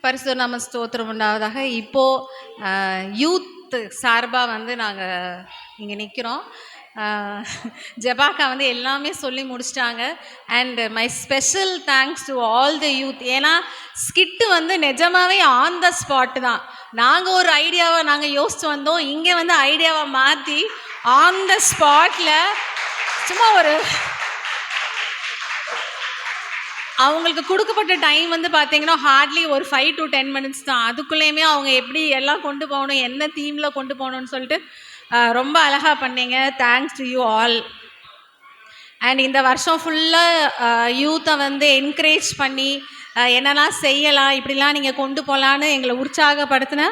பரிசுத்த நாம ஸ்தோத்திரம் உண்டாவதாக. இப்போது யூத் சார்பாக வந்து நாங்கள் இங்கே நிற்கிறோம். ஜெபாக்கா வந்து எல்லாமே சொல்லி முடிச்சிட்டாங்க. And my special thanks to all the youth. ஏன்னா ஸ்கிட்டு வந்து நிஜமாவே ஆன் த ஸ்பாட்டு தான். நாங்கள் ஒரு ஐடியாவை நாங்கள் யோசிச்சு வந்தோம், இங்கே வந்து ஐடியாவை மாற்றி ஆன் த ஸ்பாட்டில் சும்மா ஒரு அவங்களுக்கு கொடுக்கப்பட்ட டைம் வந்து பார்த்தீங்கன்னா ஹார்ட்லி ஒரு 5 to 10 minutes தான். அதுக்குள்ளேயுமே அவங்க எப்படி எல்லாம் கொண்டு போகணும், என்ன தீமில் கொண்டு போகணும்னு சொல்லிட்டு ரொம்ப அழகாக பண்ணீங்க. Thanks to you all. And இந்த வருஷம் ஃபுல்லாக யூத்தை வந்து என்கரேஜ் பண்ணி என்னெல்லாம் செய்யலாம், இப்படிலாம் நீங்கள் கொண்டு போகலான்னு எங்களை உற்சாகப்படுத்தின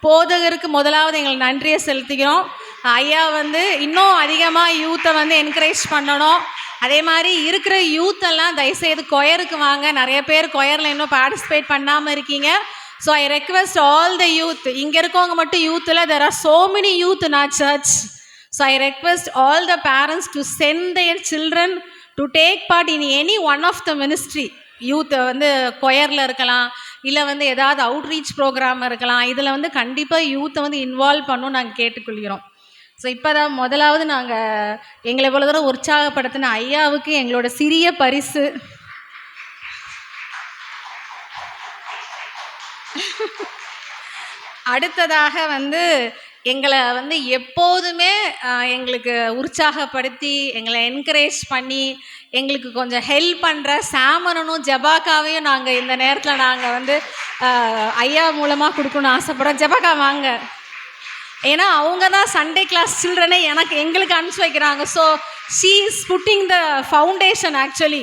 போதகருக்கு முதலாவது எங்களுக்கு நன்றியை செலுத்திக்கிறோம். ஐயா வந்து இன்னும் அதிகமாக யூத்தை வந்து என்கரேஜ் பண்ணணும். அதே மாதிரி இருக்கிற யூத்தெல்லாம் தயவுசெய்து கொயருக்கு வாங்க. நிறைய பேர் கொயரில் இன்னும் பார்ட்டிசிபேட் பண்ணாமல் இருக்கீங்க. So I request all the youth. இங்கே இருக்கவங்க மட்டும் யூத்தில் there are so many youth in our church. So I request all the parents to send their children to take part in any one of the ministry. Youth வந்து கொயரில் இருக்கலாம், இல்லை வந்து ஏதாவது outreach program இருக்கலாம். இதில் வந்து கண்டிப்பாக யூத்தை வந்து இன்வால்வ் பண்ணணும் நாங்கள் கேட்டுக்கொள்கிறோம். ஸோ இப்போ தான் முதலாவது நாங்கள் எங்களை இவ்வளோ தூரம் உற்சாகப்படுத்தின ஐயாவுக்கு எங்களோட சிறிய பரிசு. அடுத்ததாக வந்து எங்களை வந்து எப்போதுமே எங்களுக்கு உற்சாகப்படுத்தி எங்களை என்கரேஜ் பண்ணி எங்களுக்கு கொஞ்சம் ஹெல்ப் பண்ணுற சாமனனும் ஜெபாக்காவையும் நாங்கள் இந்த நேரத்தில் நாங்கள் வந்து ஐயா மூலமாக கொடுக்கணும்னு ஆசைப்படுறோம். ஜெபாக்கா வாங்க. ஏன்னா அவங்க தான் சண்டே கிளாஸ் சில்ட்ரனே எங்களுக்கு அனுப்பிச்சி வைக்கிறாங்க. So she is putting the foundation. Actually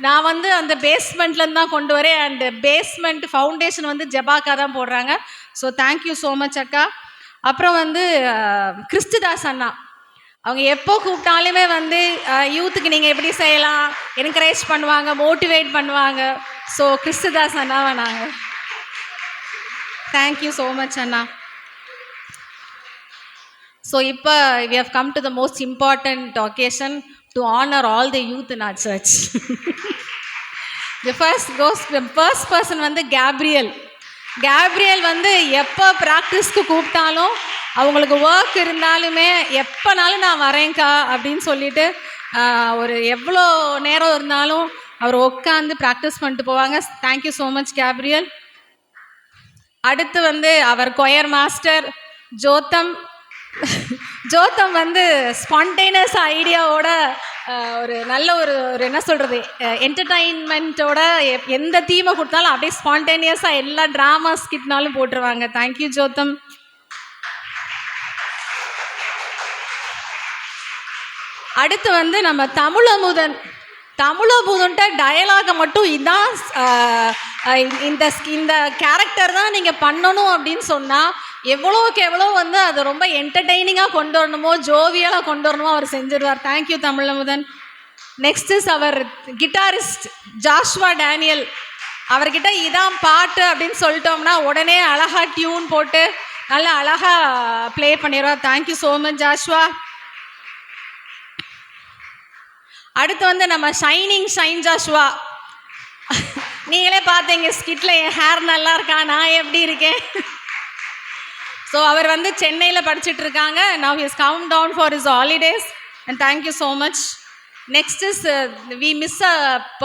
நான் வந்து அந்த பேஸ்மெண்ட்லேருந்து தான் கொண்டு வரேன். அண்டு பேஸ்மெண்ட் ஃபவுண்டேஷன் வந்து ஜெபாக்கா தான் போடுறாங்க. ஸோ தேங்க்யூ ஸோ மச் அக்கா. அப்புறம் வந்து கிறிஸ்துதாஸ் அண்ணா, அவங்க எப்போ கூப்பிட்டாலுமே வந்து யூத்துக்கு நீங்கள் எப்படி செய்யலாம் என்கரேஜ் பண்ணுவாங்க, மோட்டிவேட் பண்ணுவாங்க. ஸோ கிறிஸ்துதாஸ் அண்ணாவை நாங்கள் தேங்க்யூ ஸோ மச் அண்ணா. So இப்போ we have come to the most important occasion to honor all the youth in our church. The first person வந்து கேப்ரியல் வந்து எப்போ ப்ராக்டிஸ்க்கு கூப்பிட்டாலும் அவங்களுக்கு ஒர்க் இருந்தாலுமே எப்போனாலும் நான் வரேன்க்கா அப்படின்னு சொல்லிட்டு ஒரு எவ்வளோ நேரம் இருந்தாலும் அவர் உட்காந்து ப்ராக்டிஸ் பண்ணிட்டு போவாங்க. Thank you so much Gabriel. அடுத்து வந்து அவர் கொயர் மாஸ்டர் ஜோத்தம் வந்து ஸ்பான்டேனியஸ் ஐடியாவோட ஒரு நல்ல ஒரு என்ன சொல்கிறது என்டர்டைன்மெண்ட்டோட எந்த தீமை கொடுத்தாலும் அப்படியே ஸ்பான்டேனியஸாக எல்லா ட்ராமா ஸ்கிட்னாலும் போட்டுருவாங்க. Thank you Jotham. அடுத்து வந்து நம்ம தமிழமுதன்ட்ட டயலாகை மட்டும் இதான் இந்த கேரக்டர் தான் நீங்கள் பண்ணணும் அப்படின்னு சொன்னால் எவ்வளோக்கு எவ்வளோ வந்து அதை ரொம்ப என்டர்டெய்னிங்காக கொண்டு வரணுமோ, ஜோவியலாக கொண்டு வரணுமோ அவர் செஞ்சிருவார். Thank you Thamizhamuthan. Next is our guitarist Joshua Daniel. அவர்கிட்ட இதான் பாட்டு அப்படின்னு சொல்லிட்டோம்னா உடனே அழகாக டியூன் போட்டு நல்லா அழகாக ப்ளே பண்ணிடுவார். Thank you so much Joshua. அடுத்து வந்து நம்ம ஷைன் ஜாஷ்வா. நீங்களே பார்த்தீங்க ஸ்கிட்டில் என் ஹேர் நல்லா இருக்கா, நான் எப்படி இருக்கேன். ஸோ அவர் வந்து சென்னையில் படிச்சுட்டு இருக்காங்க. Now he has come down for his holidays and thank you so much. Next is we miss a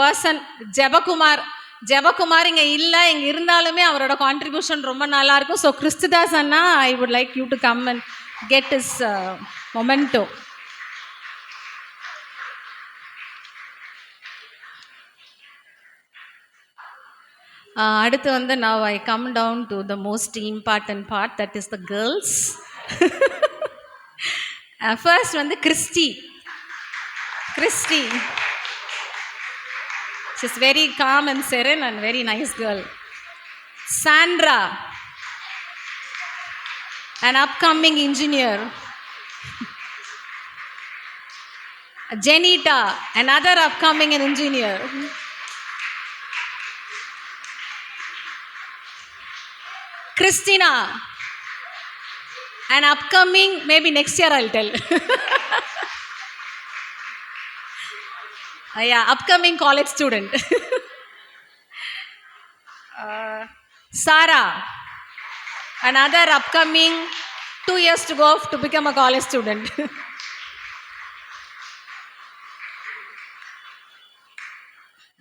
person Jebakumar இங்கே இல்லை. இங்கே இருந்தாலுமே அவரோட கான்ட்ரிபியூஷன் ரொம்ப நல்லாயிருக்கும். ஸோ கிறிஸ்துதாஸ் அண்ணா, I would like you to come and get his memento. அடுத்து வந்து now I come down to the most important part, that is the girls. First வந்து Christie. She's very calm and serene and very nice girl. Sandra, an upcoming engineer. Jenita, another upcoming engineer. Christina, an upcoming, maybe next year I'll tell. Yeah, upcoming college student. Sara, another upcoming 2 years to go to become a college student.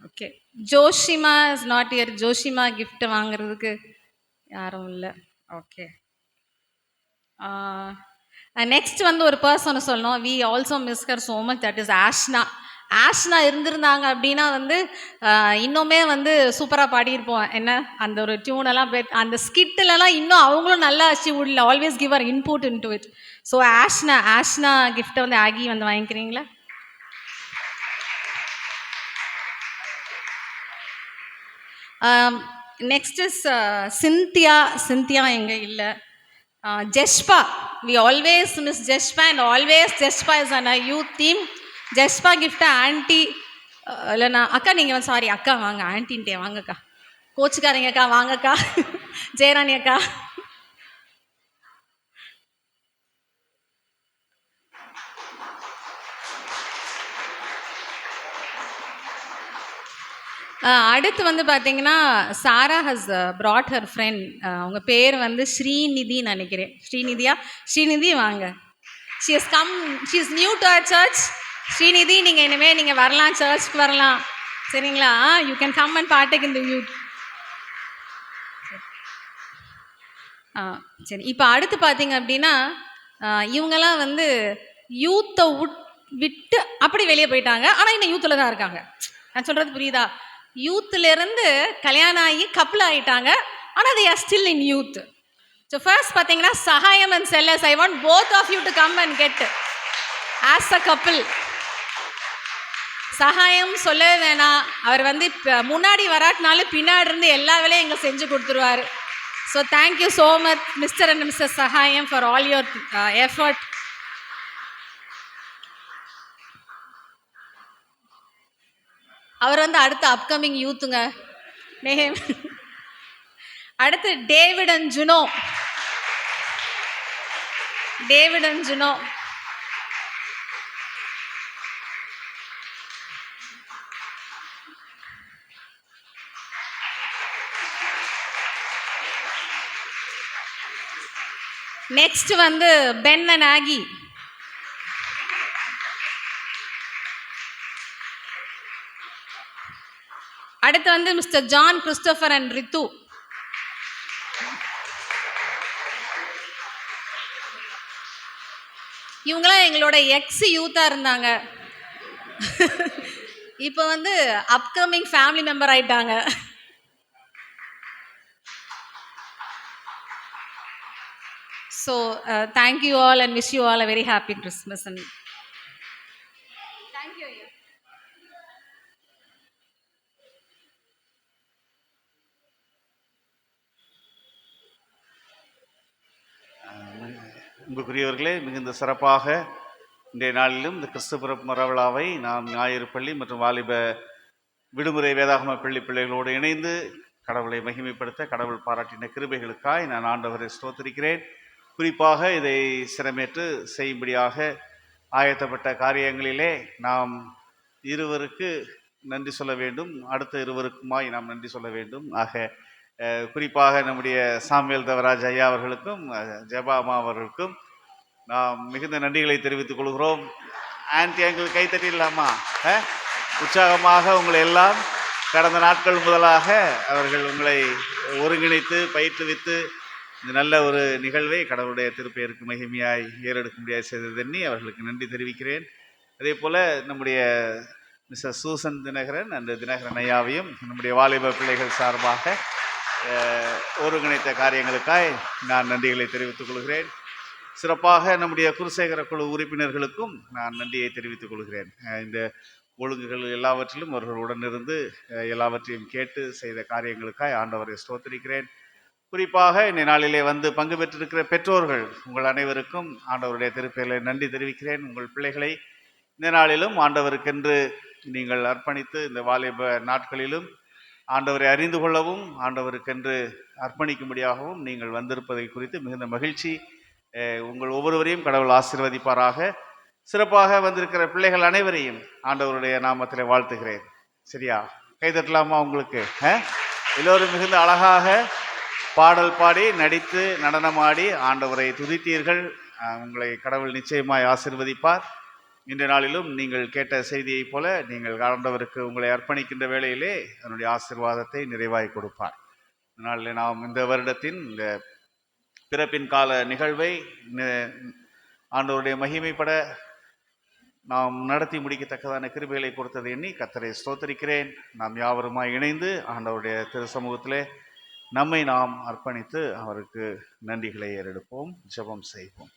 Okay. Joshima is not here. Joshima gift வாங்குறதுக்கு யாரும் இல்லை. Okay. Next வந்து ஒரு பர்சனை சொல்லணும். We also miss her so much, that is Ashna. Ashna இருந்திருந்தாங்க அப்படின்னா வந்து இன்னுமே வந்து சூப்பராக பாடியிருப்போம். என்ன அந்த ஒரு டியூனெல்லாம் அந்த ஸ்கிட்டிலலாம் இன்னும் அவங்களும் நல்லா she would always give her input into it. So Ashna கிஃப்ட்டை வந்து ஆகி வந்து வாங்கிக்கிறீங்களா? நெக்ஸ்ட் இஸ் சிந்தியா எங்கே இல்லை. Jeshba, we always miss Jeshba and always Jeshba is an youth theme. Jeshba கிஃப்ட்டை ஆன்ட்டி இல்லைண்ணா அக்கா நீங்கள் வந்து சாரி அக்கா வாங்க, ஆன்ட்டின்ட்டே வாங்கக்கா, கோச்சுக்காரங்கக்கா வாங்கக்கா, ஜெயராணி அக்கா. அடுத்து வந்து பார்த்தீங்கன்னா Sarah has brought her friend. அவங்க பேர் வந்து ஸ்ரீநிதின்னு நினைக்கிறேன். ஸ்ரீநிதி வாங்க. She has come, she is new to our church. Srinidhi நீங்கள் இனிமேல் நீங்கள் வரலாம், சர்ச்சுக்கு வரலாம், சரிங்களா? You can come and partake in the youth. சரி, இப்போ அடுத்து பார்த்தீங்க அப்படின்னா இவங்கெல்லாம் வந்து யூத்தை விட்டு அப்படி வெளியே போயிட்டாங்க, ஆனால் இன்னும் யூத்தில் தான் இருக்காங்க. நான் சொல்கிறது புரியுதா? யூத்துலேருந்து கல்யாணம் ஆகி கப்புள் ஆகிட்டாங்க, ஆனால் they are still in youth. So first பார்த்தீங்கன்னா Sagayam and Chellas, I want both of you to come and get as a couple. சகாயம் சொல்லவே வேணாம், அவர் வந்து முன்னாடி வராட்டினாலும் பின்னாடி இருந்து எல்லா வேலையும் எங்களை செஞ்சு கொடுத்துருவார். So thank you so much mister and missus Sagayam for all your effort. அவர் வந்து அடுத்த அப்கமிங் யூத்துங்க. நேம் அடுத்து டேவிட் அண்ட் ஜுனோ. நெக்ஸ்ட் வந்து பென் அண்ட் ஆகி. அடுத்து வந்து mister John Christopher and Rithu. இவங்களாம் எங்களோட எக்ஸ் யூத்தாக இருந்தாங்க, இப்போ வந்து அப்கமிங் ஃபேமிலி மெம்பர் ஆயிட்டாங்க. So thank you all and wish you all a very happy Christmas. And thank you. அன்புக்குரியவர்களே, மிகுந்த சிறப்பாக இன்றைய நாளிலும் இந்த கிறிஸ்துபுர மரவிழாவை நாம் ஞாயிறு பள்ளி மற்றும் வாலிப விடுமுறை வேதாகம பள்ளி பிள்ளைகளோடு இணைந்து கடவுளை மகிமைப்படுத்த கடவுள் பாராட்டின கிருபைகளுக்காய் நான் ஆண்டவரை ஸ்தோத்திரிக்கிறேன். குறிப்பாக இதை சிரமேற்று செய்யும்படியாக ஆயத்தப்பட்ட காரியங்களிலே நாம் இருவருக்கு நன்றி சொல்ல வேண்டும், அடுத்த இருவருக்குமாய் நாம் நன்றி சொல்ல வேண்டும். ஆக குறிப்பாக நம்முடைய சாமுவேல் தவராஜ் ஐயா அவர்களுக்கும் ஜெபா அம்மா அவர்களுக்கும் நாம் மிகுந்த நன்றிகளை தெரிவித்துக் கொள்கிறோம். ஆன்டி எங்களுக்கு கைத்தட்டிடலாமா? உற்சாகமாக உங்களை எல்லாம் கடந்த நாட்கள் முதலாக அவர்கள் உங்களை ஒருங்கிணைத்து பயிற்றுவித்து இந்த நல்ல ஒரு நிகழ்வை கடவுளுடைய திருப்பெயருக்கு மகிமையாய் ஏறெடுக்க முடியாது செய்தது எண்ணி அவர்களுக்கு நன்றி தெரிவிக்கிறேன். அதே போல் நம்முடைய missus Susan Dhinakaran and Dhinakaran ஐயாவையும் நம்முடைய வாலிப பிள்ளைகள் சார்பாக ஒருங்கிணைத்த காரியங்களுக்காய் நான் நன்றிகளை தெரிவித்துக் கொள்கிறேன். சிறப்பாக நம்முடைய குருசேகர குழு உறுப்பினர்களுக்கும் நான் நன்றியை தெரிவித்துக் கொள்கிறேன். இந்த ஒழுங்குகள் எல்லாவற்றிலும் அவர்கள் உடனிருந்து எல்லாவற்றையும் கேட்டு செய்த காரியங்களுக்காய் ஆண்டவரை ஸ்தோத்திரிக்கிறேன். குறிப்பாக இந்த நாளிலே வந்து பங்கு பெற்றிருக்கிற பெற்றோர்கள் உங்கள் அனைவருக்கும் ஆண்டவருடைய திருப்பெயர்களை நன்றி தெரிவிக்கிறேன். உங்கள் பிள்ளைகளை இந்த நாளிலும் ஆண்டவருக்கென்று நீங்கள் அர்ப்பணித்து இந்த வாலிப நாட்களிலும் ஆண்டவரை அறிந்து கொள்ளவும் ஆண்டவருக்கென்று அர்ப்பணிக்கும்படியாகவும் நீங்கள் வந்திருப்பதை குறித்து மிகுந்த மகிழ்ச்சி. உங்கள் ஒவ்வொருவரையும் கடவுள் ஆசீர்வதிப்பாராக. சிறப்பாக வந்திருக்கிற பிள்ளைகள் அனைவரையும் ஆண்டவருடைய நாமத்தில் வாழ்த்துகிறேன். சரியா? கைதட்டலாமா? உங்களுக்கு எல்லோரும் மிகுந்த அழகாக பாடல் பாடி நடித்து நடனமாடி ஆண்டவரை துதித்தீர்கள். உங்களை கடவுள் நிச்சயமாய் ஆசீர்வதிப்பார். இன்றைய நாளிலும் நீங்கள் கேட்ட செய்தியைப் போல நீங்கள் ஆண்டவருக்கு உங்களை அர்ப்பணிக்கின்ற வேளையிலே அதனுடைய ஆசீர்வாதத்தை நிறைவாய் கொடுப்பார். இதனால் நாம் இந்த வருடத்தின் இந்த பிறப்பின் கால நிகழ்வை ஆண்டவருடைய மகிமைப்பட நாம் நடத்தி முடிக்கத்தக்கதான கிருபைகளை கொடுத்ததை எண்ணி கர்த்தரை ஸ்தோத்தரிக்கிறேன். நாம் யாவருமாய் இணைந்து ஆண்டவருடைய திரு சமூகத்திலே நம்மை நாம் அர்ப்பணித்து அவருக்கு நன்றிகளை ஏறெடுப்போம், ஜெபம் செய்வோம்.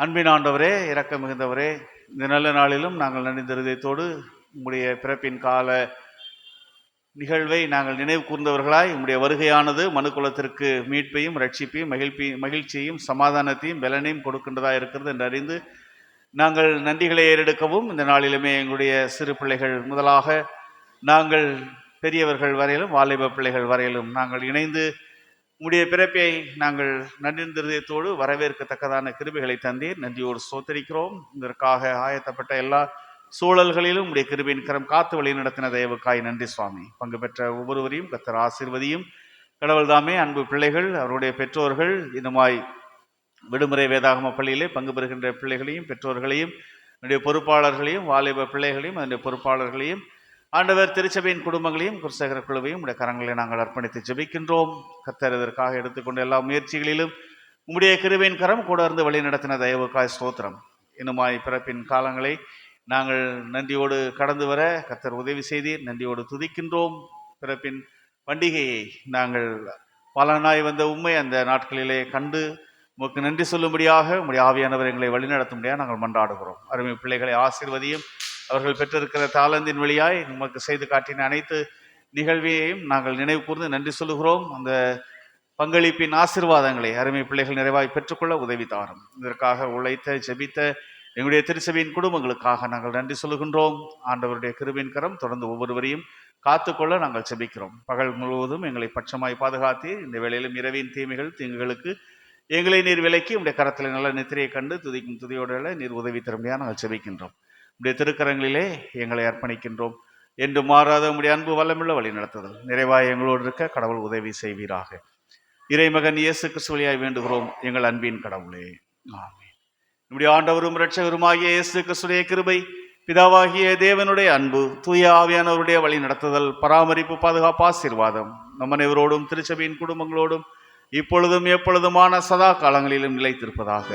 அன்பின் ஆண்டவரே, இரக்கம் மிகுந்தவரே, இந்த நல்ல நாளிலும் நாங்கள் நன்றிந்த இருதயத்தோடு உம்முடைய பிறப்பின் கால நிகழ்வை நாங்கள் நினைவு கூர்ந்தவர்களாய் உம்முடைய வருகையானது மனுக்குலத்திற்கு மீட்பையும் ரட்சிப்பையும் மகிழ்ச்சியையும் சமாதானத்தையும் பலனையும் கொடுக்கின்றதாக இருக்கிறது என்று அறிந்து நாங்கள் நன்றிகளை ஏறெடுக்கவும் இந்த நாளிலுமே எங்களுடைய சிறு பிள்ளைகள் முதலாக நாங்கள் பெரியவர்கள் வரையிலும் வாலிப பிள்ளைகள் வரையிலும் நாங்கள் இணைந்து உம்முடைய பிறப்பை நாங்கள் நன்றிந்ததோடு வரவேற்கத்தக்கதான கிருபைகளை தந்தீர். நன்றியோடு ஸ்தோத்தரிக்கிறோம். இதற்காக ஆயத்தப்பட்ட எல்லா சூழல்களிலும் உடைய கிருபையின் கரம் காத்து வழி நடத்தின தயவுக்காய் நன்றி சுவாமி. பங்கு பெற்ற ஒவ்வொருவரையும் கர்த்தர் ஆசீர்வதியும். கடவுள் தாமே அன்பு பிள்ளைகள், அவருடைய பெற்றோர்கள், இதுமாய் விடுமுறை வேதாகம பள்ளியிலே பங்கு பெறுகின்ற பிள்ளைகளையும் பெற்றோர்களையும் என்னுடைய பொறுப்பாளர்களையும் வாலிப பிள்ளைகளையும் அதனுடைய பொறுப்பாளர்களையும் ஆண்டவர் திருச்சபையின் குடும்பங்களையும் குருசேகர குழுவையும் உடைய கரங்களை நாங்கள் அர்ப்பணித்து ஜெபிக்கின்றோம். கர்த்தர் இதற்காக எடுத்துக்கொண்ட எல்லா முயற்சிகளிலும் உம்முடைய கிருபையின் கரம் கூட இருந்து வழி நடத்தின தயவுக்காய் ஸ்தோத்திரம். இன்னுமாய் பிறப்பின் காலங்களை நாங்கள் நன்றியோடு கடந்து வர கர்த்தர் உதவி செய்தீர். நன்றியோடு துதிக்கின்றோம். பிறப்பின் பண்டிகையை நாங்கள் பல நாய் வந்த உண்மை அந்த நாட்களிலே கண்டு உமக்கு நன்றி சொல்லும்படியாக உம்முடைய ஆவியானவர் எங்களை வழிநடத்தும்படியாக நாங்கள் மன்றாடுகிறோம். அருமை பிள்ளைகளை ஆசீர்வதியும். அவர்கள் பெற்றிருக்கிற தாளந்தின் வழியாய் உமக்கு செய்து காட்டின அனைத்து நிகழ்வையையும் நாங்கள் நினைவு கூர்ந்து நன்றி சொல்லுகிறோம். அந்த பங்களிப்பின் ஆசீர்வாதங்களை அருமை பிள்ளைகள் நிறைவாய் பெற்றுக்கொள்ள உதவி தாரும். இதற்காக உழைத்த ஜெபித்த எங்களுடைய திருச்சபையின் குடும்பங்களுக்காக நாங்கள் நன்றி சொல்லுகின்றோம். ஆண்டவருடைய கிருபையின் கரம் தொடர்ந்து ஒவ்வொருவரையும் காத்துக்கொள்ள நாங்கள் ஜெபிக்கிறோம். பகல் முழுவதும் எங்களை பட்சமாய் பாதுகாத்து இந்த வேளையிலும் இரவின் தீமைகள் தீங்குகளுக்கு எங்களை நீர் விலக்கி உடைய கரத்தில் நல்ல நித்திரையை கண்டு துதிக்கும் துதியோட நீர் உதவி தரும்படியாக நாங்கள் ஜெபிக்கின்றோம். உடைய திருக்கரங்களிலே எங்களை அர்ப்பணிக்கின்றோம். என்று மாறாத உடைய அன்பு வல்லமுள்ள வழி நடத்துதல் நிறைவாய் எங்களோடு இருக்க கடவுள் உதவி செய்வீராக. இறைமகன் இயேசு கிறிஸ்து வழியாய் வேண்டுகிறோம் எங்கள் அன்பின் கடவுளே, ஆமென். நம்முடைய ஆண்டவரும் இரட்சகருமாகிய இயேசு கிறிஸ்துடைய கிருபை, பிதாவாகிய தேவனுடைய அன்பு, தூய ஆவியானவருடைய வழி நடத்துதல், பராமரிப்பு, பாதுகாப்பு, ஆசீர்வாதம் நம் அனைவரோடும் திருச்சபையின் குடும்பங்களோடும் இப்பொழுதும் எப்பொழுதுமான சதா காலங்களிலும் நிலைத்திருப்பதாக.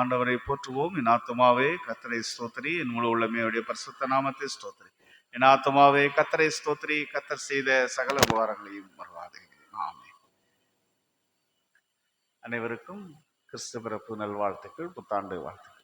ஆண்டவரை போற்றுவோம். என் ஆத்துமாவே கர்த்தரை ஸ்தோத்திரி, என் முழு உள்ளமே அவருடைய பரிசுத்த நாமத்தை ஸ்தோத்திரி. என் ஆத்துமாவே கர்த்தரை ஸ்தோத்திரி, கர்த்தர் செய்த சகல உபகாரங்களையும் மறவாதே. ஆமென். அனைவருக்கும் கிறிஸ்து பிறப்பு நல்வாழ்த்துக்கள், புத்தாண்டு வாழ்த்துக்கள்.